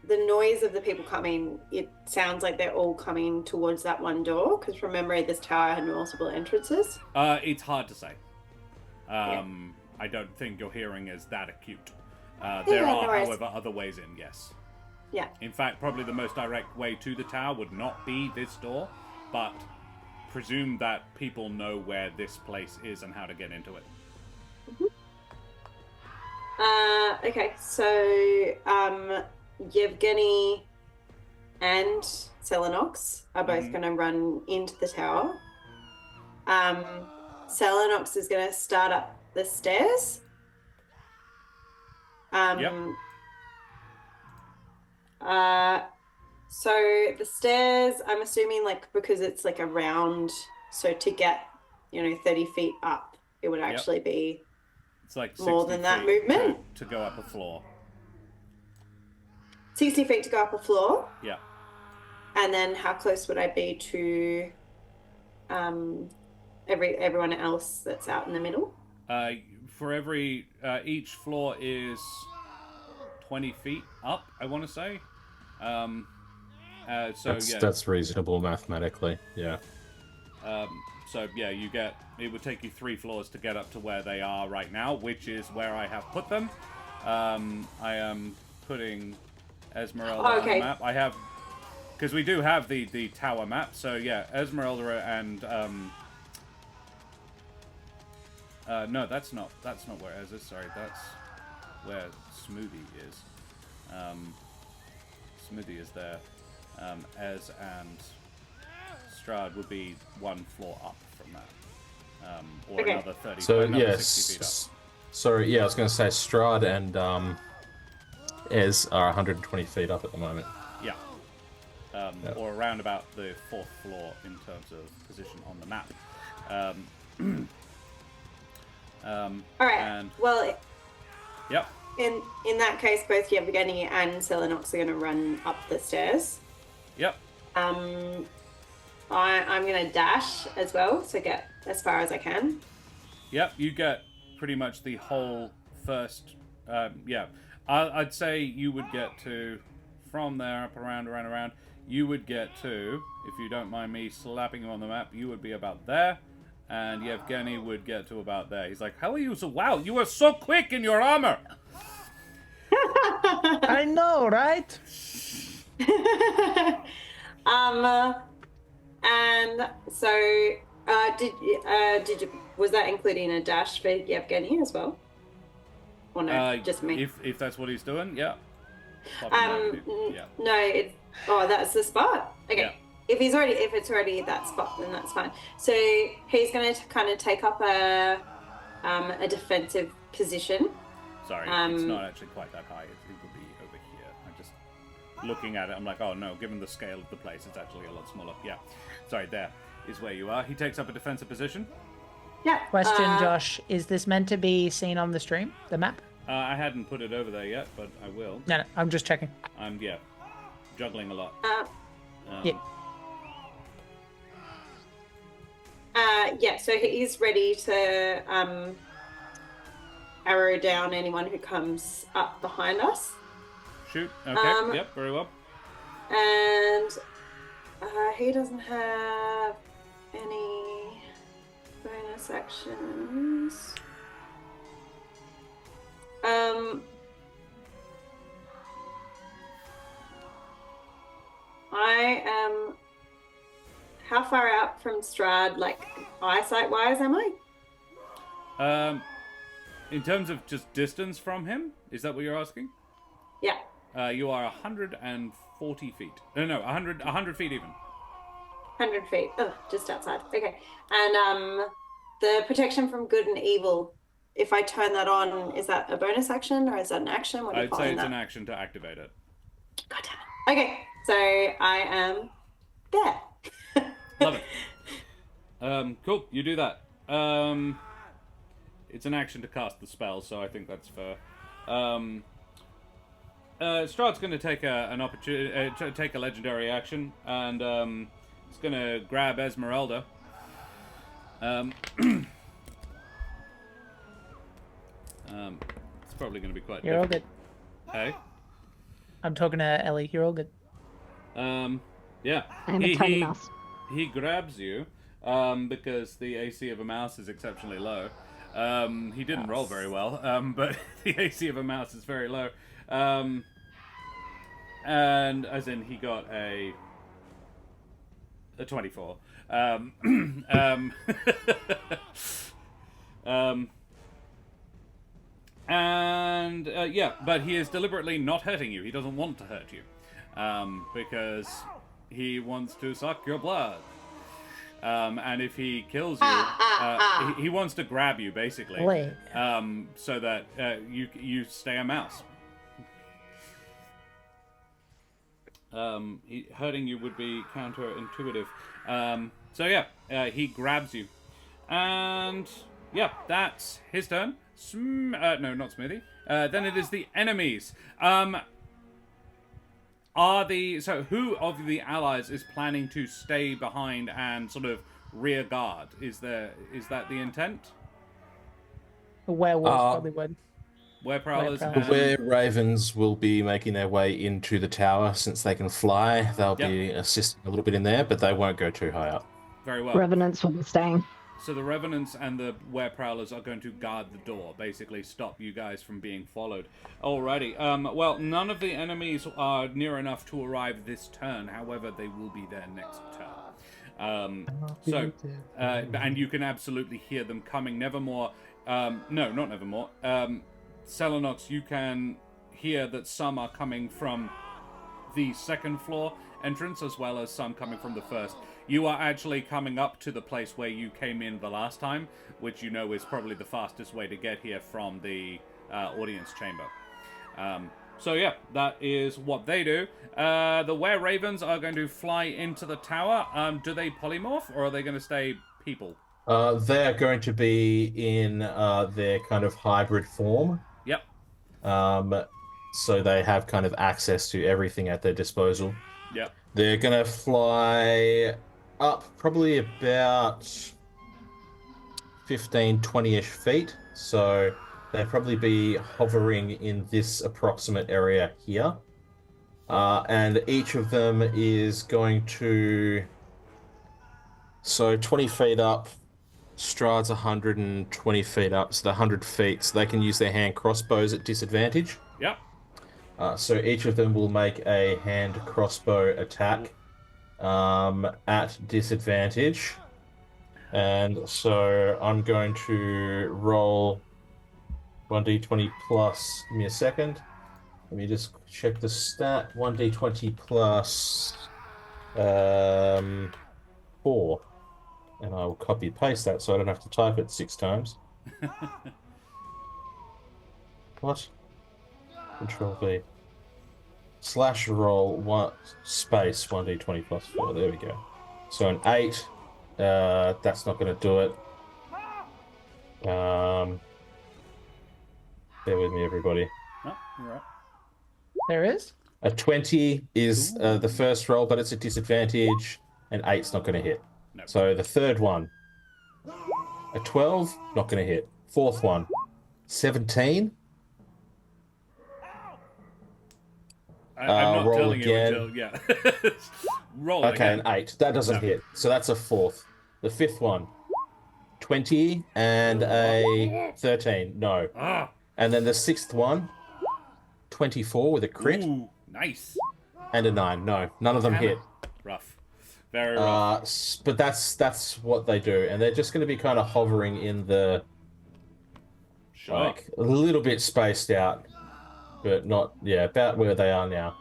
noise of the people coming, it sounds like they're all coming towards that one door, because remember this tower had multiple entrances? It's hard to say. I don't think your hearing is that acute. There are, however, other ways in, yes. Yeah. In fact, probably the most direct way to the tower would not be this door, but presume that people know where this place is and how to get into it. Mm-hmm. Okay, so Yevgeny and Celinox are both going to run into the tower. Celinox is going to start up the stairs. So the stairs, I'm assuming, like, because it's like a round So to get, 30 feet up, it would actually be It's like more 60 than that feet movement. to go up a floor. 60 feet to go up a floor. Yeah. And then how close would I be to everyone else that's out in the middle? For every each floor is 20 feet up, I want to say. That's reasonable mathematically. Yeah. It would take you 3 floors to get up to where they are right now, which is where I have put them. I am putting Esmeralda on the map. I have, because we do have the tower map. So yeah, Esmeralda and no, that's not where Ez is. Sorry, that's where Smoothie is. Smoothie is there. Ez and Strahd would be 1 floor up from that, or another 30. So another 60 feet up. Sorry, yeah, I was going to say Strahd and Ez are 120 feet up at the moment. Yeah. Or around about the 4th floor in terms of position on the map. All right. And, well, yep. In that case, both Yevgeny and Celinox are going to run up the stairs. Yep. I'm going to dash as well, so get as far as I can. Yep, you get pretty much the whole first. I'd say you would get to, from there up around. You would get to, if you don't mind me slapping you on the map, you would be about there, and Yevgeny would get to about there. He's like, "How are you so? Wow, you are so quick in your armor." I know, right? And so, was that including a dash for Yevgeny as well? Or no, just me? If that's what he's doing, yeah. No, that's the spot. Okay. Yeah. If it's already that spot, then that's fine. So he's going to kind of take up a defensive position. Sorry, it's not actually quite that high. It would be over here. I'm just looking at it. I'm like, oh no, given the scale of the place, it's actually a lot smaller. Yeah. Sorry, there is where you are. He takes up a defensive position. Yeah. Question, Josh. Is this meant to be seen on the stream, the map? I hadn't put it over there yet, but I will. No, I'm just checking. I'm, juggling a lot. So he's ready to arrow down anyone who comes up behind us. Shoot. Okay. Yep. Very well. And he doesn't have any bonus actions. I am. How far out from Strahd, like eyesight wise, am I? In terms of just distance from him, is that what you're asking? Yeah. You are 140 feet. No, 100 feet even. 100 feet. Oh, just outside. Okay. And the protection from good and evil, if I turn that on, is that a bonus action or is that an action? What do you I'd say it's that? an action to activate it. God damn it. Okay. So I am there. Love it. Cool. You do that. It's an action to cast the spell, so I think that's fair. Strahd's going to take an opportunity, take a legendary action, and it's going to grab Esmeralda. It's probably going to be quite. You're all good. Hey. I'm talking to Ellie. You're all good. Yeah. I'm a tiny mouse. He grabs you because the AC of a mouse is exceptionally low. He didn't roll very well, but the AC of a mouse is very low. And as in, he got a 24. But he is deliberately not hurting you. He doesn't want to hurt you because he wants to suck your blood. And if he kills you, he wants to grab you, basically, so that you stay a mouse. Hurting you would be counterintuitive. So yeah, he grabs you. And yeah, that's his turn. No, not Smithy. Then it is the enemies. So who of the allies is planning to stay behind and sort of rear guard? Is that the intent? The werewolves probably would. Were-prowlers Were-prowlers. and... The were-ravens will be making their way into the tower since they can fly. They'll be assisting a little bit in there, but they won't go too high up. Very well. Revenants will be staying. So the Revenants and the Were-Prowlers are going to guard the door, basically stop you guys from being followed. Alrighty. Well, none of the enemies are near enough to arrive this turn. However, they will be there next turn. And you can absolutely hear them coming. Nevermore. No, not Nevermore. Celinox, you can hear that some are coming from the second floor entrance as well as some coming from the first. You are actually coming up to the place where you came in the last time, which you know is probably the fastest way to get here from the audience chamber. So yeah, that is what they do. The were-ravens are going to fly into the tower. Do they polymorph, or are they going to stay people? They're going to be in their kind of hybrid form. Yep. So they have kind of access to everything at their disposal. Yep. They're going to fly up probably about 15, 20-ish feet. So they'll probably be hovering in this approximate area here. And each of them is going to... So 20 feet up, Strahd's 120 feet up, so they're 100 feet. So they can use their hand crossbows at disadvantage. Yep. So each of them will make a hand crossbow attack at disadvantage. And so I'm going to roll 1d20 plus. Give me a second. Let me just check the stat. 1d20 plus 4. And I will copy paste that so I don't have to type it 6 times. What? Control V. Slash roll space 1d20 plus 4. There we go. So an 8. That's not going to do it. Bear with me, everybody. Oh, you're right. There is? A 20 is the first roll, but it's a disadvantage. An 8's not going to hit. No. So the third one. A 12, not going to hit. Fourth one. 17. I'm not roll telling again. you until, yeah. Roll Okay, again. an 8. That doesn't hit. So that's a fourth. The fifth one. 20 and a 13. No. Ah. And then the sixth one. 24 with a crit. Ooh, nice. And a 9. No, none of them hit. Rough. Very rough. But that's what they do. And they're just going to be kind of hovering in the... Sure. Like, a little bit spaced out. But not... Yeah, about where they are now.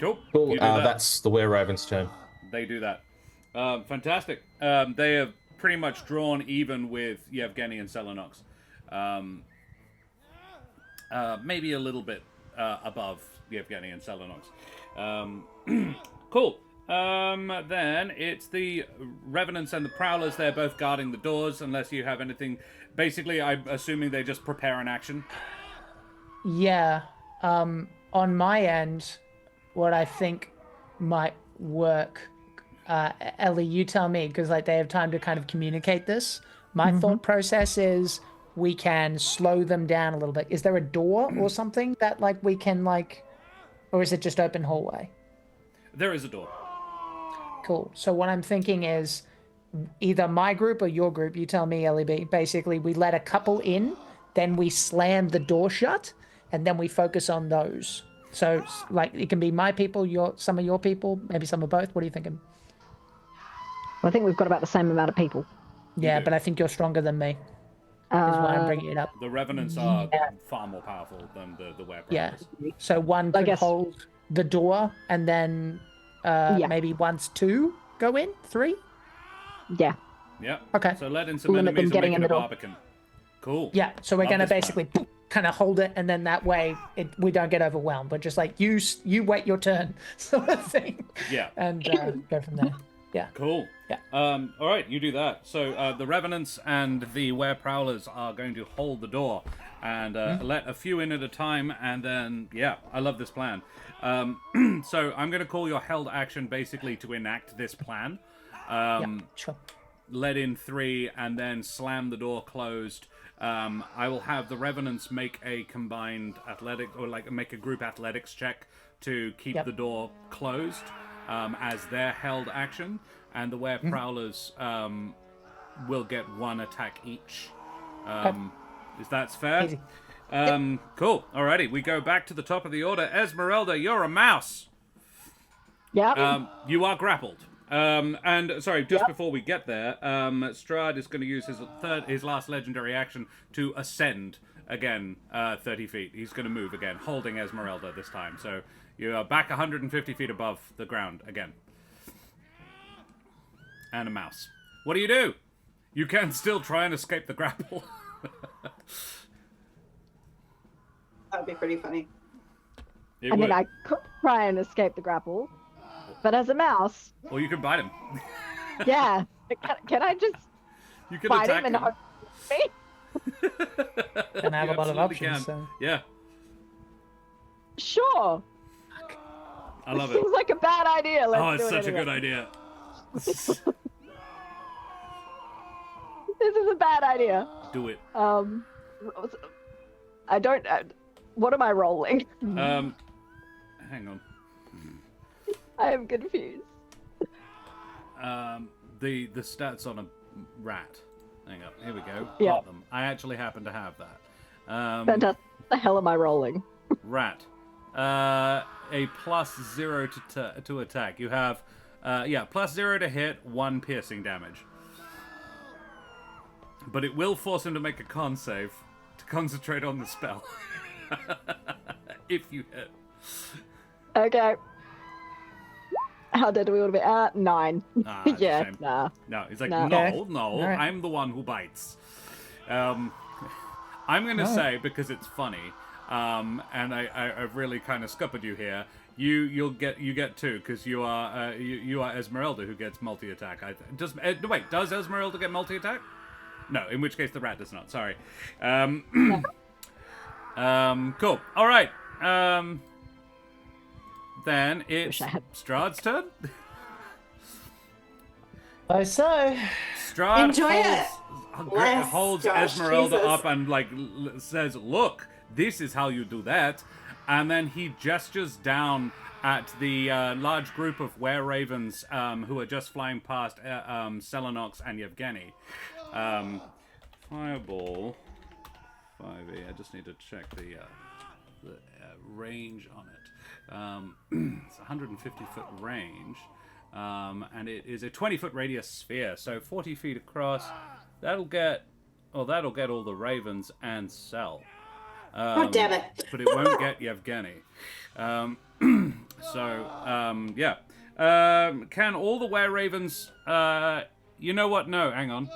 Cool. Cool. You do that. That's the were-ravens' turn. They do that. Fantastic. They have pretty much drawn even with Yevgeny and Celinox. Maybe a little bit above Yevgeny and Celinox. Cool. Then it's the Revenants and the Prowlers. They're both guarding the doors, unless you have anything. Basically, I'm assuming they just prepare an action. Yeah. On my end, what I think might work, Ellie, you tell me, because like they have time to kind of communicate this. My thought process is we can slow them down a little bit. Is there a door or something that like we can like, or is it just open hallway? There is a door. Cool. So what I'm thinking is either my group or your group, you tell me, LEB, basically we let a couple in, then we slam the door shut, and then we focus on those. So like it can be my people, some of your people, maybe some of both. What are you thinking? I think we've got about the same amount of people. Yeah, but I think you're stronger than me. Is why I'm bringing it up. The Revenants are far more powerful than the Were-Prowlers. Yeah. So one could hold the door, and then maybe once 2 go in, 3. Yeah. Yeah. Okay. So let in some Limit them enemies and getting make in it the a door. barbican. Cool. Yeah. So we're Love gonna this plan. basically kind of hold it, and then that way we don't get overwhelmed. But just like you wait your turn, sort of thing. Yeah. And go from there. Yeah. Cool. Yeah. All right, you do that. So the Revenants and the Were-Prowlers are going to hold the door and let a few in at a time, and then, yeah, I love this plan. So I'm going to call your held action basically to enact this plan. Sure. Let in 3, and then slam the door closed. I will have the Revenants make a combined athletic, or like make a group athletics check to keep the door closed as their held action, and the Were-Prowlers will get 1 attack each. Is that fair? Easy. Cool. Alrighty, we go back to the top of the order. Esmeralda, you're a mouse. Yeah. You are grappled. And sorry, just before we get there, Strahd is going to use his last legendary action to ascend again 30 feet. He's going to move again, holding Esmeralda this time. So you are back 150 feet above the ground again. And a mouse. What do? You can still try and escape the grapple. That would be pretty funny. It I mean, would. I could try and escape the grapple, but as a mouse, Or you can bite him. yeah. Can I just You can bite attack him and hope me? And I have You a lot of absolutely options. can. So. Yeah, Sure. I love it. Seems like a bad idea. Let's Oh, it's do it such a anyway. good idea. This is a bad idea. Do it. I don't. What am I rolling? Hang on. I am confused. The stats on a rat. Hang on. Here we go. Yeah. Got them. I actually happen to have that. Fantastic. What the hell am I rolling? Rat. A +0 to attack. You have +0 to hit, 1 piercing damage. But it will force him to make a con save to concentrate on the spell. If you hit. Okay. How dead do we want to be? 9. Ah, that's a Yeah, shame. nah. No, he's like, No. no, All right. I'm the one who bites. I'm going to say, because it's funny, and I've really kind of scuppered you here, you get 2, because you are Esmeralda who gets multi-attack. Does Esmeralda get multi-attack? No, in which case the rat does not. Sorry. Cool. All right. Then it's Wish I had- Strahd's turn. So, Strahd Enjoy holds Josh, Esmeralda Jesus. up and says, "Look, this is how you do that." And then he gestures down at the large group of were-ravens who are just flying past Celinox and Yevgeny. Fireball, 5e. I just need to check the range on it. It's 150-foot range. And it is a 20-foot radius sphere, so 40 feet across. That'll get all the ravens and Cel. God damn it. But it won't get Yevgeny. Can all the were-ravens... you know what? No, hang on.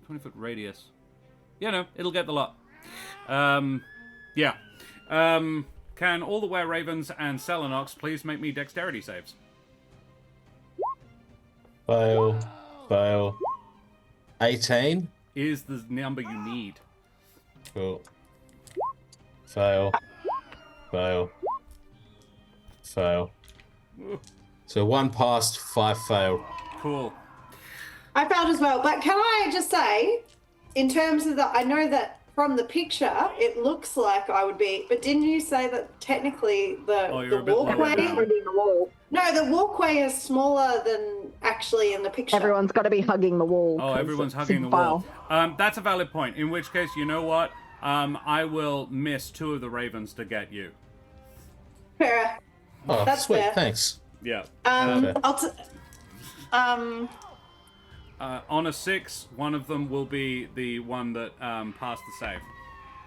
20-foot radius. Yeah, no, it'll get the lot. Can all the were-ravens and Celinox please make me dexterity saves? Fail. 18. Is the number you need. Cool. Fail. So 1 passed, 5 failed. Cool. I failed as well, but can I just say, in terms of I know that from the picture, it looks like I would be, but didn't you say that technically you're the a bit lower walkway? down. The wall. No, the walkway is smaller than actually in the picture. Everyone's got to be hugging the wall. Oh, 'cause everyone's it's hugging the wall. vile. That's a valid point. In which case, you know what? I will miss 2 of the ravens to get you. Fair. Oh, That's sweet, fair. thanks. Yeah. Okay. On a 6, one of them will be the one that passed the save.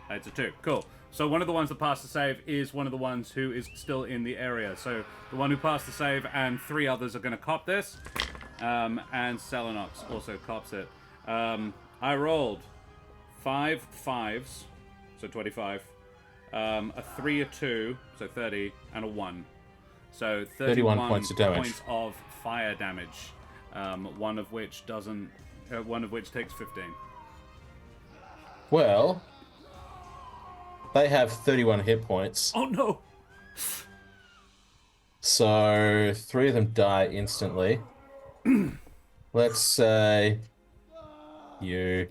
It's a 2. Cool. So one of the ones that passed the save is one of the ones who is still in the area. So the one who passed the save and 3 others are going to cop this. And Celinox also cops it. I rolled 5 5s, so 25. A 3, a 2, so 30, and a 1. So 31 points of damage. points of fire damage. One of which takes 15. Well, they have 31 hit points. Oh no! So 3 of them die instantly. Let's say you,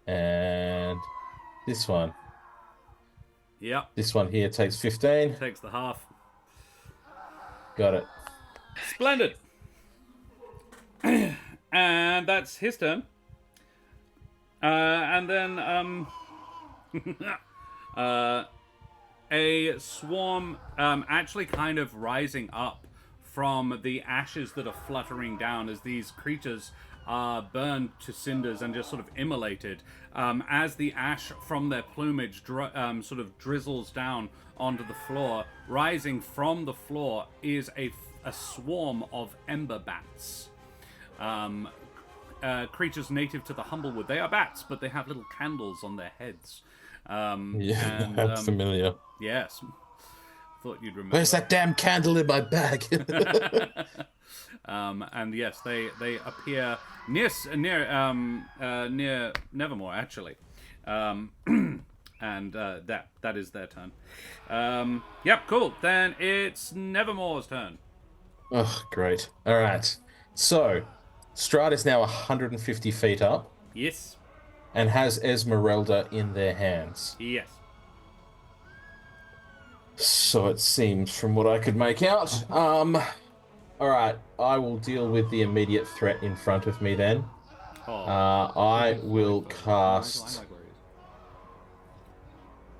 and this one. Yep. This one here takes 15. Takes the half. Got it. Splendid. And that's his turn. And then a swarm actually kind of rising up from the ashes that are fluttering down as these creatures are burned to cinders and just sort of immolated. As the ash from their plumage sort of drizzles down onto the floor, rising from the floor is a swarm of ember bats. Creatures native to the Humblewood. They are bats, but they have little candles on their heads. That's familiar. Yes. Thought you'd remember. Where's that damn candle in my bag? And yes, they appear near Nevermore, actually. And that is their turn. Yep, cool. Then it's Nevermore's turn. Oh, great. All right. So, Strahd is now 150 feet up Yes. and has Esmeralda in their hands. Yes. So it seems from what I could make out. All right. I will deal with the immediate threat in front of me then. Oh. I will cast...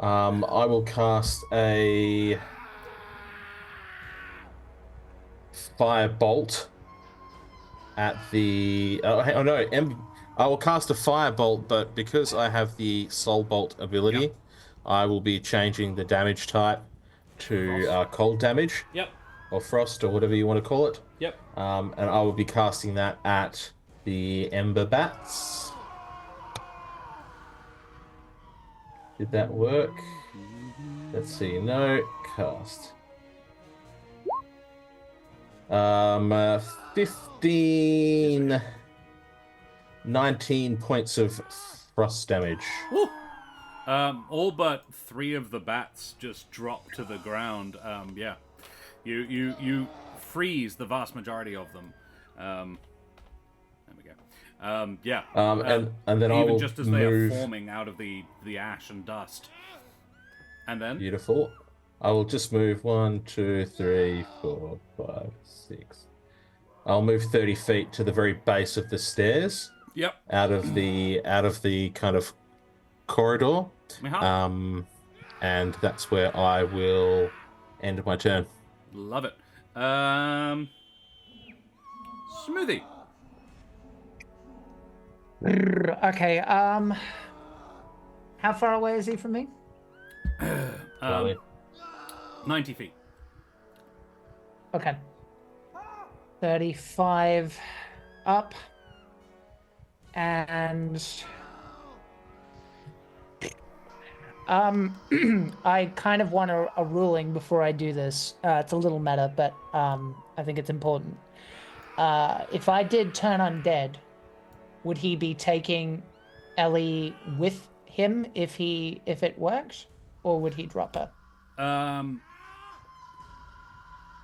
I will cast a firebolt at the. Oh no! I will cast a firebolt, but because I have the soul bolt ability, Yep. I will be changing the damage type to cold damage Yep. or frost or whatever you want to call it. Yep. And I will be casting that at the ember bats. Did that work? Let's see. No, cast. 15, 19 points of frost damage. Woo. All but 3 of the bats just drop to the ground. Yeah, you freeze the vast majority of them. There we go. Yeah. And then I will even just as they are move. forming out of the ash and dust. And then Beautiful. I will just move 1, 2, 3, 4, 5, 6. I'll move 30 feet to the very base of the stairs. Yep. Out of the kind of corridor. Uh-huh. And that's where I will end my turn. Love it. Smoothie. Okay. How far away is he from me? 90 feet. Okay. 35 up. And I kind of want a ruling before I do this. It's a little meta, but I think it's important. If I did turn undead, would he be taking Ellie with him if it works, or would he drop her?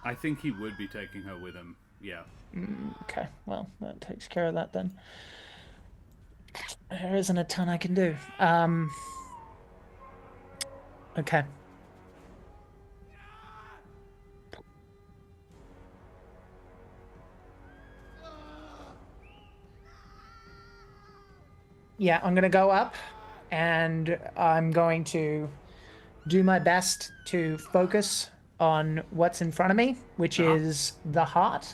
I think he would be taking her with him. Yeah. Okay, well, that takes care of that then. There isn't a ton I can do. Okay. Yeah, I'm gonna go up, and I'm going to do my best to focus on what's in front of me, which is the heart.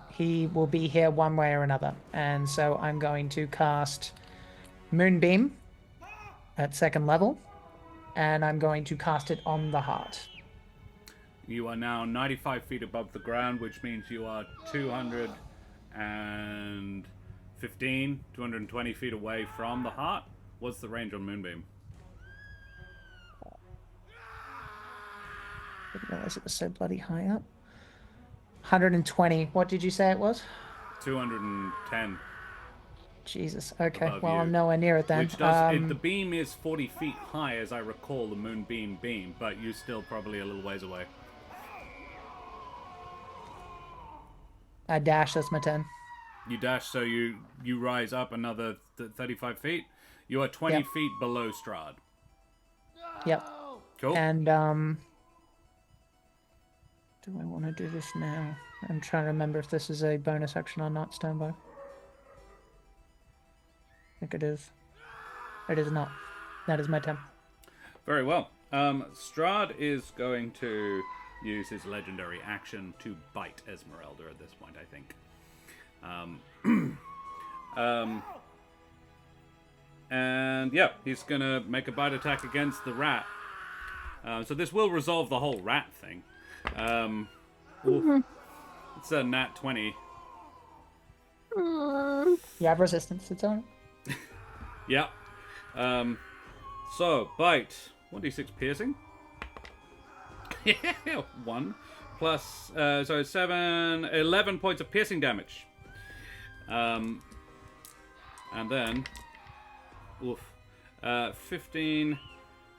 He will be here one way or another, and so I'm going to cast Moonbeam at 2nd level, and I'm going to cast it on the heart. You are now 95 feet above the ground, which means you are 220 feet away from the heart. What's the range on Moonbeam? didn't realize it was so bloody high up. 120. What did you say it was? 210. Jesus. Okay. Above Well, you. I'm nowhere near it then. Which does the beam is 40 feet high, as I recall the moonbeam beam, but you're still probably a little ways away. I dash. That's my 10. You dash, so you rise up another 35 feet. You are 20 Yep. feet below Strahd. Yep. Cool. And do I want to do this now? I'm trying to remember if this is a bonus action or not. Stonebow. I think it is. It is not. That is my 10. Very well. Strahd is going to use his legendary action to bite Esmeralda at this point, I think. And yeah, he's gonna make a bite attack against the rat. So this will resolve the whole rat thing. It's a nat 20. You have resistance. It's on. Yeah. So bite 1d6 piercing. 1 plus so 11 points of piercing damage. And then 15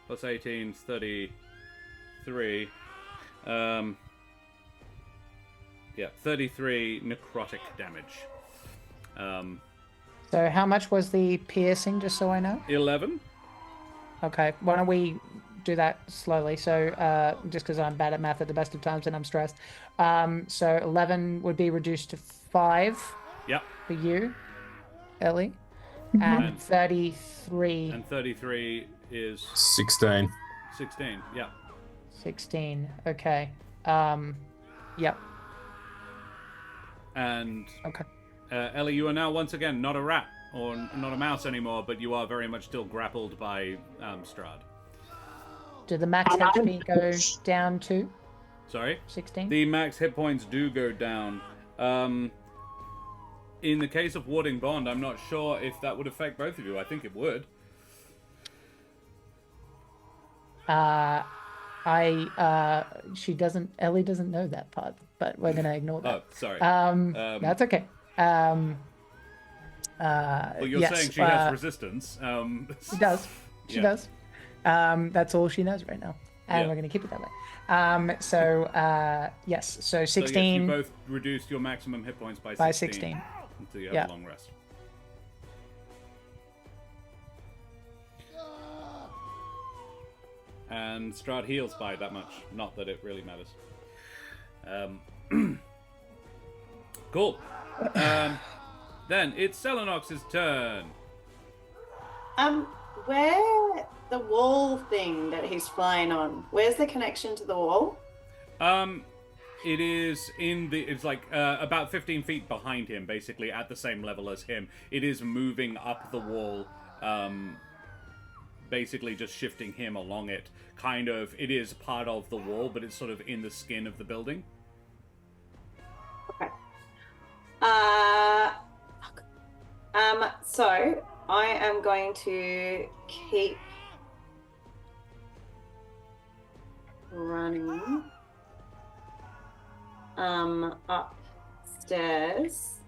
plus 18 is 33. 33 necrotic damage. So how much was the piercing, just so I know? 11. Okay, why don't we do that slowly? So just because I'm bad at math at the best of times and I'm stressed. So 11 would be reduced to 5 Yep. for you, Ellie. And 33. And 33 is 16. 16. Yeah. 16. Okay. Yep. And Okay. Ellie, you are now once again not a rat or not a mouse anymore, but you are very much still grappled by Strahd. Did the max HP go down to Sorry? 16? The max hit points do go down. In the case of Warding Bond, I'm not sure if that would affect both of you. I think it would. Ellie doesn't know that part, but we're gonna ignore that. Oh, sorry. That's okay. Well, you're yes, saying she has resistance. She does. She Yeah. does. That's all she knows right now, and Yeah. we're gonna keep it that way. Yes. So 16 So yes, you both reduced your maximum hit points by 16. by 16. Until you have Yeah. a long rest. And Strahd heals by that much. Not that it really matters. Cool. Then it's Celinox's turn. Where the wall thing that he's flying on? Where's the connection to the wall? It is it's like about 15 feet behind him, basically at the same level as him. It is moving up the wall, basically just shifting him along it. Kind of, it is part of the wall, but it's sort of in the skin of the building. Okay. So I am going to keep running upstairs,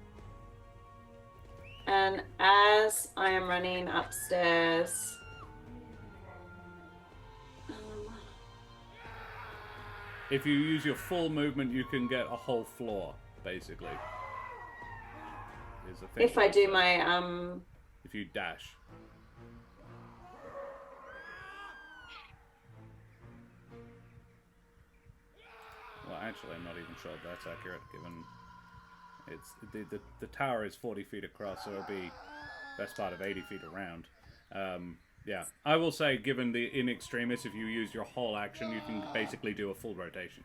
and as I am running upstairs, If you use your full movement, you can get a whole floor, basically. Is a thing if I that do says. my If you dash. Well, actually, I'm not even sure if that's accurate, given it's the tower is 40 feet across, so it'll be best part of 80 feet around. Yeah, I will say, given the in extremis, if you use your whole action, you can basically do a full rotation.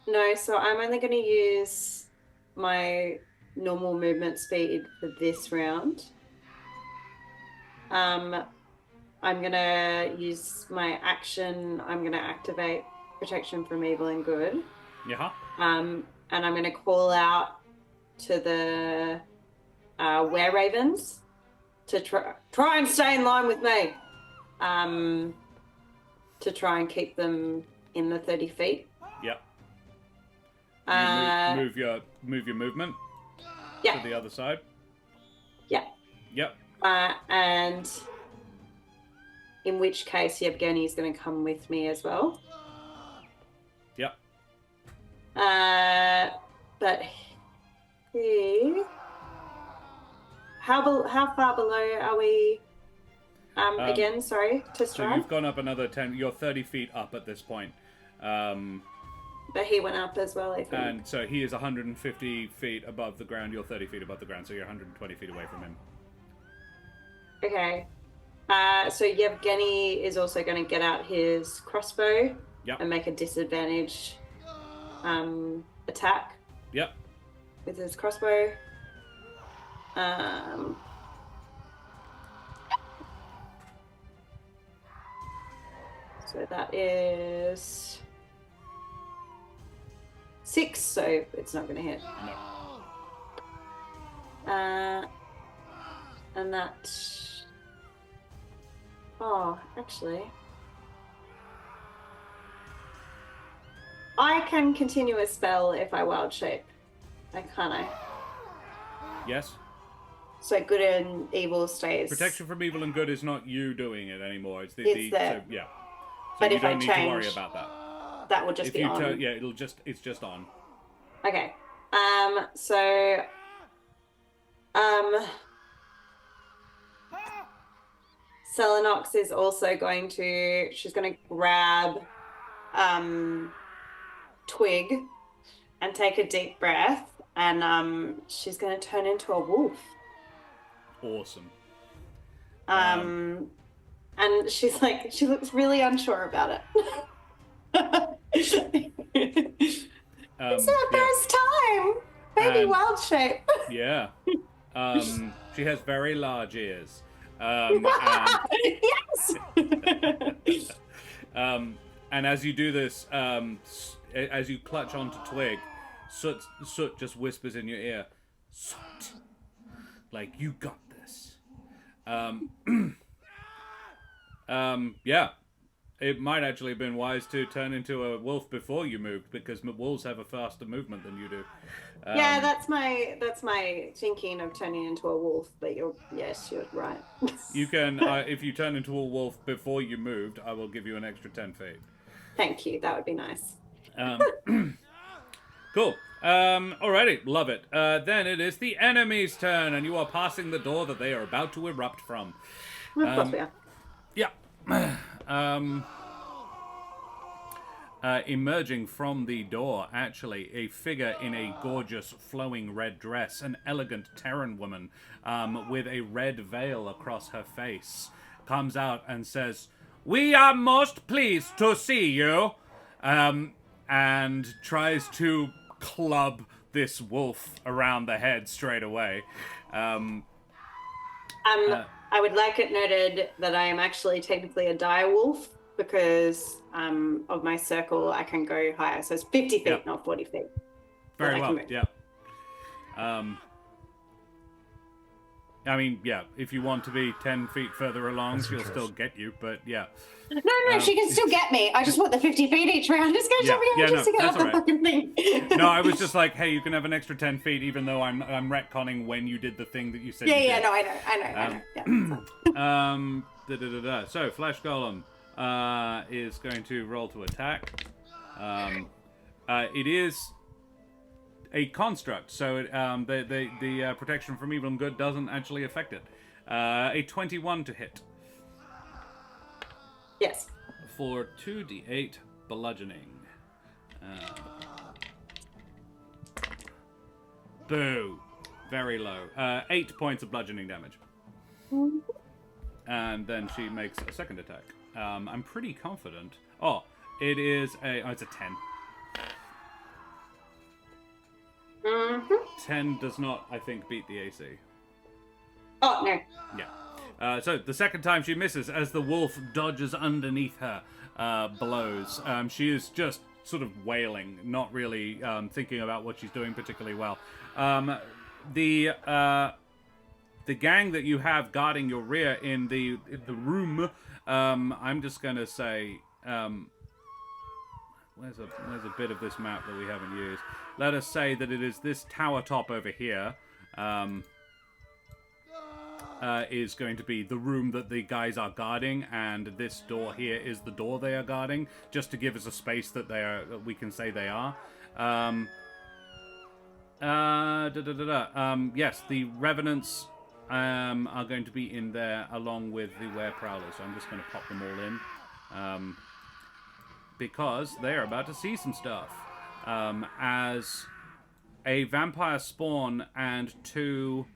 No, so I'm only going to use my normal movement speed for this round. I'm going to use my action. I'm going to activate protection from evil and good. Yeah. And I'm going to call out to the were ravens to try and stay in line with me. To try and keep them in the 30 feet. Yep. Uh, move your movement yeah. to the other side. Yeah. Yep. And in which case Yevgeny is going to come with me as well. Yep. But he... How far below are we? Again, sorry, to So stride. you've gone up another 10. You're 30 feet up at this point. But he went up as well, I think. And so he is 150 feet above the ground. You're 30 feet above the ground, so you're 120 feet away from him. Okay. So Yevgeny is also going to get out his crossbow and make a disadvantage attack. Yep. With his crossbow. So that is 6, so it's not going to hit. No. And that... Oh, actually... I can continue a spell if I wild shape. Can't I? Yes. So good and evil stays. Protection from evil and good is not you doing it anymore. It's there. So, yeah. So But you if I don't need to worry change, about that. That will just If be you on. it's just on. Okay. So Celinox is also going to... She's going to grab Twig and take a deep breath, and she's going to turn into a wolf. Awesome. And she's like, she looks really unsure about it. It's our first time. Maybe wild shape. Yeah. She has very large ears. Yes. And as you do this, as you clutch onto Twig, Soot just whispers in your ear, "Soot, like you got this." Yeah. It might actually have been wise to turn into a wolf before you moved, because wolves have a faster movement than you do. Yeah, that's my thinking of turning into a wolf. But you're right. You can, if you turn into a wolf before you moved, I will give you an extra 10 feet. Thank you. That would be nice. Cool. Alrighty, love it. Then it is the enemy's turn, and you are passing the door that they are about to erupt from. Of course we are. Yeah. Emerging from the door, actually, a figure in a gorgeous flowing red dress, an elegant Terran woman with a red veil across her face, comes out and says, "We are most pleased to see you," and tries to club this wolf around the head straight away. I would like it noted that I am actually technically a dire wolf, because of my circle, I can go higher. So it's 50 feet, not 40 feet. Very well, yeah. I mean, yeah, if you want to be 10 feet further along, she'll still get you, but yeah. No, she can still get me. I just want the 50 feet each round. Just go to get off the fucking thing. No, I was just like, hey, you can have an extra 10 feet, even though I'm retconning when you did the thing that you said you did. No, I know. Yeah, So, Flash Golem is going to roll to attack. It is a construct, so the protection from evil and good doesn't actually affect it. A 21 to hit. Yes. For 2d8 bludgeoning. Boo. Very low. 8 points of bludgeoning damage. And then she makes a second attack. I'm pretty confident. Oh, it is it's a 10. 10 does not, I think, beat the AC. Oh, no. Yeah. So the second time she misses as the wolf dodges underneath her blows. She is just sort of wailing, not really thinking about what she's doing particularly well. The the gang that you have guarding your rear in the room, I'm just gonna say, where's a bit of this map that we haven't used? Let us say that it is this tower top over here. Is going to be the room that the guys are guarding, and this door here is the door they are guarding, just to give us a space that we can say they are. Yes, the Revenants are going to be in there along with the Were-Prowlers, so I'm just going to pop them all in. Because they're about to see some stuff. As a vampire spawn and two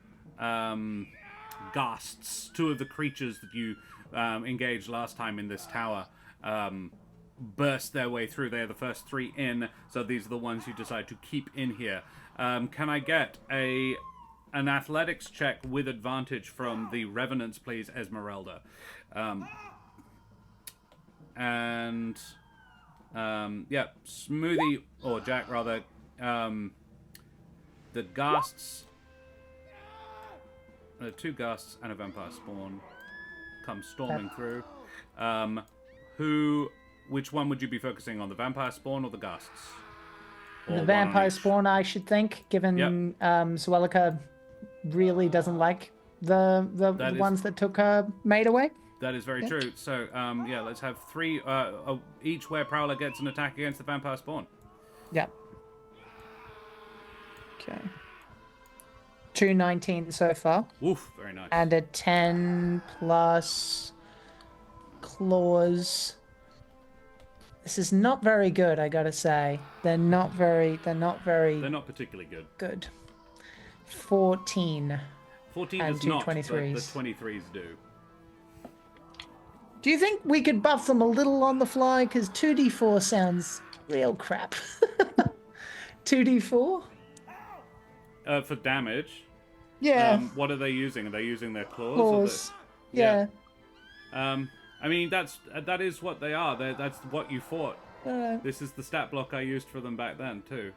ghasts, two of the creatures that you engaged last time in this tower, burst their way through. They are the first three in, so these are the ones you decide to keep in here. Can I get an athletics check with advantage from the Revenants, please, Esmeralda? Yeah, Smoothie, or Jack, rather, the ghasts, two ghasts and a vampire spawn come storming through. Which one would you be focusing on, the vampire spawn or the ghasts? Or the vampire spawn, I should think, given Suelica really doesn't like the ones that took her mate away. That is very true. So, yeah, let's have three. Each Were-Prowler gets an attack against the vampire spawn. Yeah. Okay. 219 so far. Oof, very nice. And a 10 plus claws. This is not very good, I gotta say. They're not particularly good. 14. 14 and does two not, but the 23s. 23s do. Do you think we could buff them a little on the fly? Because 2d4 sounds real crap. 2d4? For damage. Yeah. What are they using? Are they using their claws? Claws. Yeah. I mean, that is what they are. That's what you fought. This is the stat block I used for them back then, too.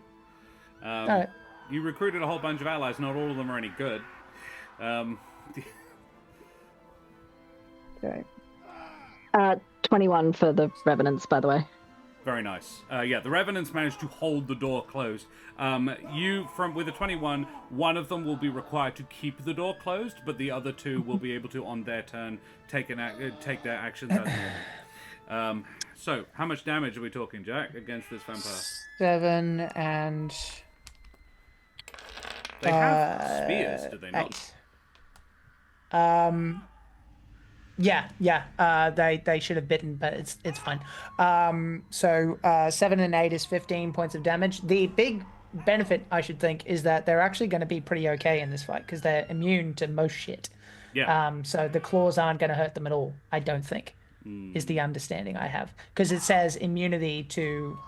Alright. You recruited a whole bunch of allies. Not all of them are any good. Okay. 21 for the Revenants, by the way. Very nice. Yeah, the Revenants managed to hold the door closed. With a 21, one of them will be required to keep the door closed, but the other two will be able to, on their turn, take their actions as normal. So, how much damage are we talking, Jack, against this vampire? 7 and... They have spears, do they not? 8. Yeah. They should have bitten, but it's fine. So 7 and 8 is 15 points of damage. The big benefit, I should think, is that they're actually going to be pretty okay in this fight because they're immune to most shit. Yeah. So the claws aren't going to hurt them at all, I don't think, is the understanding I have. Because it says immunity to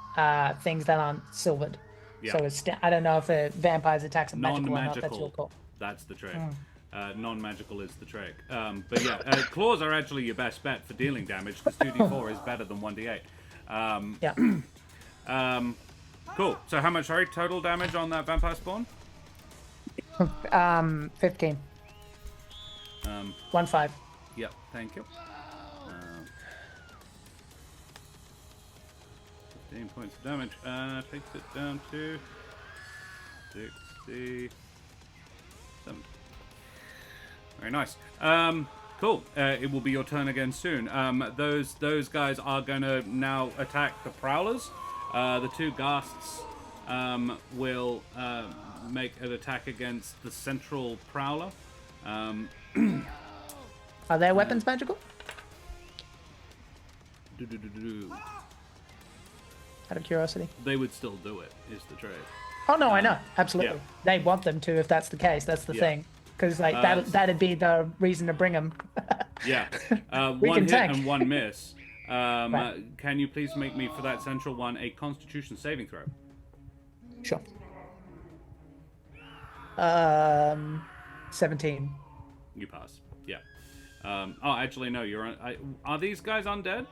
things that aren't silvered. Yeah. So it's I don't know if the vampire's attacks are magical or not. That's your Non-magical. call. That's the trick. Non-magical is the trick. But yeah, claws are actually your best bet for dealing damage because 2d4 is better than 1d8. Yeah. Cool. So how much, total damage on that vampire spawn? 15. 1-5. Yep, thank you. 15 points of damage. Takes it down to 67. Very nice. Cool. It will be your turn again soon. Those guys are going to now attack the Prowlers. The two Ghasts will make an attack against the central Prowler. Are their weapons magical? Out of curiosity. They would still do it, is the trick. Oh no, I know, absolutely. yeah. They want them to if that's the case. That's the thing. Because like that'd be the reason to bring them. Yeah. We One can hit tank. and one miss. Right. Can you please make me, for that central one, a Constitution saving throw? Sure. 17. You pass. Yeah. Actually, no. Are these guys undead?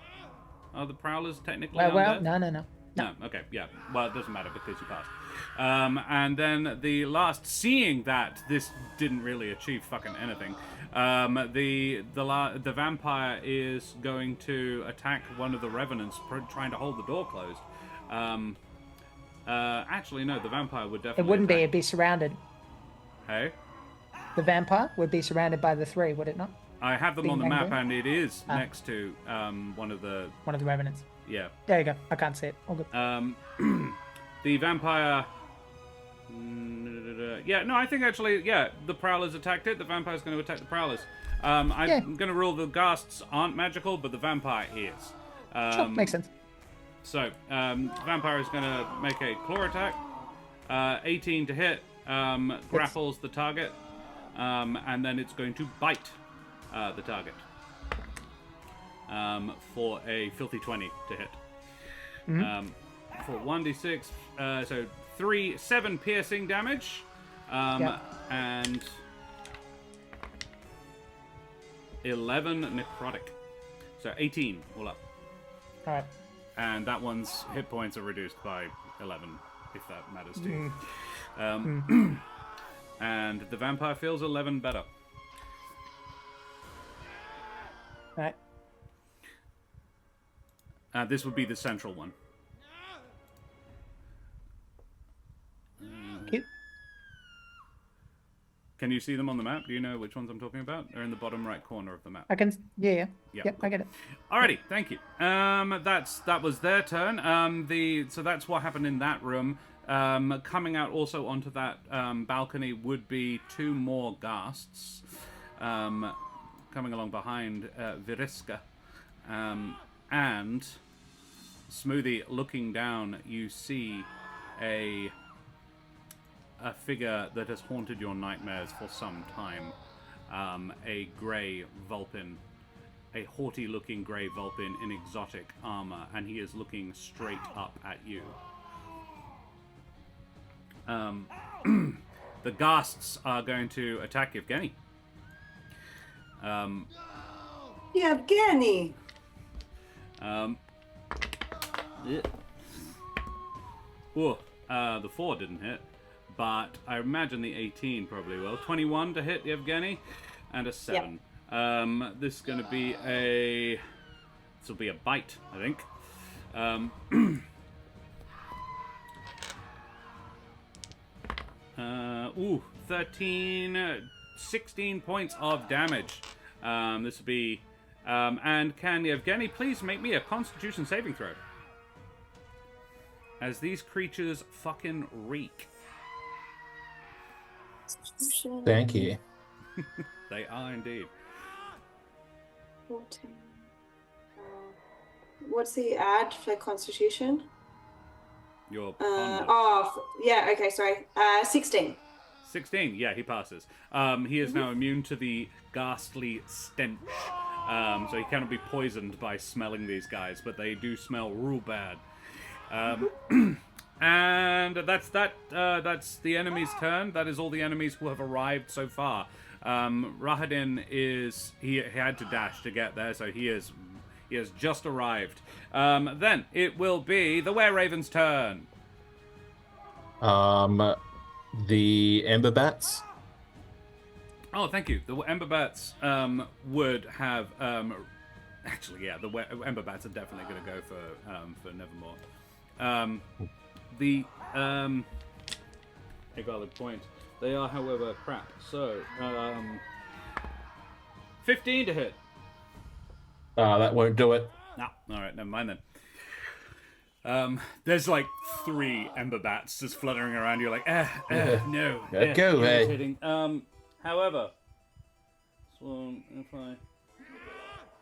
Are the Prowlers technically undead? No. No. Okay. Yeah. Well, it doesn't matter because you passed. And then the last, seeing that this didn't really achieve fucking anything, the vampire is going to attack one of the revenants trying to hold the door closed. Actually, no. The vampire would definitely. It wouldn't be. attack. It'd be surrounded. Hey. The vampire would be surrounded by the 3, would it not? I have them Being on the map, angry? and it is next to one of the. One of the revenants. Yeah. There you go. I can't see it. All good. The vampire. Yeah, no, I think actually, yeah, the prowlers attacked it. The vampire's going to attack the prowlers. I'm going to rule the ghasts aren't magical, but the vampire is. Sure, makes sense. So, vampire is going to make a claw attack. 18 to hit, grapples the target, and then it's going to bite the target for a filthy 20 to hit. For 1d6, so 7 piercing damage, and 11 necrotic. So 18 all up. All right. And that one's hit points are reduced by 11, if that matters to you. And the vampire feels 11 better. All right. This would be the central one. Cute. Can you see them on the map? Do you know which ones I'm talking about? They're in the bottom right corner of the map. I can. Yeah. Yeah. Yep, I get it. Alrighty, thank you. That was their turn. So that's what happened in that room. Coming out also onto that balcony would be 2 more ghasts coming along behind Viriska. And Smoothie, looking down, you see a figure that has haunted your nightmares for some time. A grey Vulpin. A haughty-looking grey Vulpin in exotic armor, and he is looking straight up at you. The ghasts are going to attack Yevgeny. Yevgeny! The 4 didn't hit, but I imagine the 18 probably will. 21 to hit Yevgeny, and a 7. This is going to be this will be a bite, I think. 16 points of damage. This will be, and can Yevgeny please make me a Constitution saving throw? As these creatures fucking reek. Thank you. They are indeed. 14. What's the add for Constitution? Your yeah, okay, sorry. 16. 16, yeah, he passes. He is now immune to the ghastly stench. So he cannot be poisoned by smelling these guys, but they do smell real bad. And that's the enemy's turn. That is all the enemies who have arrived so far. Rahadin he had to dash to get there, so he has just arrived. Then it will be the Were-Raven's turn. The Ember Bats. Oh, thank you. The Ember Bats would have actually, yeah, the Ember Bats are definitely going to go for Nevermore. A valid point. They are, however, crap. So 15 to hit. That won't do it. No, all right, never mind then. There's like 3 Ember Bats just fluttering around. You're like, no. Go, hey. Irritating. However, so if I,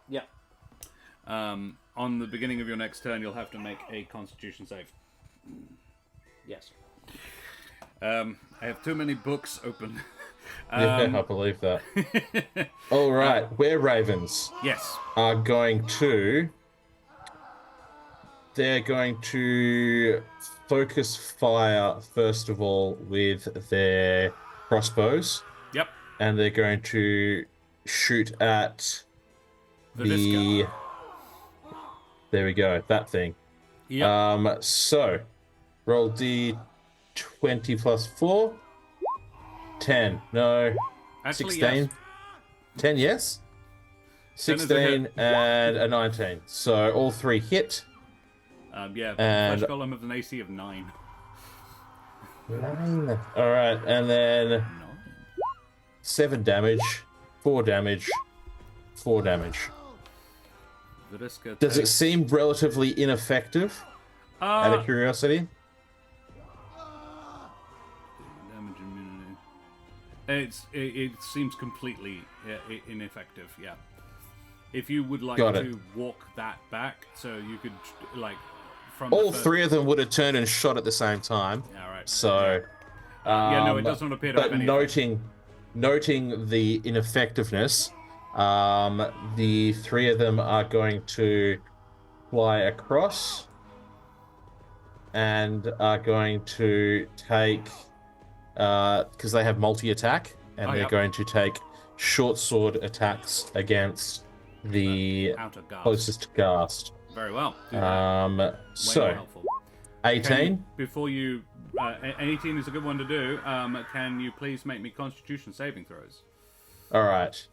yeah, on the beginning of your next turn, you'll have to make a Constitution save. Yes. I have too many books open. Yeah, I believe that. All right, Were-Ravens. Yes. Are going to. They're going to focus fire first of all with their crossbows. Yep. And they're going to shoot at Viriska. There we go, that thing. Yep. So roll D20 plus 4. 10. No. Actually, 16. yes. 10, yes. 10 is a 16 hit. and a 19. So all 3 hit. Yeah, And- Flesh Golem with an AC of 9. 9. All right, and then 9. 7 damage, 4 damage, 4 damage. Veriska Does it takes- seem relatively ineffective? Out of curiosity. Damage immunity. It seems completely ineffective. Yeah. If you would like Got it. to walk that back, so you could like from All the first... 3 of them would have turned and shot at the same time. Yeah, right. So, Yeah, no, it does not appear to have but any. noting the ineffectiveness, the 3 of them are going to fly across and are going to take, because they have multi-attack, and they're yep. going to take short sword attacks against the Outer guard. closest ghast. Very well. Do that. Way more So helpful. 18. Before you, 18 is a good one to do. Can you please make me Constitution saving throws? All right.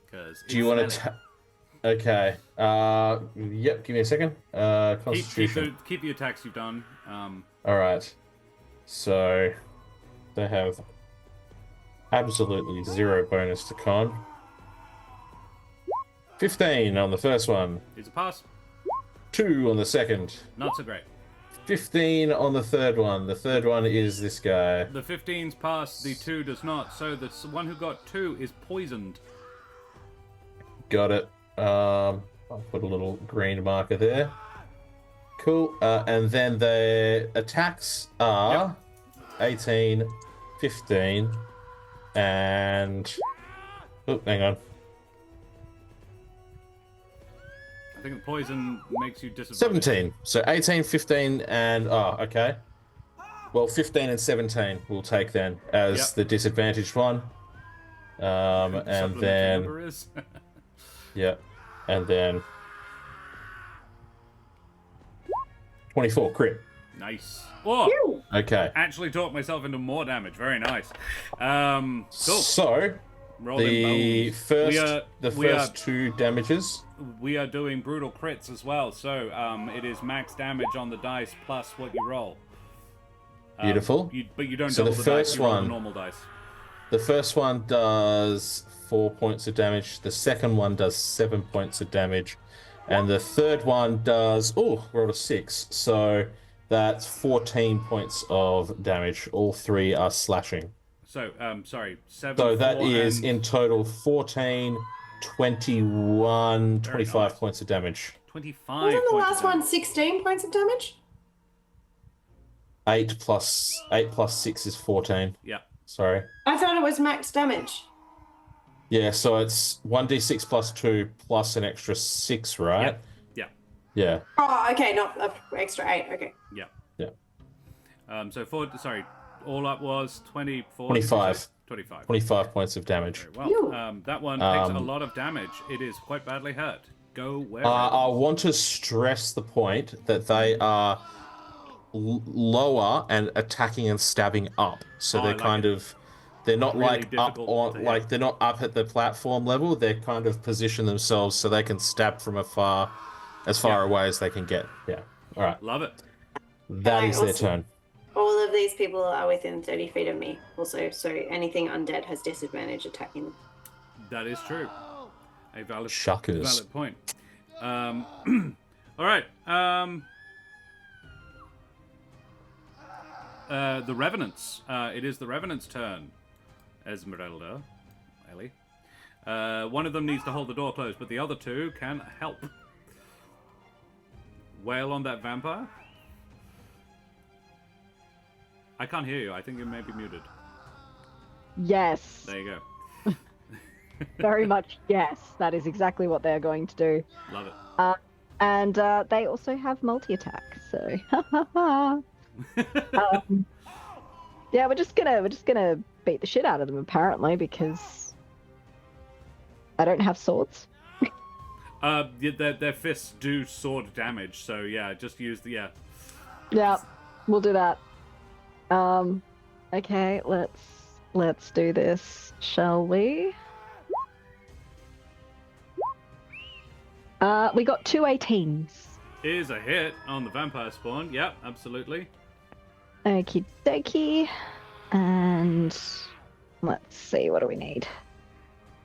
Because Do you want to? Okay. Yep. Give me a second. Constitution. keep the attacks you've done. All right. So they have absolutely 0 bonus to con. 15 on the first one. Is a pass. 2 on the second. Not so great. 15 on the third one. The third one is this guy. The 15's pass. The 2 does not. So the one who got 2 is poisoned. Got it. I'll put a little green marker there. Cool. And then the attacks are 18, 15, and... Oh, hang on. I think the poison makes you disadvantaged. 17. So 18, 15, and... Oh, okay. Well, 15 and 17 we'll take then as the disadvantaged one. And Supplementary then... number is. Yeah. And then... 24, crit. Nice. Oh, Okay. actually talked myself into more damage. Very nice. Cool. So, Roll in the bones. first 2 damages... We are doing brutal crits as well, so it is max damage on the dice plus what you roll. Beautiful. But you don't So double the the dice, first you roll the one- normal dice. The first one does 4 points of damage. The second one does 7 points of damage. And the third one does... Oh, rolled a 6. So that's 14 points of damage. All 3 are slashing. So, sorry, 7, So that 4, is and in total 14, 21, 25 nice. points of damage. 25 Wasn't the points of last one damage. 16 points of damage? 8 plus 6 is 14. Yeah. Sorry. I thought it was max damage. Yeah, so it's 1d6 plus 2 plus an extra 6, right? Yeah. Yeah. Oh, okay, not extra 8. Okay. Yeah. Yeah. So, all up was 24. 25. 25. 25 points of damage. Very well. Phew. That one takes a lot of damage. It is quite badly hurt. Go where? I want to stress the point that they are lower and attacking and stabbing up. So Oh, they're I like kind it. of... They're not Really like up difficult on... to hit. Like, they're not up at the platform level. They're kind of position themselves so they can stab from afar, as far away as they can get. Yeah. All right. Love it. That is their Awesome. turn. All of these people are within 30 feet of me also, so anything undead has disadvantage attacking them. That is true. A valid Shuckers. point. All right. The Revenants. It is the Revenants' turn. Esmeralda, Ellie. One of them needs to hold the door closed, but the other 2 can help. Wail on that vampire. I can't hear you. I think you may be muted. Yes. There you go. Very much yes. That is exactly what they're going to do. Love it. And they also have multi-attack, so yeah, we're just gonna beat the shit out of them apparently because I don't have swords. Their fists do sword damage, so yeah, just use the Yeah, we'll do that. Okay, let's do this, shall we? We got 2 18s. Is a hit on the vampire spawn. Yep, absolutely. Okie dokie. And let's see, what do we need?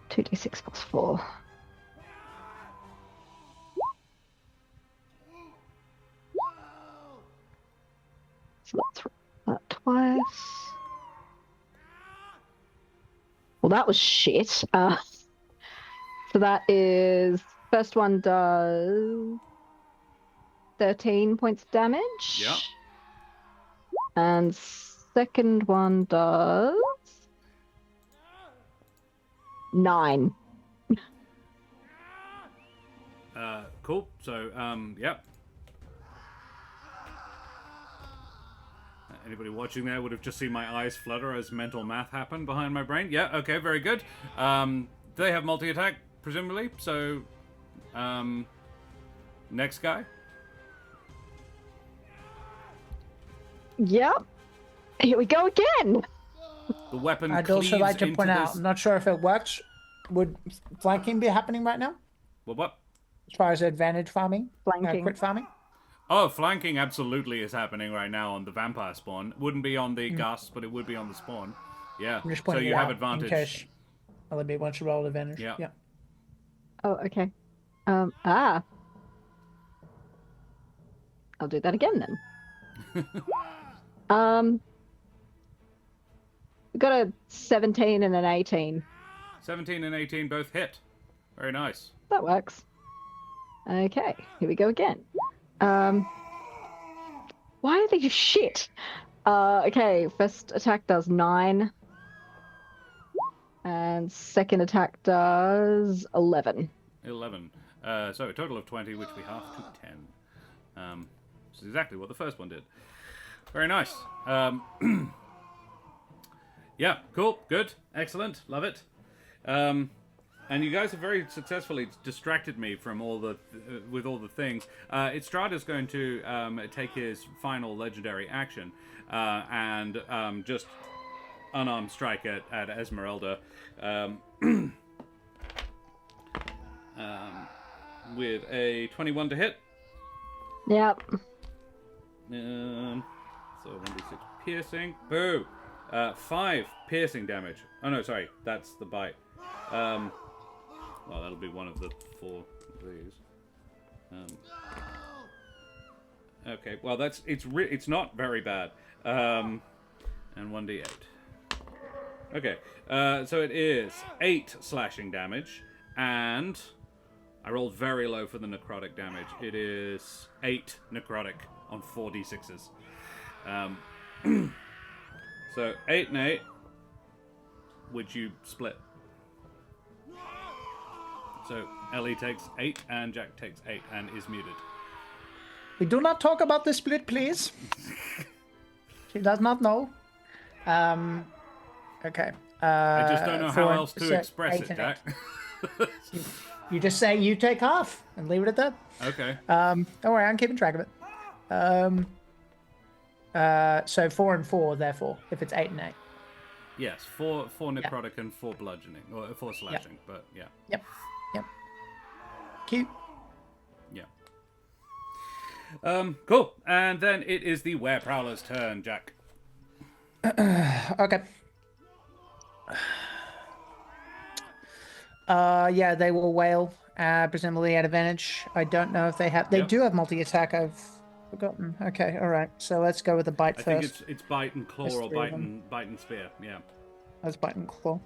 2d6 plus 4. So let's roll that twice. Well, that was shit. So that is, first one does 13 points of damage. Yep. And second one does 9. Cool. So, yep. Anybody watching there would have just seen my eyes flutter as mental math happened behind my brain. Yeah, okay, very good. They have multi-attack, presumably, so... next guy? Yep. Here we go again. The weapon I'd cleaves also like to into point out, this... I'm not sure if it works. Would flanking be happening right now? What? As far as advantage farming? Flanking. Crit farming? Oh, flanking absolutely is happening right now on the vampire spawn. Wouldn't be on the ghasts, but it would be on the spawn. Yeah, I'm just so pointing you it have out advantage. in case LB wants to roll advantage. Yeah. Yeah. Oh, okay. I'll do that again then. We got a 17 and an 18. 17 and 18 both hit. Very nice. That works. Okay, here we go again. Why are they just shit? Okay, first attack does 9. And second attack does 11. 11. So a total of 20, which we half to 10. Which is exactly what the first one did. Very nice. Yeah, cool, good, excellent, love it. And you guys have very successfully distracted me from all the with all the things. Istrada's going to take his final legendary action and just unarmed strike at Esmeralda with a 21 to hit. Yep. So 1d6 piercing. Boo! 5 piercing damage. Oh no, sorry, that's the bite. Well, that'll be one of the 4 of these. Okay, well it's not very bad. And 1d8. Okay, so it is 8 slashing damage, and I rolled very low for the necrotic damage. It is 8 necrotic on 4d6s. So 8 and 8, which you split. So Ellie takes 8 and Jack takes 8 and is muted. We do not talk about the split, please. She does not know. Okay. I just don't know how else to express it, Jack. You just say you take half and leave it at that. Okay. Don't worry, I'm keeping track of it. So 4 and 4, therefore, if it's 8 and 8. Yes, 4 necrotic and 4 bludgeoning, or 4 slashing, but yeah. Yep. Cute. Yeah. Cool. And then it is the Wereprowler's turn, Jack. Okay. Yeah, they will wail, presumably at advantage. I don't know if they have. They do have multi-attack. I've forgotten. Okay, all right. So let's go with the bite first. I think it's bite and claw There's or 3 of bite and spear. Yeah. That's bite and claw.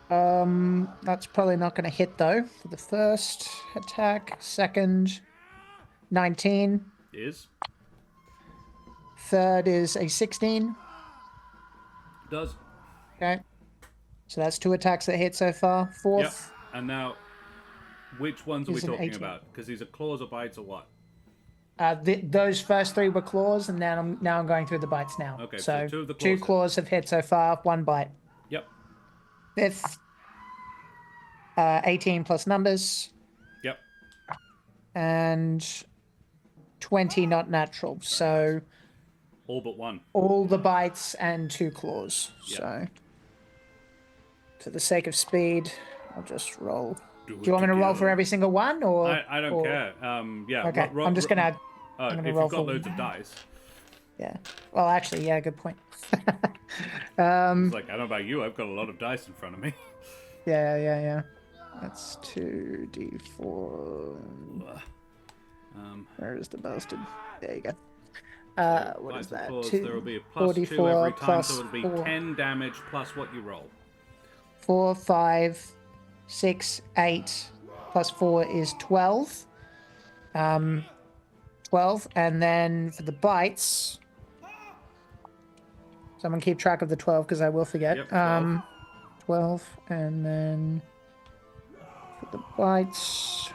That's probably not going to hit though. For the first attack, second, 19. Is. Third is a 16. Does. Okay. So that's 2 attacks that hit so far. Fourth. Yep. And now, which ones are we Is an talking 18. about? Because these are claws or bites or what? Those first 3 were claws, and now I'm going through the bites now. Okay, So so 2 of the 2 claws. claws have hit so far. 1 bite. Yep. Fifth. 18 plus numbers. and 20 not natural. So All but one. all the bites and 2 claws. Yeah. So for the sake of speed, I'll just roll. Do Do you want me to roll for together. every single one, or I don't or- care. Yeah. Okay, I'm just gonna. I'm gonna if roll you've got for- loads of dice. Yeah. Well, actually, yeah. Good point. It's like, I don't know about you, I've got a lot of dice in front of me. Yeah. That's 2d4. Where is the bastard? There you go. What is that? There will be a plus 2 44 every time, plus so it'll be 4. 10 damage plus what you roll. 4, 5, 6, 8, plus 4 is 12. 12, and then for the bites, someone keep track of the 12 because I will forget. Yep, 12. 12, and then for the bites,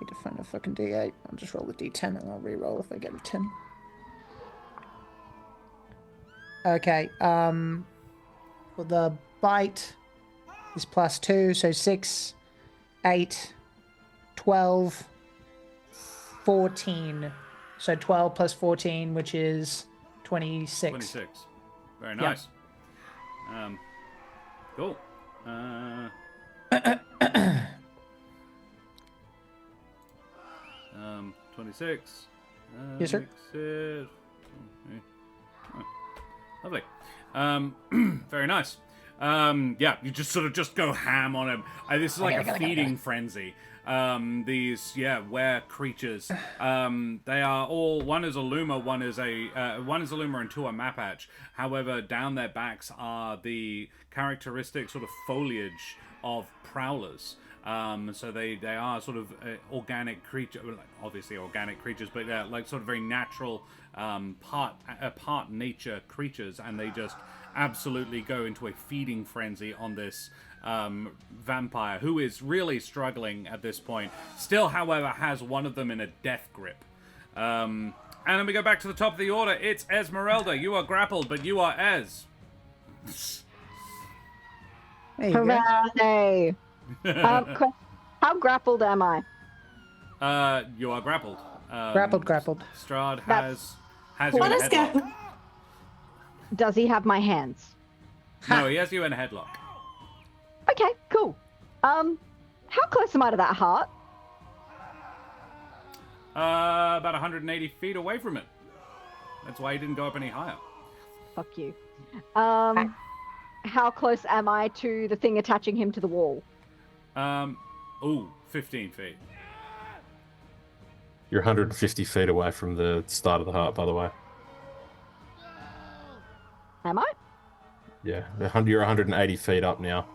need to find a fucking D8. I'll just roll the D10 and I'll re-roll if I get a 10. Okay, for the bite is plus 2, so 6, 8, 12, 14. So 12 plus 14, which is 26. 26. Very nice. Cool. 26. Yes, sir. Makes it... oh, lovely. Very nice. Yeah, you just sort of just go ham on him. This is like a feeding frenzy. These were creatures. They are all, one is a loomer, one is a loomer and 2 are mapatch. However, down their backs are the characteristic sort of foliage of prowlers. So they are sort of organic creatures, obviously organic creatures, but like sort of very natural part nature creatures, and they just absolutely go into a feeding frenzy on this vampire, who is really struggling at this point. Still, however, has one of them in a death grip. And then we go back to the top of the order. It's Esmeralda. You are grappled, but you are Ez. There you go. Hooray! How grappled am I? You are grappled. Grappled. Strahd That's- has you What in a is headlock. going? Does he have my hands? No, he has you in a headlock. Okay, cool. How close am I to that heart? About 180 feet away from it. That's why he didn't go up any higher. Fuck you. How close am I to the thing attaching him to the wall? 15 feet. You're 150 feet away from the start of the heart, by the way. Am I? Yeah, you're 180 feet up now.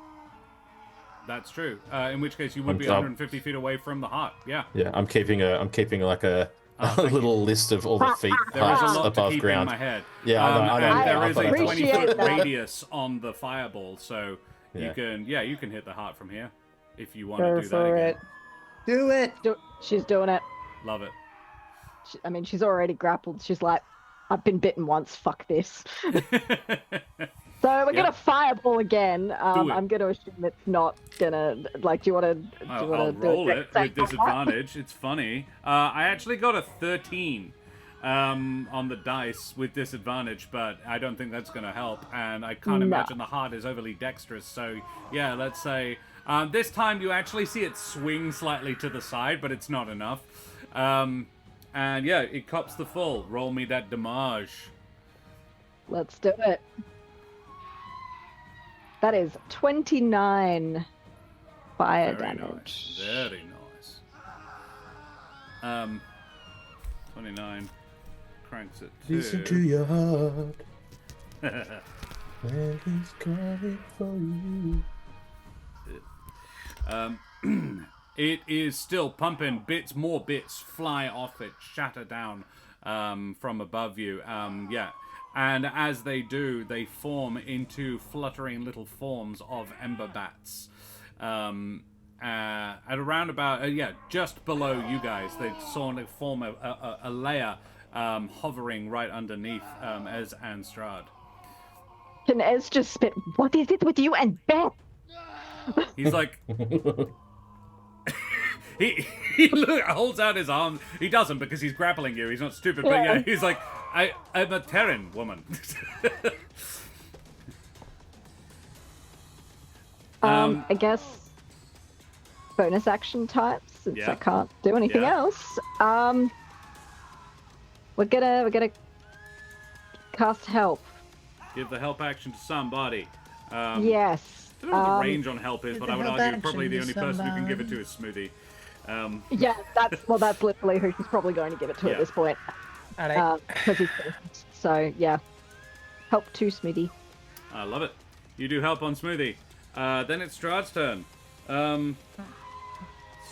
That's true. In which case, you would be I'm- 150 feet away from the heart. Yeah. Yeah, I'm keeping like a thank little list of all the feet There is a heights lot to above keep ground. in my head. Yeah, I know. And there I is a appreciate 20-foot that. radius on the fireball, so Yeah. you can hit the heart from here if you want Go to do that for again. it. Do it. She's doing it. Love it. She's already grappled. She's like, I've been bitten once. Fuck this. So we're gonna fireball again. Do it. I'm gonna assume it's not gonna like. Do you want to? I'll roll it with disadvantage. It's funny. I actually got a 13 on the dice with disadvantage, but I don't think that's going to help. And I can't imagine the heart is overly dexterous. So yeah, let's say this time you actually see it swing slightly to the side, but it's not enough. And yeah, it cops the full. Roll me that damage. Let's do it. That is 29 fire Very damage. nice. Very nice. 29 cranks it to... Listen to your heart. And he's coming for you. It is still pumping. More bits fly off it, shatter down from above you. Yeah. And as they do, they form into fluttering little forms of ember bats. At around about, just below you guys, they sort of form a layer hovering right underneath Ez and Strahd. Can Ez just spit, what is it with you and Beth? He's like... he holds out his arm. He doesn't because he's grappling you. He's not stupid, but yeah, he's like, I'm a Terran woman. I guess bonus action types since I can't do anything else. We're gonna cast help. Give the help action to somebody. Yes. I don't know what the range on help is, but I would help argue probably the action only to person who can give it somebody. to is Smoothie. Yeah, that's literally who she's probably going to give it to at this point. Alright. Because he's first. So yeah, help to Smithy. I love it. You do help on Smoothie. Then it's Strahd's turn.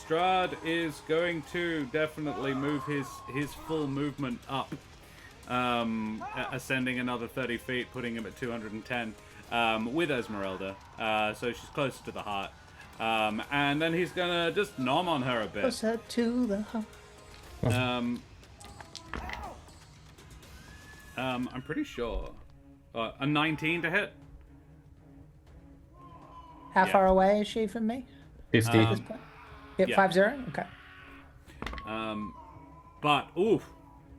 Strahd is going to definitely move his full movement up, ascending another 30 feet, putting him at 210 with Esmeralda. So she's closer to the heart. And then he's gonna just nom on her a bit. Closer to the heart. I'm pretty sure. A 19 to hit? How far away is she from me? 50. Yep, yeah. 50? Okay. But, oof.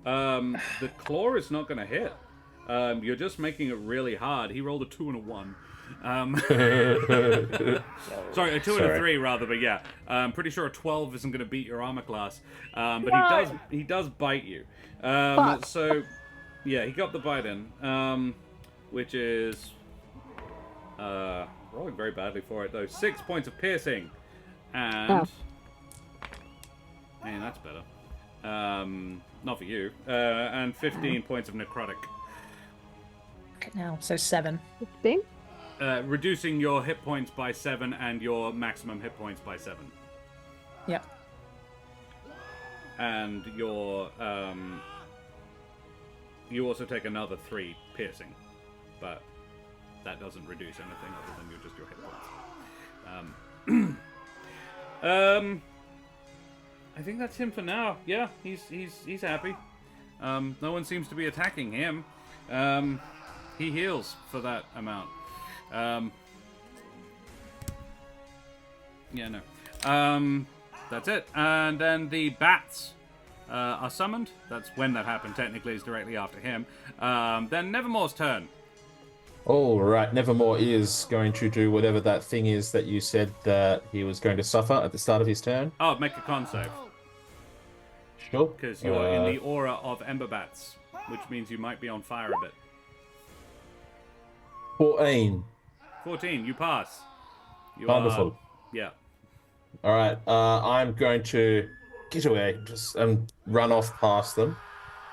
The claw is not going to hit. You're just making it really hard. He rolled a 2 and a 1. Sorry, a 2 and a 3 rather, but yeah. I'm pretty sure a 12 isn't going to beat your armor class. But he does bite you. So, yeah, he got the bite in. Which is... rolling very badly for it, though. 6 points of piercing. And... Man, that's better. Not for you. And 15 points of necrotic. Okay, now, so 7. 15? Reducing your hit points by 7 and your maximum hit points by 7. Yep. And your... you also take another 3 piercing. But that doesn't reduce anything other than just your hit points. I think that's him for now. Yeah, he's happy. No one seems to be attacking him. He heals for that amount. Yeah, no. That's it. And then the bats are summoned. That's when that happened. Technically, is directly after him. Then Nevermore's turn. All right, Nevermore is going to do whatever that thing is that you said that he was going to suffer at the start of his turn. Oh, make a con save. Sure. Because you're in the aura of Ember Bats, which means you might be on fire a bit. 14. 14, you pass. You Wonderful. Yeah. All right, I'm going to get away, just run off past them.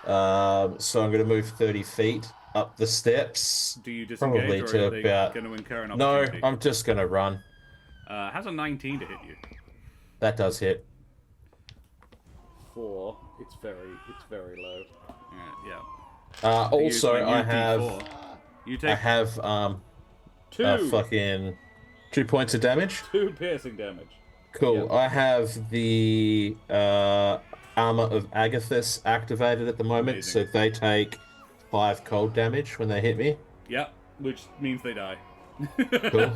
So I'm going to move 30 feet up the steps. Do you disengage, probably or to are they about... going to incur an No, opportunity? I'm just going to run. How's a 19 to hit you? That does hit. 4. It's very low. Yeah. Also, Use my I new have... D4. You take I have 2. fucking 2 points of damage. 2 piercing damage. Cool. Yep. I have the Armor of Agathis activated at the moment, Amazing. so they take 5 cold damage when they hit me. Yep, which means they die. Cool.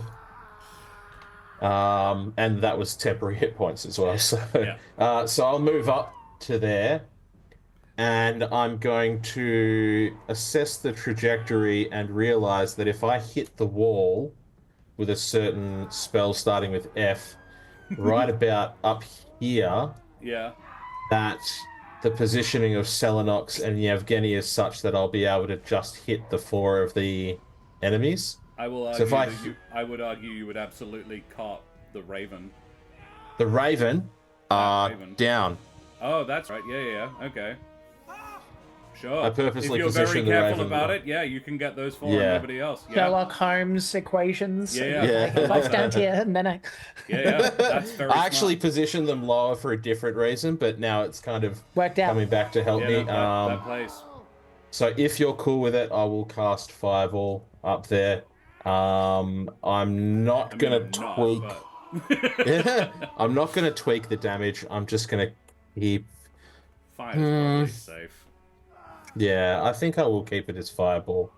And that was temporary hit points as well. So, Yeah. So I'll move up to there, and I'm going to assess the trajectory and realize that if I hit the wall with a certain spell starting with F, right about up here, Yeah. that the positioning of Celinox and Yevgeny is such that I'll be able to just hit the 4 of the enemies. I will So argue if I would argue you would absolutely caught the Raven. The Raven are Raven. down. Oh, that's right. Yeah. Okay. Sure. I purposely if you're very positioned the careful Raven about more. it, yeah, you can get those 4 and Yeah. nobody else. Yeah. Sherlock Holmes equations. Yeah. Yeah. Like, down here, and then I... Yeah. That's very I actually smart. positioned them lower for a different reason, but now it's kind of Worked out. coming back to help Yeah, me. no, that plays. So if you're cool with it, I will cast Fireball up there. I'm not gonna I'm not, tweak. but I'm not gonna tweak the damage. I'm just gonna keep. Fire's probably safe. Yeah, I think I will keep it as Fireball.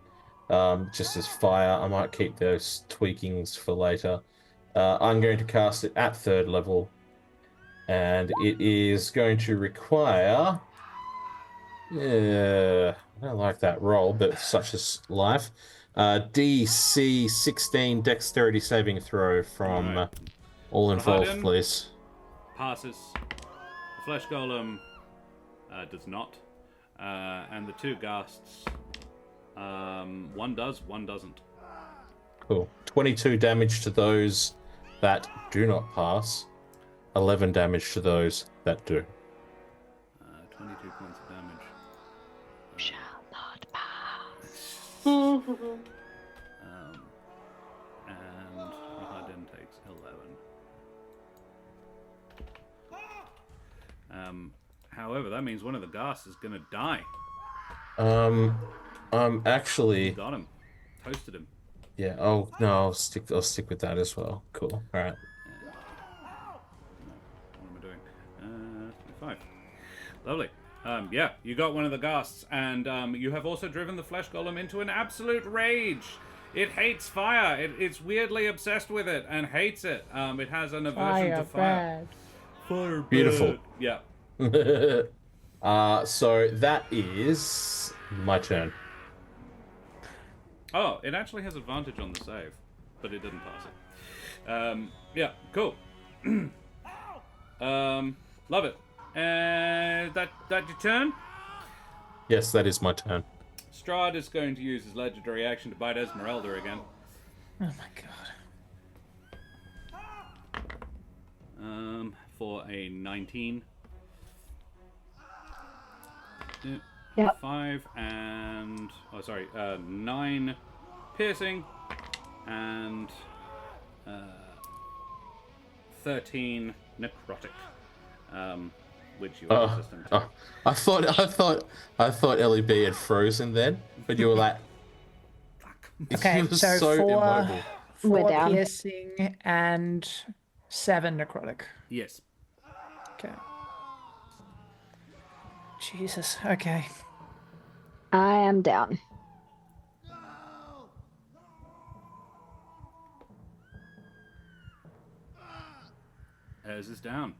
Just as fire. I might keep those tweakings for later. I'm going to cast it at 3rd level. And it is going to require... Yeah, I don't like that roll, but such is life. DC 16 dexterity saving throw from Alright. all involved, Harden. please. Passes. The flesh golem does not. And the two ghasts, one does, one doesn't. Cool. 22 damage to those that do not pass. 11 damage to those that do. 22 points of damage. Shall not pass. And Harden takes 11. However, that means one of the ghasts is going to die. I'm actually... Got him. Toasted him. Yeah, oh, no, I'll stick with that as well. Cool. Alright. What am I doing? 5. Lovely. Yeah, you got one of the ghasts, and you have also driven the flesh golem into an absolute rage. It hates fire. It's weirdly obsessed with it and hates it. It has an aversion to fire. Bad. Fire Beautiful. bad. Yeah. So that is my turn. Oh, it actually has advantage on the save, but it didn't pass it. Yeah, cool. Love it. That your turn? Yes, that is my turn. Strahd is going to use his legendary action to bite Esmeralda again. Oh my god. For a 19. Yep. 5 and... Oh, sorry. 9 piercing and 13 necrotic. Which you are resistant to. I thought LEB had frozen then, but you were like, Okay, you were so immobile. We're 4 down. piercing and 7 necrotic. Yes. Okay. Jesus. Okay. I am down. Ez is down.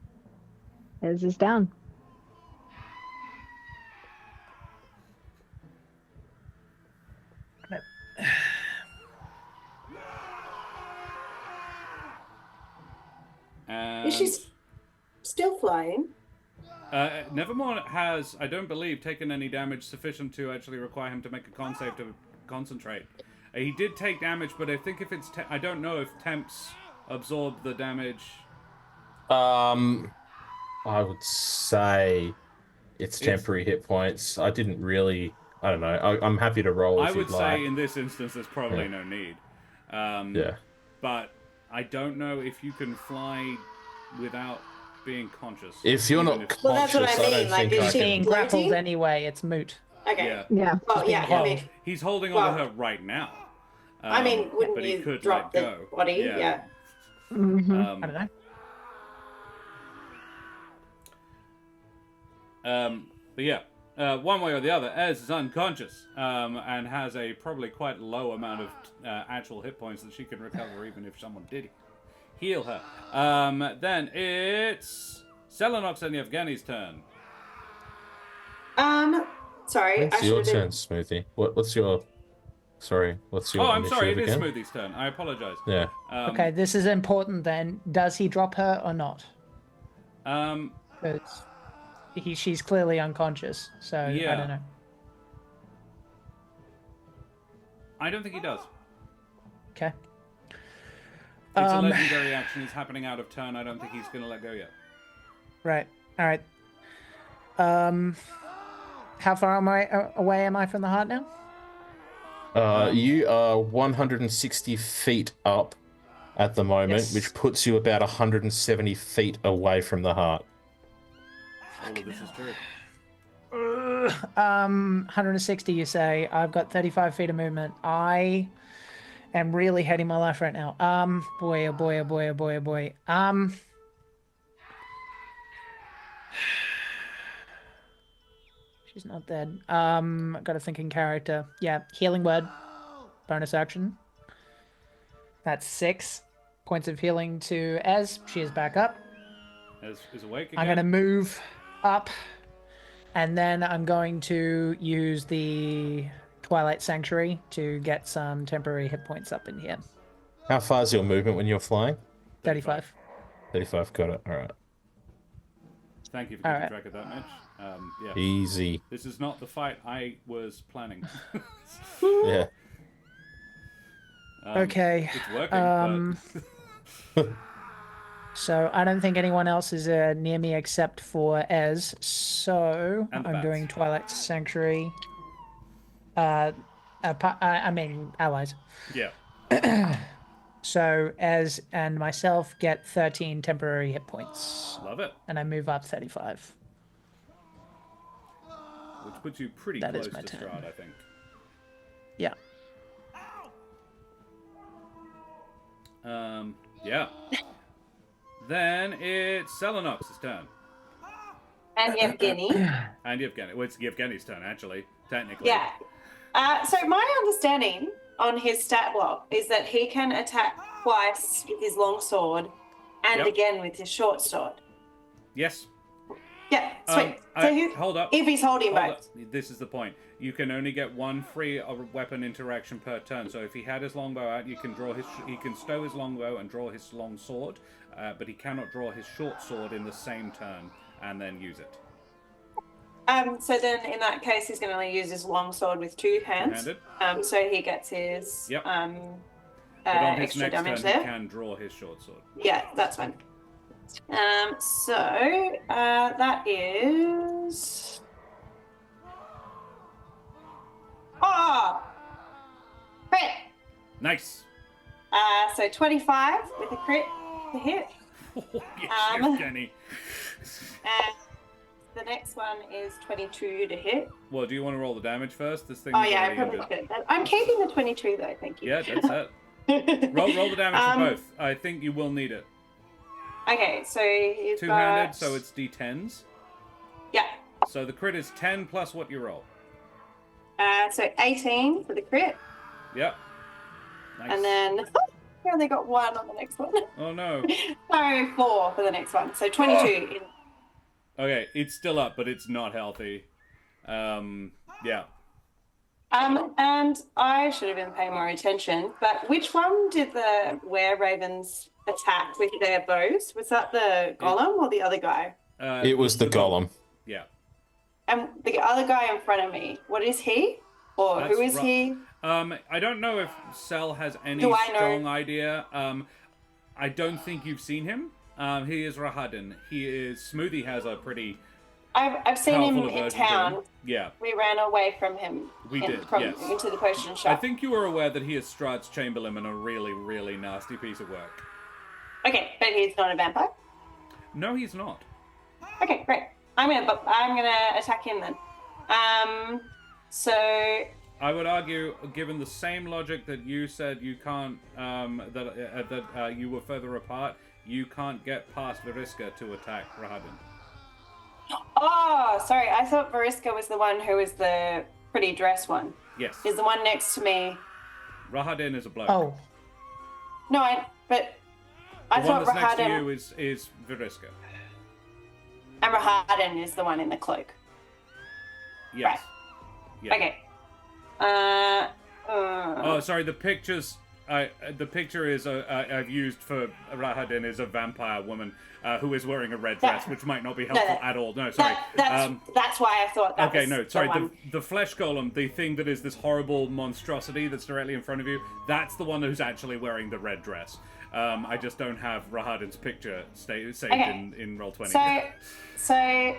Ez is down. And Is she still flying? Nevermore has, I don't believe, taken any damage sufficient to actually require him to make a con save to concentrate. He did take damage, but I think if it's... I don't know if temps absorb the damage. I would say it's temporary hit points. I didn't really... I don't know. I'm happy to roll if I would you'd like. say in this instance there's probably no need. Yeah. But I don't know if you can fly without being conscious. If you're Even not if- Well, that's conscious, what I I mean, don't like, think is I she- can... Being grappled Floating? anyway, it's moot. Okay. Yeah. Yeah. Well, yeah, I Well, mean, he's holding well- on to her right now. I mean, wouldn't but he you could drop let the go. body? Yeah. Mm-hmm. I don't know. But yeah, one way or the other, Ez is unconscious and has a probably quite low amount of actual hit points that she can recover even if someone did heal her. Then it's Celinox and Yevgeny's turn. Sorry, It's I your should have turn, Smoothie. What's your... Sorry, what's your Oh, I'm sorry, it is again? Smoothie's turn. I apologize. Yeah. Okay, this is important then. Does he drop her or not? Um, 'Cause she's clearly unconscious, so Yeah. I don't know. I don't think he does. Okay. It's a legendary action. It's happening out of turn. I don't think he's going to let go yet. Right. All right. How far away am I from the heart now? You are 160 feet up at the moment, Yes. which puts you about 170 feet away from the heart. All of this is true. 160, you say. I've got 35 feet of movement. I am really hating my life right now. Boy, oh boy, oh boy, oh boy, oh boy. She's not dead. Got a thinking character. Yeah, healing word. Bonus action. That's 6 points of healing to Ez. She is back up. is awake again. I'm going to move up, and then I'm going to use the Twilight Sanctuary to get some temporary hit points up in here. How far is your movement when you're flying? 35. 35, got it. All right. Thank you for keeping track of that, Mitch. Yeah. Easy. This is not the fight I was planning. Yeah. Okay. It's working, but... So I don't think anyone else is near me except for Ez. So And the I'm bats. doing Twilight Sanctuary. I mean allies. Yeah. So Ez and myself get 13 temporary hit points, Love it. and I move up 35. Which puts you pretty That close is my to turn. Strahd, I think. Yeah. Yeah. Then it's Celinox's turn. And Yevgeny. And Yevgeny. Well, it's Yevgeny's turn, actually, technically. Yeah. So my understanding on his stat block is that he can attack twice with his long sword and Yep. again with his short sword. Yes. Yeah, sweet. Hold up. If he's holding Hold both. up. This is the point. You can only get one free weapon interaction per turn. So if he had his longbow out, he can stow his longbow and draw his long sword, but he cannot draw his short sword in the same turn and then use it. So then in that case, he's going to only use his long sword with two hands. Two-handed. So he gets his Yep. But on his extra next damage turn, there. he can draw his short sword. Yeah, that's fine. So that is. Oh! Crit! Nice. So 25 with a crit to hit. Yes, Um, Yevgeny. And the next one is 22 to hit. Well, do you want to roll the damage first? This thing. Oh, yeah, I probably should. I'm keeping the 22 though, thank you. Yeah, that's it. Roll the damage for both. I think you will need it. Okay, so he's Two-handed, got... so it's d10s. Yeah. So the crit is 10 plus what you roll. So 18 for the crit. Yep. Nice. And then... I only got 1 on the next one. Oh, no. So 4 for the next one. So 22 in... Okay, it's still up, but it's not healthy. Yeah. And I should have been paying more attention, but which one did the were-ravens attack with their bows? Was that the golem or the other guy? It was the golem. Yeah. And the other guy in front of me, what is he? Or That's who is Ru- he? I don't know if Cell has any Do I know? strong idea. I don't think you've seen him. He is Rahadin. Smoothie has a pretty I've seen him powerful in aversion to town. him. Yeah. We ran away from him. We did, from, yes. Into the potion I shop. think you were aware that he is Strahd's Chamberlain and a really, really nasty piece of work. Okay, but he's not a vampire. No, he's not. Okay, great. I'm gonna attack him then. So I would argue, given the same logic that you said you can't, that you were further apart, you can't get past Veriska to attack Rahadin. oh, sorry. I thought Veriska was the one who was the pretty dressed one. Yes. Is the one next to me? Rahadin is a bloke. Oh, No, I the one thought that's next to Rahadin you is Veriska. and Rahadin is the one in the cloak. Yes. Right. Yeah. Okay. Oh, sorry. The pictures. The picture is I've used for Rahadin is a vampire woman who is wearing a red dress, which might not be helpful at all. No, sorry. That's why I thought that Okay, was no, sorry. the one. The flesh golem, the thing that is this horrible monstrosity that's directly in front of you, that's the one who's actually wearing the red dress. I just don't have Rahadin's picture saved in Roll20. So I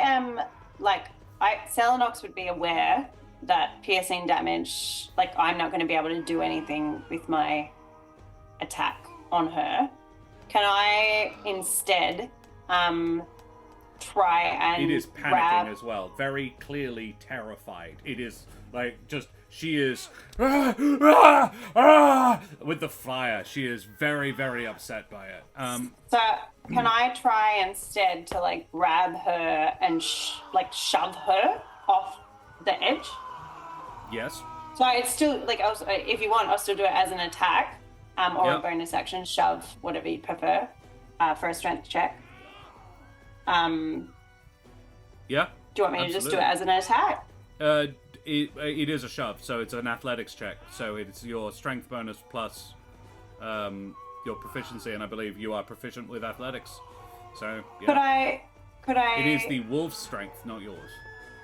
am Celinox would be aware that piercing damage, I'm not going to be able to do anything with my attack on her. Can I instead try and It is panicking grab... as well, very clearly terrified. It is she is with the fire. She is very, very upset by it. So can I try instead to grab her and shove her off the edge? Yes. So it's still if you want, I'll still do it as an attack, or a bonus action shove, whatever you prefer, for a strength check. Yeah. Do you want me to just do it as an attack? It is a shove, so it's an athletics check. So it's your strength bonus plus your proficiency, and I believe you are proficient with athletics. So yeah. Could I? It is the wolf's strength, not yours.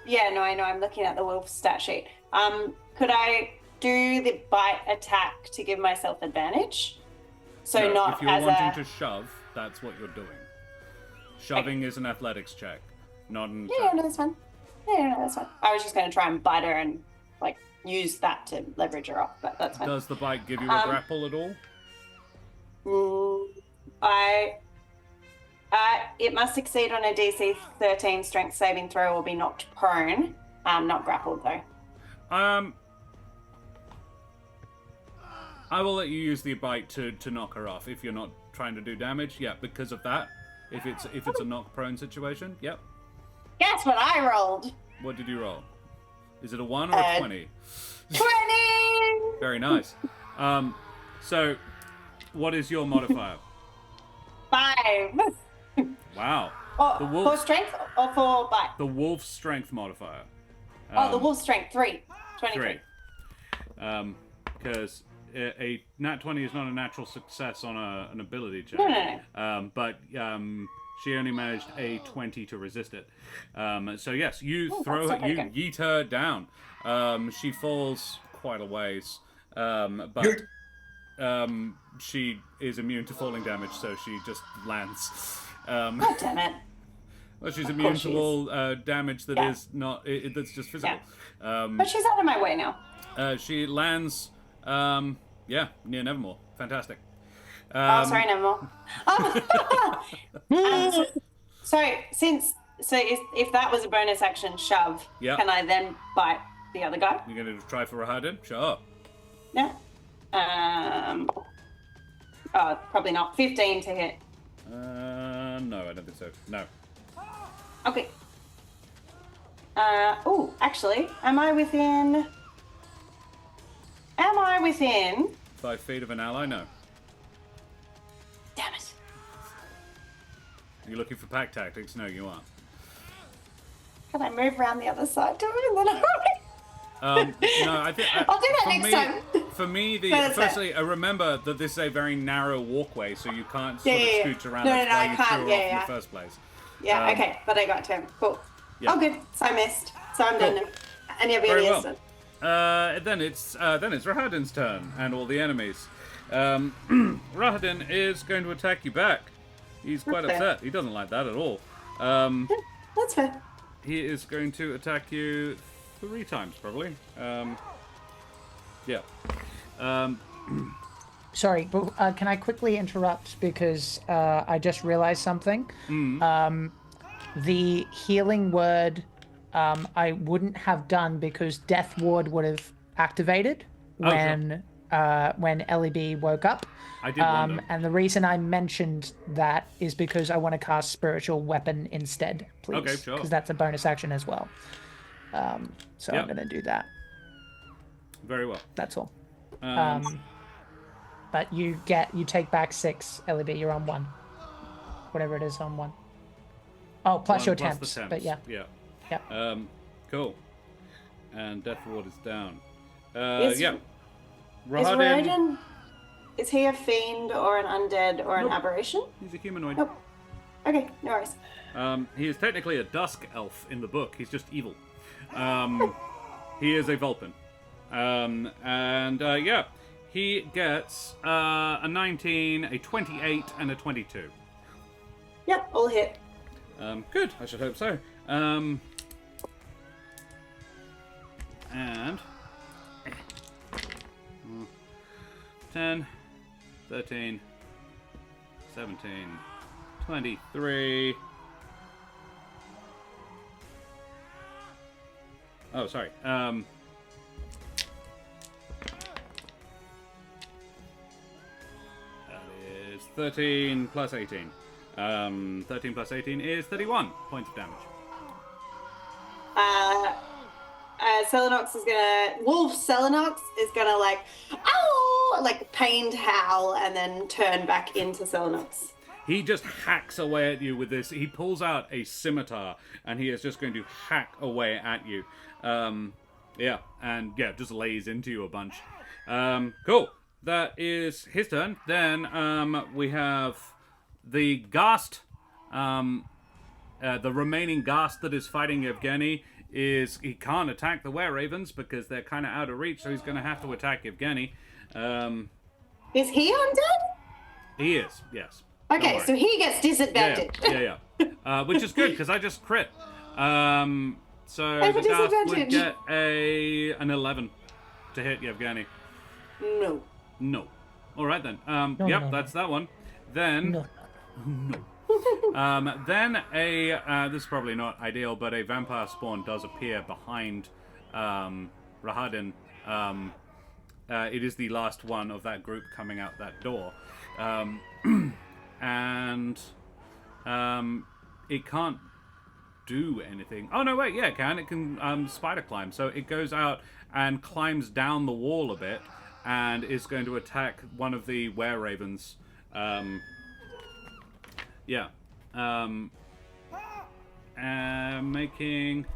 Yeah, no, I know. I'm looking at the wolf stat sheet. Could I do the bite attack to give myself advantage? So No, not if you're as wanting a. to shove, that's what you're doing. Shoving is an athletics check, not an Yeah, attack. no, that's fine. Yeah, no, that's fine. I was just going to try and bite her and like use that to leverage her off, but that's fine. Does the bite give you a grapple at all? It must succeed on a DC 13 strength saving throw or be knocked prone. Not grappled though. I will let you use the bite to knock her off if you're not trying to do damage. Yeah, because of that. If it's a knock prone situation, yep. Guess what I rolled? What did you roll? Is it a 1 or a 20? 20! Very nice. So what is your modifier? 5. Wow. The For wolf, strength or for bite? the wolf's strength modifier. The wolf strength 3. 23. 3. Because a nat 20 is not a natural success on an ability check. No. But she only managed a 20 to resist it. So yes, you Ooh, throw that's her, you not yeet her down. She falls quite a ways, but she is immune to falling damage, so she just lands. God damn it. Well, she's Of immune course she to is. all damage that is not that's just physical. But she's out of my way now. She lands, near Nevermore. Fantastic. Sorry, Nevermore. If that was a bonus action shove, Yeah. can I then bite the other guy? You're going to try for Rahadin? Sure. Yeah. Probably not. 15 to hit. No, I don't think so. No. Okay. Actually, am I within 5 feet of an ally? No. Damn it. Are you looking for pack tactics? No, you aren't. Can I move around the other side to it and then No, I think I'll do that for next me, time. For me, That's firstly, remember that this is a very narrow walkway, so you can't sort of Yeah. scooch around. No, That's no, why I you can't. threw her Yeah, off in yeah. the first place. Yeah, okay, but I got to him. Cool. Yeah. Oh, good. So I missed. So I'm done now. And you're Very being well. instant. Then it's Rahadin's turn and all the enemies. Rahadin is going to attack you back. He's quite That's fair. upset. He doesn't like that at all. That's fair. He is going to attack you 3 times, probably. Yeah. Sorry, but can I quickly interrupt because I just realized something? The healing word I wouldn't have done because Death Ward would have activated when LEB woke up. I did wonder. And the reason I mentioned that is because I want to cast Spiritual Weapon instead, please. Okay, sure. Because that's a bonus action as well. So Yep. I'm going to do that. Very well. That's all. But you take back 6, LEB. You're on 1. Whatever it is on 1. Oh, plus your Plus temps. the temps. But yeah. Yeah. Cool. And Death Ward is down. Is Rodin, is he a fiend or an undead or an Nope. aberration? He's a humanoid. Nope. Okay, no worries. He is technically a dusk elf in the book. He's just evil. He is a Vulpin. He gets a 19, a 28, and a 22. Yep, all hit. Good. I should hope so. And 10, 13, 17, 23. Oh, sorry. That is 13 plus 18. 13 plus 18 is 31 points of damage. Celinox is gonna... Wolf Celinox is gonna like pained howl and then turn back into Celinox. he just hacks away at you with this. He pulls out a scimitar, and he is just going to hack away at you. Just lays into you a bunch. Cool. That is his turn. Then we have the Ghast. The remaining Ghast that is fighting Yevgeny he can't attack the were-ravens because they're kind of out of reach, so he's going to have to attack Yevgeny. Is he undead? He is, yes. Okay, so he gets disadvantage. Yeah. Which is good because I just crit. So Have a the Ghast would disadvantage. get an 11 to hit Yevgeny. No. All right then. No. That's that one. Then. No. Then this is probably not ideal, but a vampire spawn does appear behind Rahadin. It is the last one of that group coming out that door. And it can't do anything. Oh, no, wait, yeah, it can. It can spider climb. So it goes out and climbs down the wall a bit and is going to attack one of the were-ravens. Making...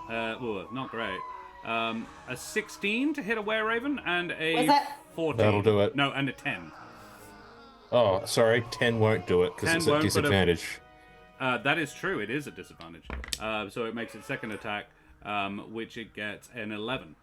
not great. A 16 to hit a were-raven and a Was that- 14. That'll do it. No, and a 10. Oh, sorry, 10 won't do it because 10 it's a won't, but disadvantage. That is true, it is a disadvantage. So it makes its second attack, which it gets an 11.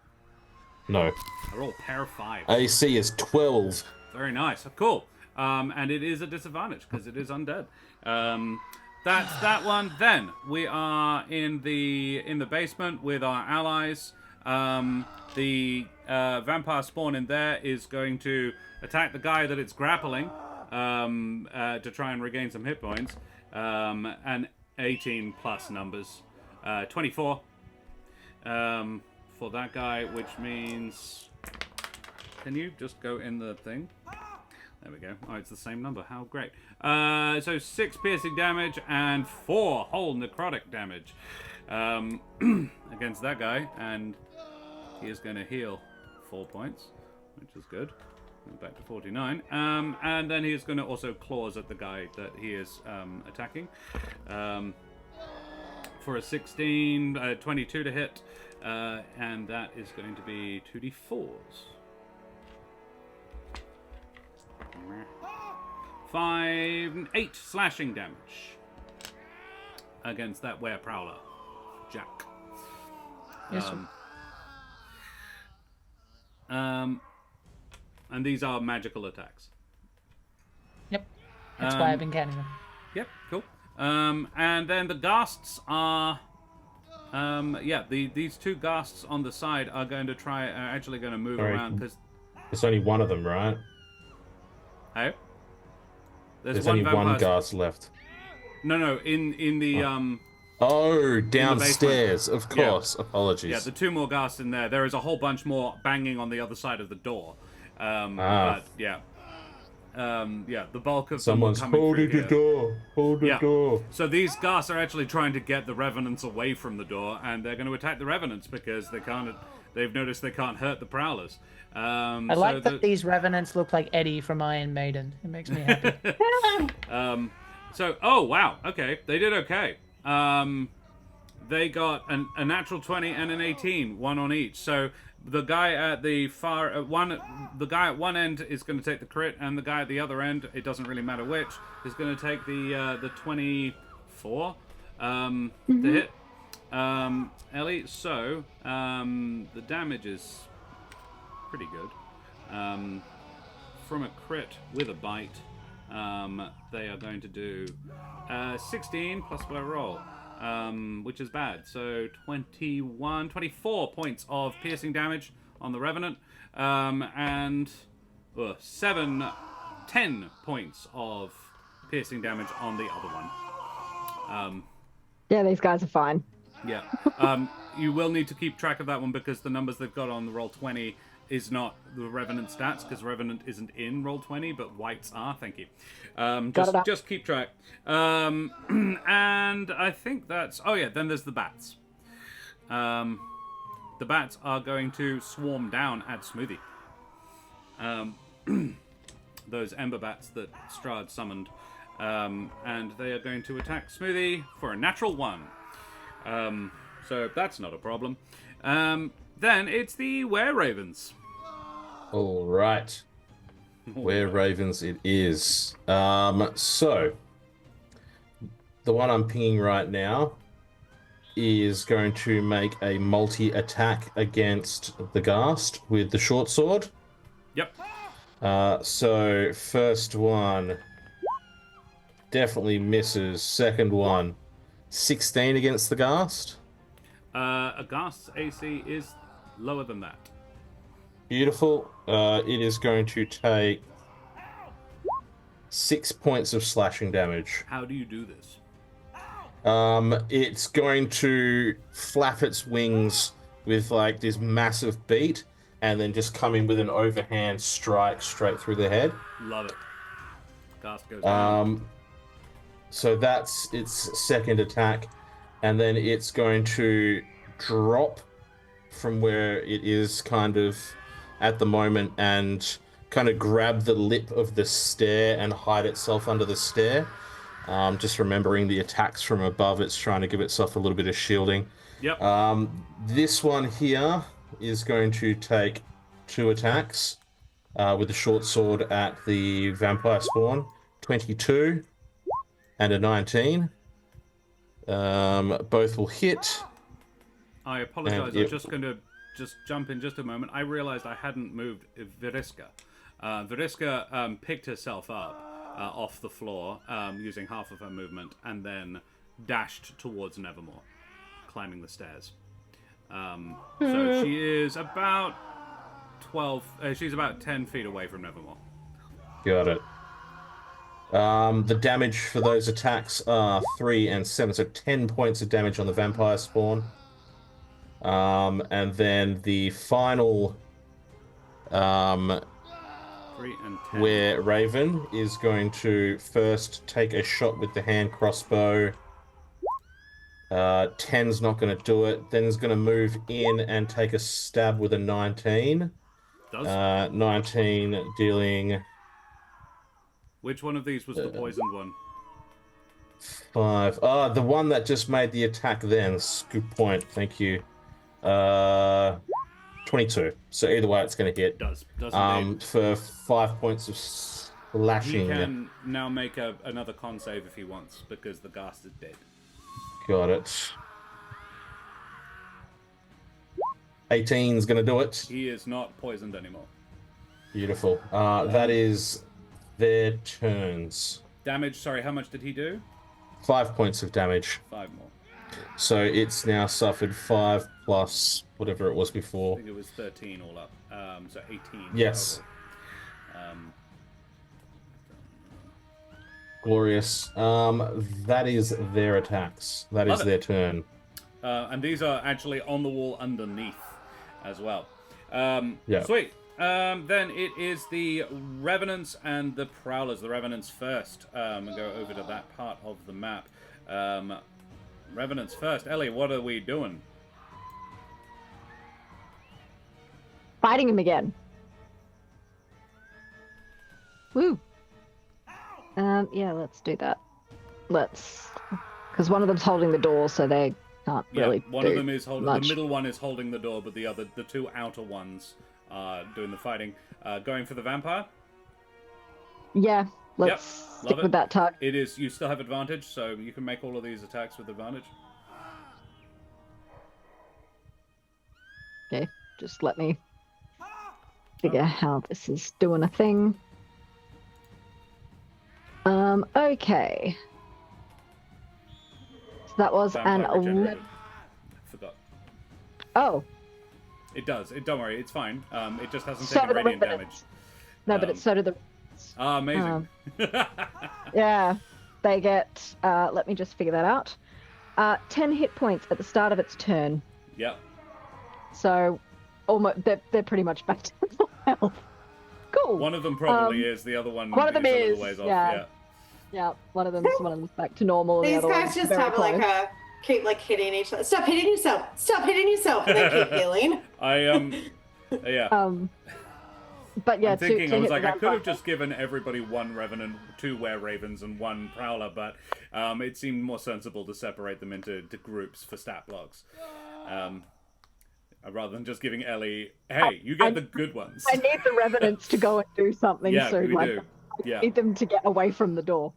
No. I roll pair of 5. AC is 12. Very nice. Cool. And it is a disadvantage because it is undead. That's that one. Then we are in the basement with our allies. The vampire spawn in there is going to attack the guy that it's grappling to try and regain some hit points. And 18 plus numbers. 24 for that guy, which means... Can you just go in the thing? There we go. Oh, it's the same number. How great. So 6 piercing damage and 4 whole necrotic damage against that guy. And he is going to heal 4 points, which is good. Back to 49. And then he's going to also claws at the guy that he is attacking. For a 16, 22 to hit. And that is going to be 2d4s. 5, 8 slashing damage against that were-prowler, Jack. Yes, sir. And these are magical attacks. Yep. That's why I've been counting them. Yep, cool. And then the ghasts are... these 2 ghasts on the side are going to actually going to move around because... There's only one of them, right? Oh? There's only one ghast left. No, in the... Oh, downstairs, of course. Yeah. Apologies. Yeah, the 2 more ghasts in there. There is a whole bunch more banging on the other side of the door. But, yeah. The bulk of Someone's them are coming holding through the here. door. Hold the door. So these ghasts are actually trying to get the revenants away from the door, and they're going to attack the revenants because they can't. They've noticed they can't hurt the prowlers. I like that these revenants look like Eddie from Iron Maiden. It makes me happy. Oh wow, okay, they did okay. They got a natural 20 and an 18, one on each. So the guy at the the guy at one end is going to take the crit, and the guy at the other end, it doesn't really matter which, is going to take the 24 to hit. Ellie, so the damage is pretty good. From a crit with a bite, they are going to do 16 plus what I roll, which is bad. So 24 points of piercing damage on the Revenant, and 10 points of piercing damage on the other one. Yeah, these guys are fine. Yeah. You will need to keep track of that one because the numbers they've got on the roll 20 is not the Revenant stats because Revenant isn't in roll 20, but Whites are. Thank you. Just keep track. And I think that's... Oh, yeah, then there's the bats. The bats are going to swarm down at Smoothie. those ember bats that Strahd summoned. And they are going to attack Smoothie for a natural 1. So that's not a problem. Then it's the were-ravens. All right. Were-ravens it is. So, the one I'm pinging right now is going to make a multi-attack against the Ghast with the short sword. Yep. So, first one definitely misses. Second one, 16 against the Ghast. A Ghast's AC is lower than that. Beautiful. It is going to take 6 points of slashing damage. How do you do this? It's going to flap its wings with like this massive beat and then just come in with an overhand strike straight through the head. Love it. Ghast goes down. So that's its second attack, and then it's going to drop from where it is kind of at the moment and kind of grab the lip of the stair and hide itself under the stair. Just remembering the attacks from above, it's trying to give itself a little bit of shielding. Yep. This one here is going to take 2 attacks with the short sword at the vampire spawn. 22 and a 19. Both will hit. I apologize. I'm just going to jump in just a moment. I realized I hadn't moved Veriska. Veriska picked herself up off the floor using half of her movement and then dashed towards Nevermore, climbing the stairs. So she is about 12... she's about 10 feet away from Nevermore. Got it. The damage for those attacks are 3 and 7, so 10 points of damage on the vampire spawn. And then the final 3 and 10. where Raven is going to first take a shot with the hand crossbow. 10's not going to do it. Then is going to move in and take a stab with a 19. Does? 19 dealing... Which one of these was the poisoned one? 5. The one that just made the attack then. Good point. Thank you. 22. So either way, it's going to hit. Does indeed. For 5 points of slashing. He can now make another con save if he wants, because the Ghast is dead. Got it. 18's going to do it. He is not poisoned anymore. Beautiful. That is their turns. Damage, sorry, how much did he do? 5 points of damage. 5 more. So it's now suffered 5 plus whatever it was I before. think it was 13 all up. So 18. Yes. Total. Glorious. That is their attacks. That is their turn. And these are actually on the wall underneath as well. Yeah. Sweet. Then it is the Revenants and the Prowlers. The Revenants first. And go over to that part of the map. Revenants first. Ellie, what are we doing? Fighting him again. Woo. Yeah, let's do that. Because one of them's holding the door, so they can't really. One of them is holding. Much. The middle one is holding the door, but the 2 outer ones are doing the fighting. Going for the vampire. Yeah, let's stick with that target. It is. You still have advantage, so you can make all of these attacks with advantage. Okay, just let me figure how this is doing a thing. Okay. So that was an Vampire regenerated. 11. Forgot. Oh, It does. Don't worry. It's fine. It just hasn't so taken did the radiant damage. Revenants. No, but it's so did the. Amazing. Yeah, they get. Let me just figure that out. 10 hit points at the start of its turn. Yep. So, almost they're pretty much back to full health. Cool. One of them probably is. The other one. One of them is. A little is, ways off. yeah. Yeah, one of them's back to normal. And These the other guys one's just very have close. keep hitting each other. Stop hitting yourself. Stop hitting yourself. And they keep healing. Yeah. But yeah, I'm thinking, I was hit like, the I could have vampire. just given everybody one Revenant, 2 Were-Ravens, and 1 Prowler, but it seemed more sensible to separate them into groups for stat blocks. Rather than just giving Ellie, hey, you get the good ones. I need the revenants to go and do something Yeah, soon. we Like, do. Yeah. I need them to get away from the door.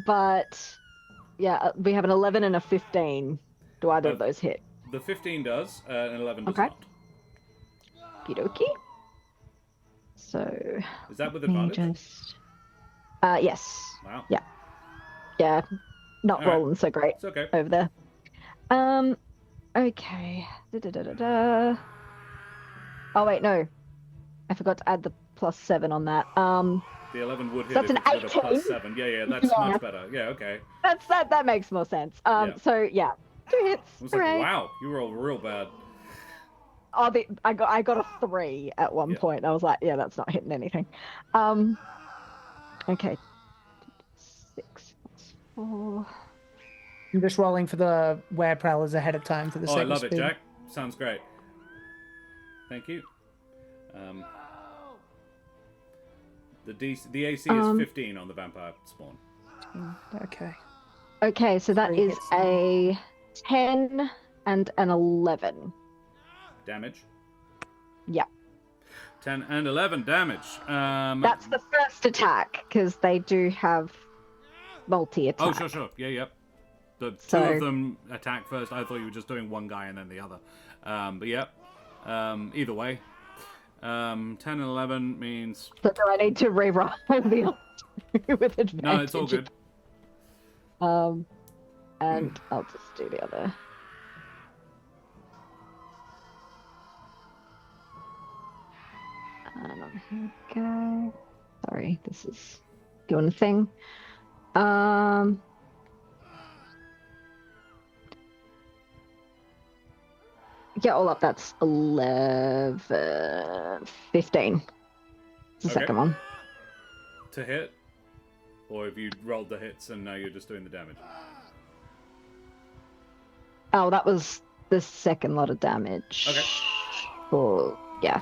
But yeah, we have an 11 and a 15. Do either of those hit? The 15 does, and 11 does Okay. not. Okie So Is that with let me advantage? just yes. Wow. Yeah. Not All right. rolling so great It's okay. over there. Okay. Da-da-da-da-da. Oh wait, no. I forgot to add the +7 on that. The 11 would hit That's if an it's with a 18. +7. Yeah, that's Yeah. much better. Yeah, okay. That makes more sense. Yeah. So yeah, 2 hits. I was like, Hooray. wow, you rolled real bad. Oh, I got a 3 at one Yeah. point. I was like, yeah, that's not hitting anything. Okay. 6 + 4. I'm just rolling for the were prowlers ahead of time for the Oh, I sake of love it, speed. Jack. Sounds great. Thank you. The AC is 15 on the vampire spawn. Okay. Okay, so that 3 is hits. a 10 and an 11. Damage. Yeah. 10 and 11 damage. That's the first attack, because they do have multi-attack. Oh, sure. Yeah. The 2 So- of them attack first. I thought you were just doing one guy and then the other. But yeah. Either way. 10 and 11 means... So do I need to reroll the other 2 with advantage? No, it's all good. And I'll just do the other. And on here we go. Sorry, this is doing a thing. Yeah, all up, that's 11, 15. It's the Okay. second one. To hit? Or have you rolled the hits and now you're just doing the damage? Oh, that was the second lot of damage. Okay. Oh, yeah.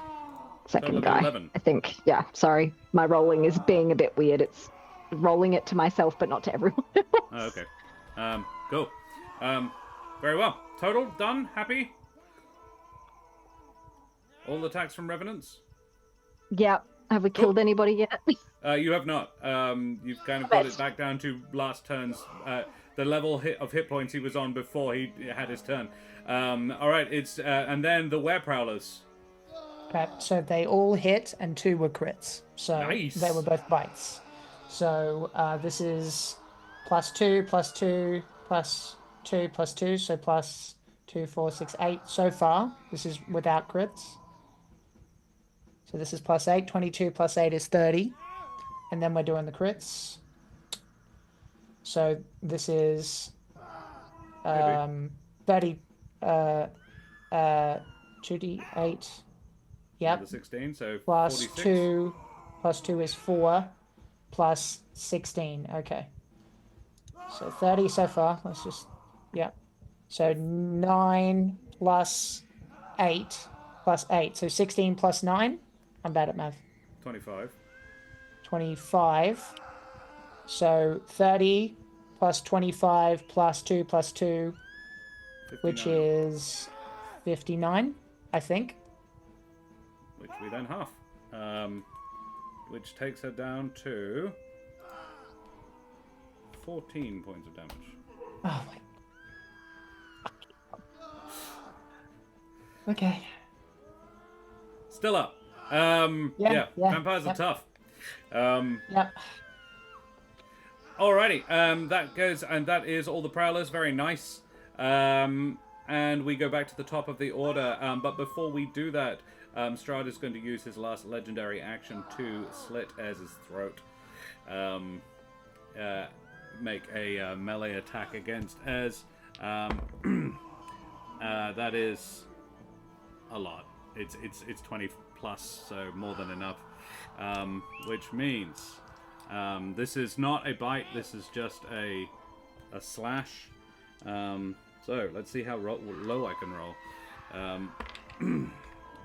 Second Total guy. 11. I think. Yeah, sorry. My rolling is being a bit weird. It's rolling it to myself, but not to everyone else. Oh, okay. Cool. Very well. Total, done, happy? All attacks from Revenants? Yeah. Have we killed anybody yet? You have not. You've kind of got it back down to last turn's the level of hit points he was on before he had his turn. All right, it's and then the Were-Prowlers. Okay, so they all hit and 2 were crits. So Nice. they were both bites. So this is +2, +2, +2, +2. So +2, 4, 6, 8 so far. This is without crits. So this is +8. 22 + 8 is 30. And then we're doing the crits. So this is 30, 2d8. Yep. The 16, so Plus 46. 2 plus 2 is 4 plus 16. Okay. So 30 so far. Let's just, yeah. So 9 plus 8 plus 8. So 16 plus 9. I'm bad at math. 25. 25. So 30 plus 25 plus 2 plus 2, 59, which is 59, I think. which we then half. Which takes her down to 14 points of damage. Oh my. Okay. Still up. Yeah, Vampires yeah. are tough. Yep. Alrighty, that goes, and that is all the Prowlers. Very nice. And we go back to the top of the order. But before we do that, Strahd is going to use his last legendary action to slit Ez's throat. Make a melee attack against Ez. That is a lot. It's 20 plus, so more than enough. Which means this is not a bite. This is just a slash. So let's see how low I can roll.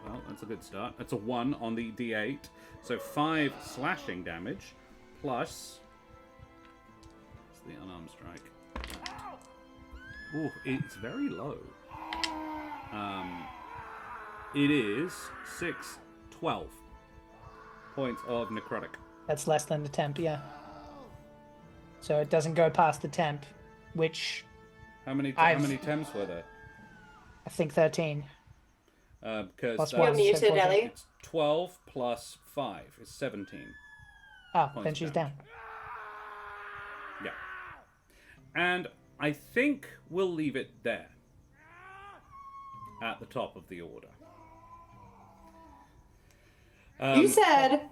Well, That's a good start. That's a 1 on the D8. So 5 slashing damage plus... It's the unarmed strike. Ooh, it's very low. It is 6, 12 points of necrotic. That's less than the temp, yeah. So it doesn't go past the temp, which How many temps were there? I think 13. Because Plus You're one. muted, Ellie. it's 12 plus 5 is 17. Oh, Points then of she's damage. down. Yeah. And I think we'll leave it there. At the top of the order. You said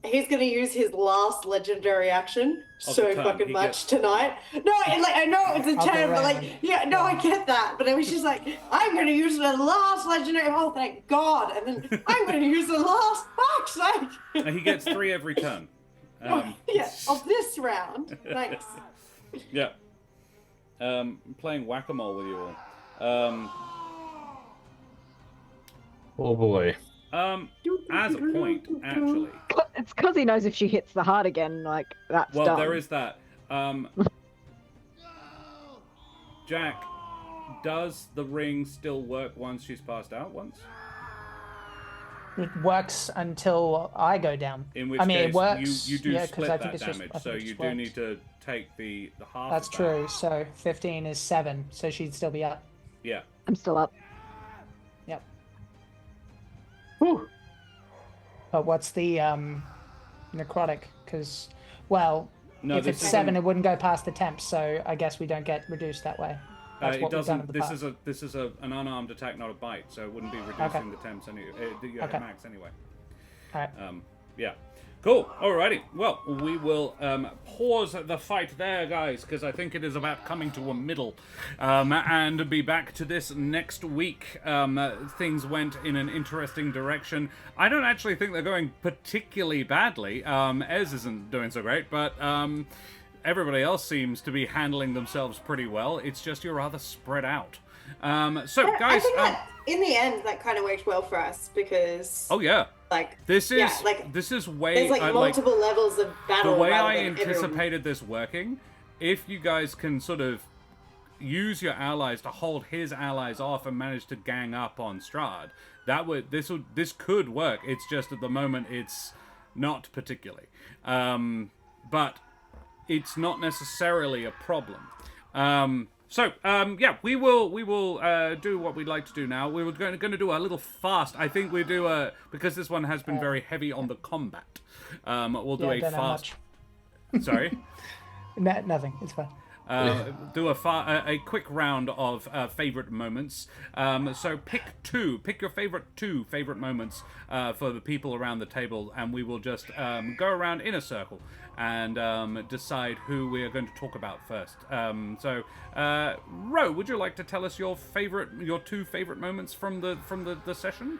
he's going to use his last legendary action Of so the turn. fucking He much gets- tonight. No, I know it's a Of the turn, but round. yeah, no, I get that. But it was just like, I'm going to use the last legendary. Oh, thank God! And then I'm going to use the last. Fuck's sake! And he gets 3 every turn. Yeah, of this round. Thanks. Yeah. Playing whack-a-mole with you all. Oh boy. As a point, actually. It's because he knows if she hits the heart again, like, that's Well, done. there is that. Jack, does the ring still work once she's passed out once? It works until I go down. In which I mean, case, it works. you do yeah, 'cause split I think that it's just- damage, I think so it you just do works. need to take the half That's of that. true. So 15 is 7, so she'd still be up. Yeah. I'm still up. Yep. Whew. But what's the necrotic? Because, well, No, if this it's isn't- 7, it wouldn't go past the temp, so I guess we don't get reduced that way. That's it what we've done in doesn't. the This past. is an unarmed attack, not a bite, so it wouldn't be reducing the temps the Okay. max anyway. All right. Yeah. Cool. Alrighty. Well, we will pause the fight there, guys, because I think it is about coming to a middle, and be back to this next week. Things went in an interesting direction. I don't actually think they're going particularly badly. Ez isn't doing so great, but everybody else seems to be handling themselves pretty well. It's just you're rather spread out. So, I guys. think that in the end, that kind of worked well for us because, Oh yeah. like, This is yeah, like, this is way there's like multiple levels of battle. the way rather I than everyone. anticipated this working. If you guys can sort of use your allies to hold his allies off and manage to gang up on Strahd, this could work. It's just at the moment it's not particularly, but it's not necessarily a problem. Yeah, we will do what we'd like to do now. We were going to do a little fast. I think we do because this one has been very heavy on the combat. We'll do Yeah, a don't have fast. much. Sorry. Nothing. It's fine. Do a quick round of favorite moments. So pick your two favorite moments for the people around the table, and we will just go around in a circle and decide who we are going to talk about first. Ro, would you like to tell us your two favorite moments from the session?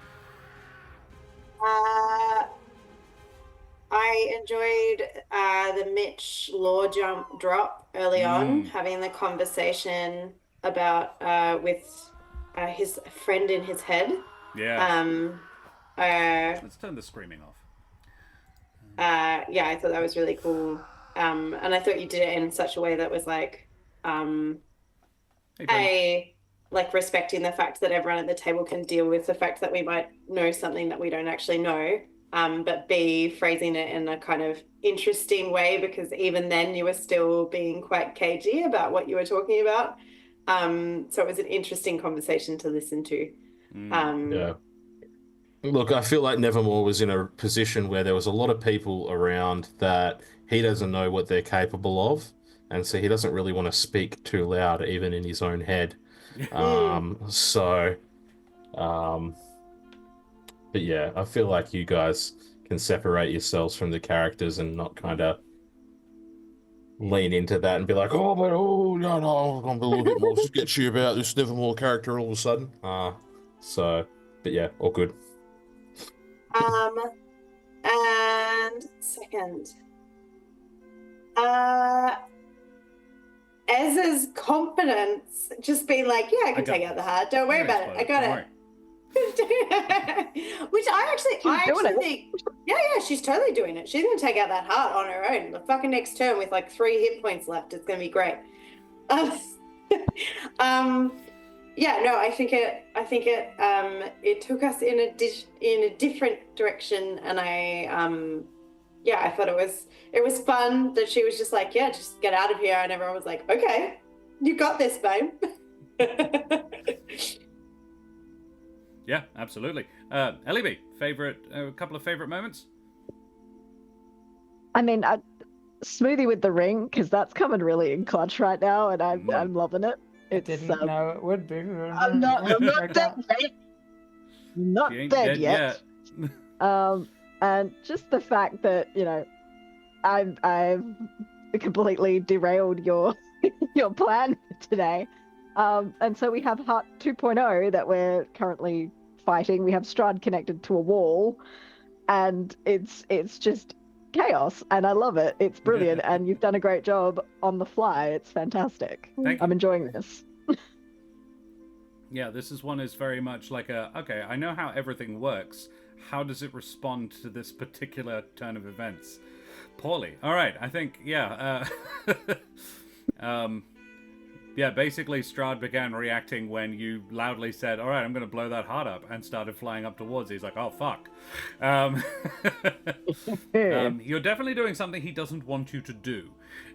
I enjoyed the Mitch law jump drop early on, having the conversation about with his friend in his head. Yeah. Let's turn the screaming off. Yeah, I thought that was really cool. And I thought you did it in such a way that was like, like respecting the fact that everyone at the table can deal with the fact that we might know something that we don't actually know. But B, phrasing it in a kind of interesting way, because even then you were still being quite cagey about what you were talking about. So it was an interesting conversation to listen to. Yeah. Look, I feel like Nevermore was in a position where there was a lot of people around that he doesn't know what they're capable of, and so he doesn't really want to speak too loud, even in his own head. But yeah, I feel like you guys can separate yourselves from the characters and not kind of lean into that and be like, no, I'm a little bit more sketchy about this Nevermore character all of a sudden. But yeah, all good. And second, Ez's confidence, just being like, yeah, I can take out the heart. Don't worry about it. I got it. Which I doing actually it. think, yeah, she's totally doing it. She's gonna take out that heart on her own. The fucking next turn with like 3 hit points left, it's gonna be great. Um, yeah, no, I think it took us in a different direction, and I thought it was fun that she was just like, yeah, just get out of here, and everyone was like, okay, you got this, babe. Yeah, absolutely. Ellie B, a couple of favorite moments? I mean, Smoothie with the ring, because that's coming really in clutch right now, and I'm loving it. It's Didn't know it would be. I'm not dead yet. Not She ain't dead dead yet. And just the fact that, you know, I've completely derailed your your plan for today. And so we have Heart 2.0 that we're currently fighting. We have Strahd connected to a wall, and it's just chaos, and I love it. It's brilliant, and you've done a great job on the fly. It's fantastic. Thank you. I'm enjoying this. Yeah, this one is very much like okay, I know how everything works. How does it respond to this particular turn of events? Poorly. All right, I think, yeah. Yeah, basically Strahd began reacting when you loudly said, all right, I'm going to blow that heart up, and started flying up towards it. He's like, oh, fuck. You're definitely doing something he doesn't want you to do.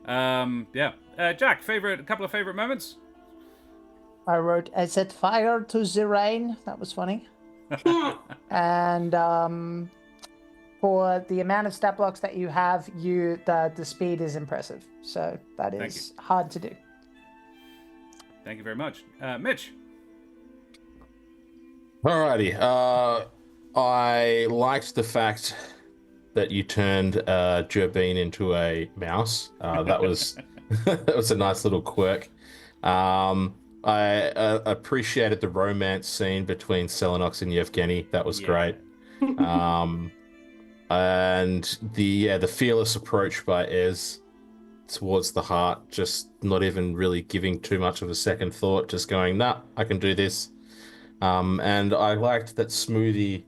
Yeah. Jack, a couple of favorite moments? I set fire to the rain. That was funny. And for the amount of stat blocks that you have, the speed is impressive. So that is hard to do. Thank you very much. Mitch? Alrighty. I liked the fact that you turned Gerbine into a mouse. That was that was a nice little quirk. I appreciated the romance scene between Celinox and Yevgeny. That was great. And the fearless approach by Ez towards the heart, just not even really giving too much of a second thought, just going, nah, I can do this. And I liked that Smoothie,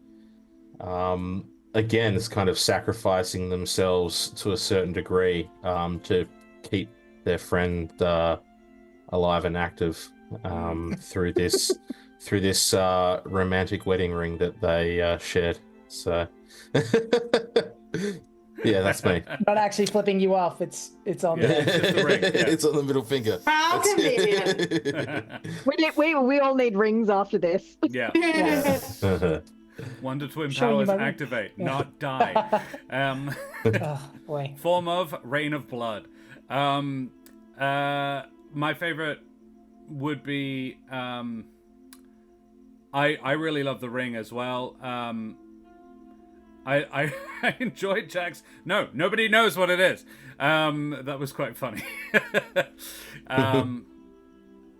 again, is kind of sacrificing themselves to a certain degree to keep their friend alive and active through this romantic wedding ring that they shared. So yeah, that's me. Not actually flipping you off. It's on there. It's just the ring. Yeah. It's on the middle finger. How convenient. We all need rings after this. Yeah. Wonder Twin Showing you powers my ring. activate, not die. Oh, boy. Form of Rain of Blood. My favorite would be I really love the ring as well. I enjoyed Jack's nobody knows what it is. That was quite funny.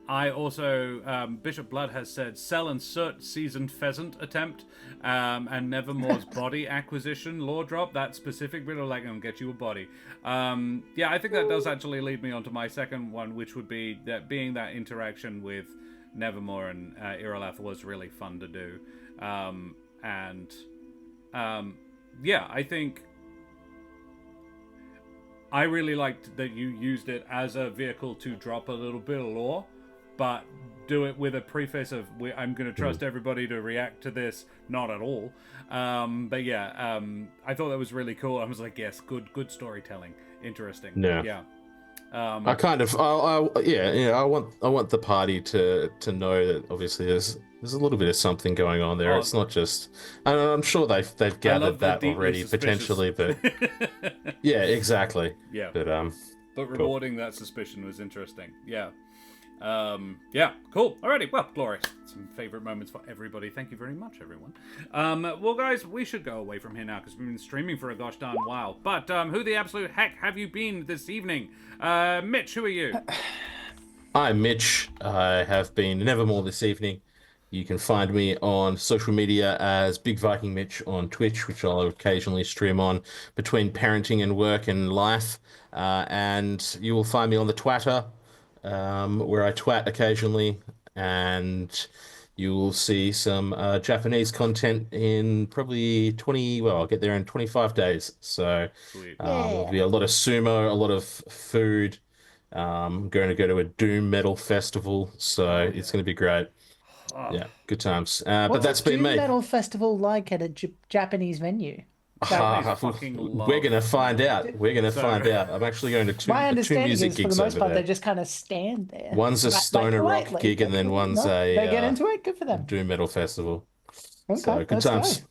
I also Bishop Blood has said Cell and Soot seasoned pheasant attempt, and Nevermore's body acquisition lore drop. That specific bit of like, I'm get you a body. Yeah, I think that does actually lead me on to my second one, which would be that being that interaction with Nevermore and Irileth was really fun to do. Yeah, I think I really liked that you used it as a vehicle to drop a little bit of lore, but do it with a preface of I'm going to trust everybody to react to this, not at all. But yeah, I thought that was really cool. I was like, yes, good storytelling, interesting. Yeah. I kind of, I want the party to know that obviously there's a little bit of something going on there. It's not just, I'm sure they've gathered that already potentially, but yeah, exactly. Yeah. But rewarding that suspicion was interesting. Yeah. Yeah, cool. Alrighty, well, glorious. Some favorite moments for everybody. Thank you very much, everyone. Well, guys, we should go away from here now because we've been streaming for a gosh darn while. But who the absolute heck have you been this evening? Mitch, who are you? I'm Mitch. I have been Nevermore this evening. You can find me on social media as Big Viking Mitch on Twitch, which I'll occasionally stream on between parenting and work and life. And you will find me on the Twatter, where I twat occasionally. And you will see some Japanese content in probably 20, well, I'll get there in 25 days. So Sweet. there'll be a lot of sumo, a lot of food. Going to go to a doom metal festival, so it's going to be great. Oh. Yeah, good times. But What's that's a been doom me. metal festival like at a Japanese venue? fucking We're going to love find out. We're going to So- find out. I'm actually going to two My understanding music is, for the gigs most over part, there. they just kind of stand there. One's a stoner rock politely. gig, and then one's They get a into it. Good for them. doom metal festival. Okay, So good let's go. times.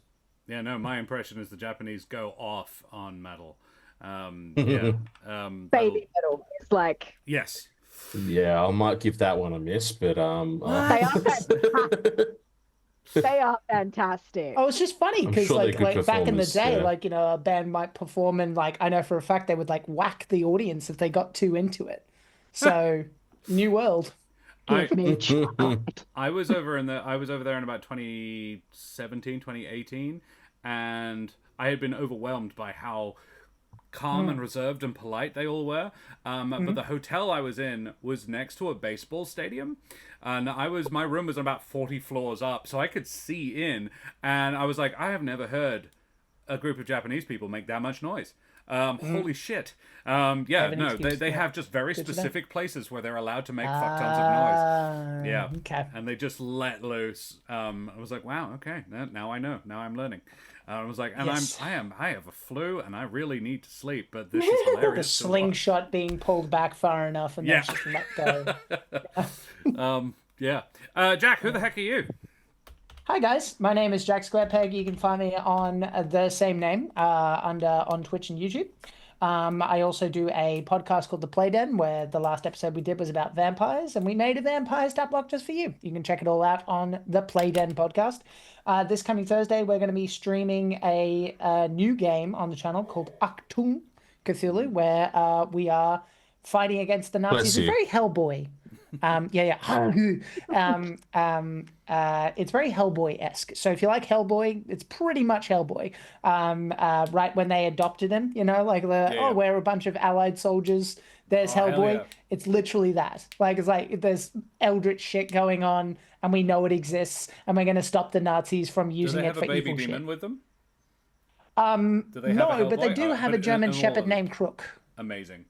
Yeah, no, my impression is the Japanese go off on metal. Baby metal is like Yes. Yeah, I might give that one a miss, but they are fantastic. They are fantastic. Oh, it's just funny I'm because sure they're good like back in the performers, day, yeah. like, you know, a band might perform and like I know for a fact they would like whack the audience if they got too into it. So new world. Give me a try. I was over there in about 2017, 2018, and I had been overwhelmed by how calm and reserved and polite they all were. But the hotel I was in was next to a baseball stadium, and my room was about 40 floors up, so I could see in, and I was like, I have never heard a group of Japanese people make that much noise. Holy shit. They have just very specific places where they're allowed to make fuck tons of noise. Yeah. Okay. And they just let loose. I was like, wow, okay, now I know. Now I'm learning. I was like, and Yes. I have a flu and I really need to sleep, but this is hilarious. The to watch. slingshot being pulled back far enough and Yeah. then just let go. Jack, who the heck are you? Hi guys, my name is Jack Squarepeg. You can find me on the same name on Twitch and YouTube. I also do a podcast called The Play Den, where the last episode we did was about vampires, and we made a vampire stat block just for you. You can check it all out on the Play Den podcast. This coming Thursday, we're going to be streaming a new game on the channel called Achtung Cthulhu, where we are fighting against the Nazis. It's very Hellboy. It's very Hellboy-esque. So if you like Hellboy, it's pretty much Hellboy. Right when they adopted him, you know, like we're a bunch of Allied soldiers. There's Hellboy. Yeah. It's literally that. Like, it's like there's eldritch shit going on, and we know it exists, and we're going to stop the Nazis from Do using they it have for a baby evil demon shit. with them? Do they have No, a but they Hellboy? do have But a German in all Shepherd of them. named Crook. Amazing.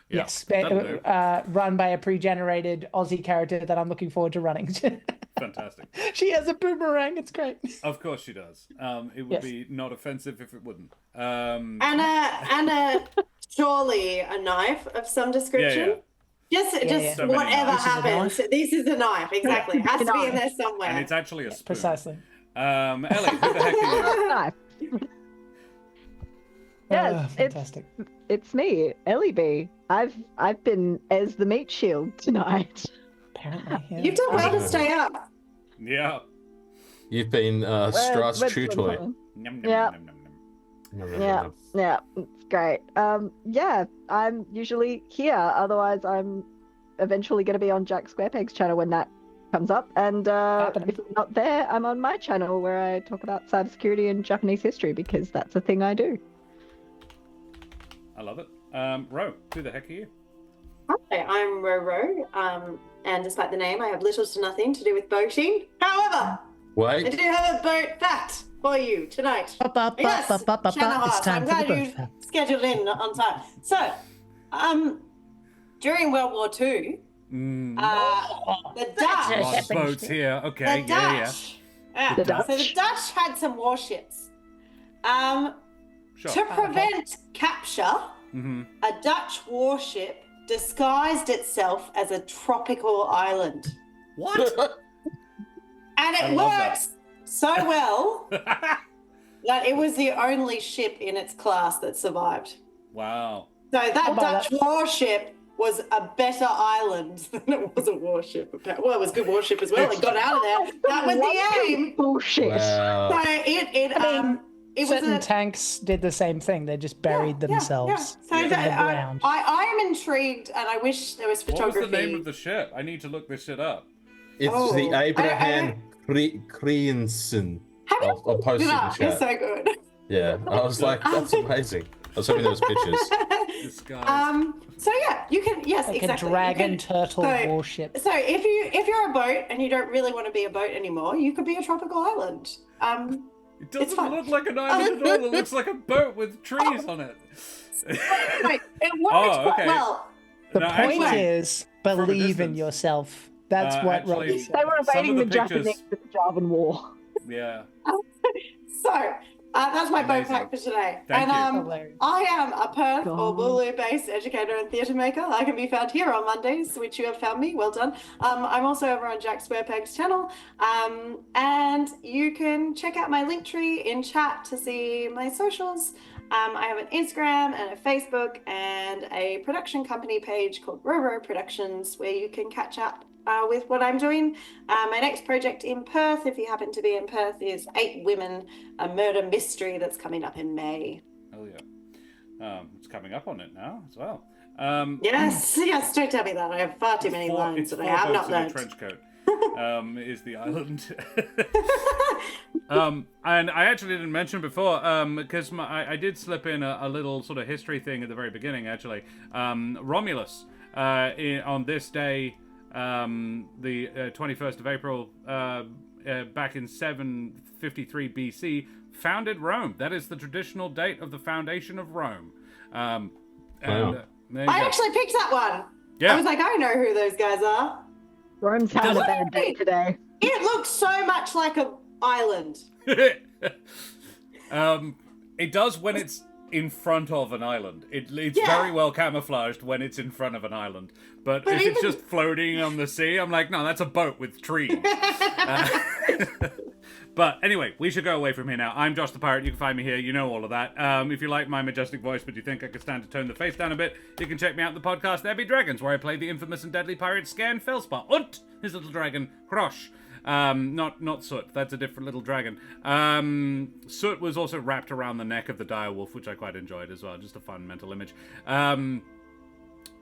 Yeah, Yes, that'll do. run by a pre-generated Aussie character that I'm looking forward to running. Fantastic. She has a boomerang. It's great. Of course she does. It would Yes. be not offensive if it wouldn't. And a surely a knife of some description. Just So many whatever knives. happens. This is a knife, exactly. It has to be in there somewhere. And it's actually a spoon. Precisely. Ellie, who the heck are you? Nice. Yes, Fantastic. it's me, Ellie B. I've been as the meat shield tonight. Apparently, yeah. You've done well to stay up. Yeah. You've been Strauss We're chew doing toy. something. Yum, yum, Yeah. yum, yum, yum. Yeah, it's great. Yeah, I'm usually here. Otherwise, I'm eventually going to be on Jack Squarepeg's channel when that comes up. And Happening. if I'm not there, I'm on my channel where I talk about cybersecurity and Japanese history because that's a thing I do. I love it. Ro, who the heck are you? Hi, I'm Roro. And despite the name, I have little to nothing to do with boating. However, I Wait, do have a boat fact for you tonight. Yes, It's Shanahan, time I'm for the glad birth you fact. scheduled in on time. So, during World War II, the Dutch, Lots of boats here. Okay, the yeah. Dutch, The So the Dutch. Dutch had some warships. Sure. To prevent capture, Mm-hmm. a Dutch warship disguised itself as a tropical island. What? And I it love works so well that it was the only ship in its class that survived. Wow. So that about Dutch that? warship was a better island than it was a warship. Well, it was a good warship as well. It got out of there. That was the aim. Bullshit. wow. So it was Certain a tanks did the same thing. They just buried themselves So in the ground. I am intrigued, and I wish there was What photography. was the name of the ship? I need to look this shit up. It's Oh, the I- Abraham Kriensen. Have you I'll post it in looked the it up? It's chat. so good. Yeah, I was like, that's amazing. I was hoping there was pictures. Disguise. So yeah, you can Like exactly. a dragon You turtle warship. So if you're a boat and you don't really want to be a boat anymore, you could be a tropical island. It doesn't fun. look like an island at all. It looks like a boat with trees on it. Wait, it works quite well. The No, point actually, is, from a believe in distance. yourself. That's what Actually, Robbie said. They were Some invading of the the pictures- Japanese with the Javan War. Yeah. So that's my boat Amazing. pack for today. Thank and you. Hilarious. I am a Perth or God. Bulu-based educator and theatre maker. I can be found here on Mondays, which you have found me. Well done. I'm also over on Jack Squarepeg's channel. And you can check out my link tree in chat to see my socials. I have an Instagram and a Facebook and a production company page called Roro Productions where you can catch up with what I'm doing. My next project in Perth, if you happen to be in Perth, is 8 Women, a murder mystery that's coming up in May. Oh yeah. It's coming up on it now as well. Yes, don't tell me that. I have far too many lines that I have not in a learned. trench coat. Is the island. And I actually didn't mention before, because I did slip in a little sort of history thing at the very beginning, actually. Romulus, on this day, the 21st of April, back in 753 BC, founded Rome. That is the traditional date of the foundation of Rome. Wow. There you I go. actually picked that one. Yeah. I was like, I know who those guys are. Rome's having a bad day today. It looks so much like an island. It does when it's in front of an island. It's Yeah. very well camouflaged when it's in front of an island. But if even- it's just floating on the sea, I'm like, no, that's a boat with trees. But anyway, we should go away from here now. I'm Josh the Pirate. You can find me here. You know all of that. If you like my majestic voice, but you think I could stand to tone the face down a bit, you can check me out in the podcast There Be Dragons, where I play the infamous and deadly pirate Scan Felspar und his little dragon Krosh. Not Soot. That's a different little dragon. Soot was also wrapped around the neck of the direwolf, which I quite enjoyed as well. Just a fun mental image.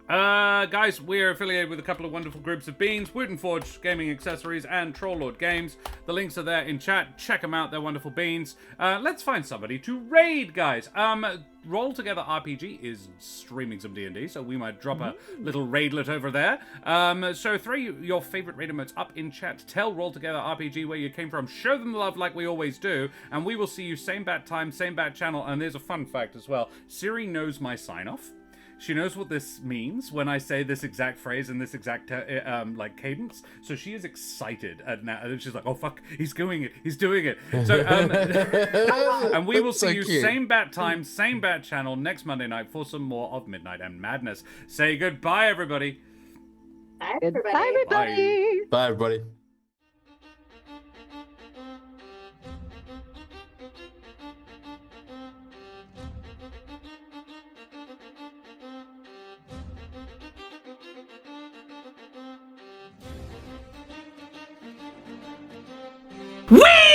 Guys, we are affiliated with a couple of wonderful groups of beans, Wooten Forge Gaming Accessories and Trolllord Games. The links are there in chat. Check them out. They're wonderful beans. Let's find somebody to raid, guys. Roll Together RPG is streaming some D&D, so we might drop a little raidlet over there. So throw your favorite raid emotes up in chat. Tell Roll Together RPG where you came from. Show them the love like we always do, and we will see you same bat time, same bat channel. And there's a fun fact as well. Siri knows my sign-off. She knows what this means when I say this exact phrase and this exact cadence. So she is excited now. She's like, "Oh fuck, he's doing it! He's doing it!" So and we will see you same bat time, same bat channel next Monday night for some more of Midnight and Madness. Say goodbye, everybody. Bye, everybody. Bye, everybody. Bye, everybody. Whee!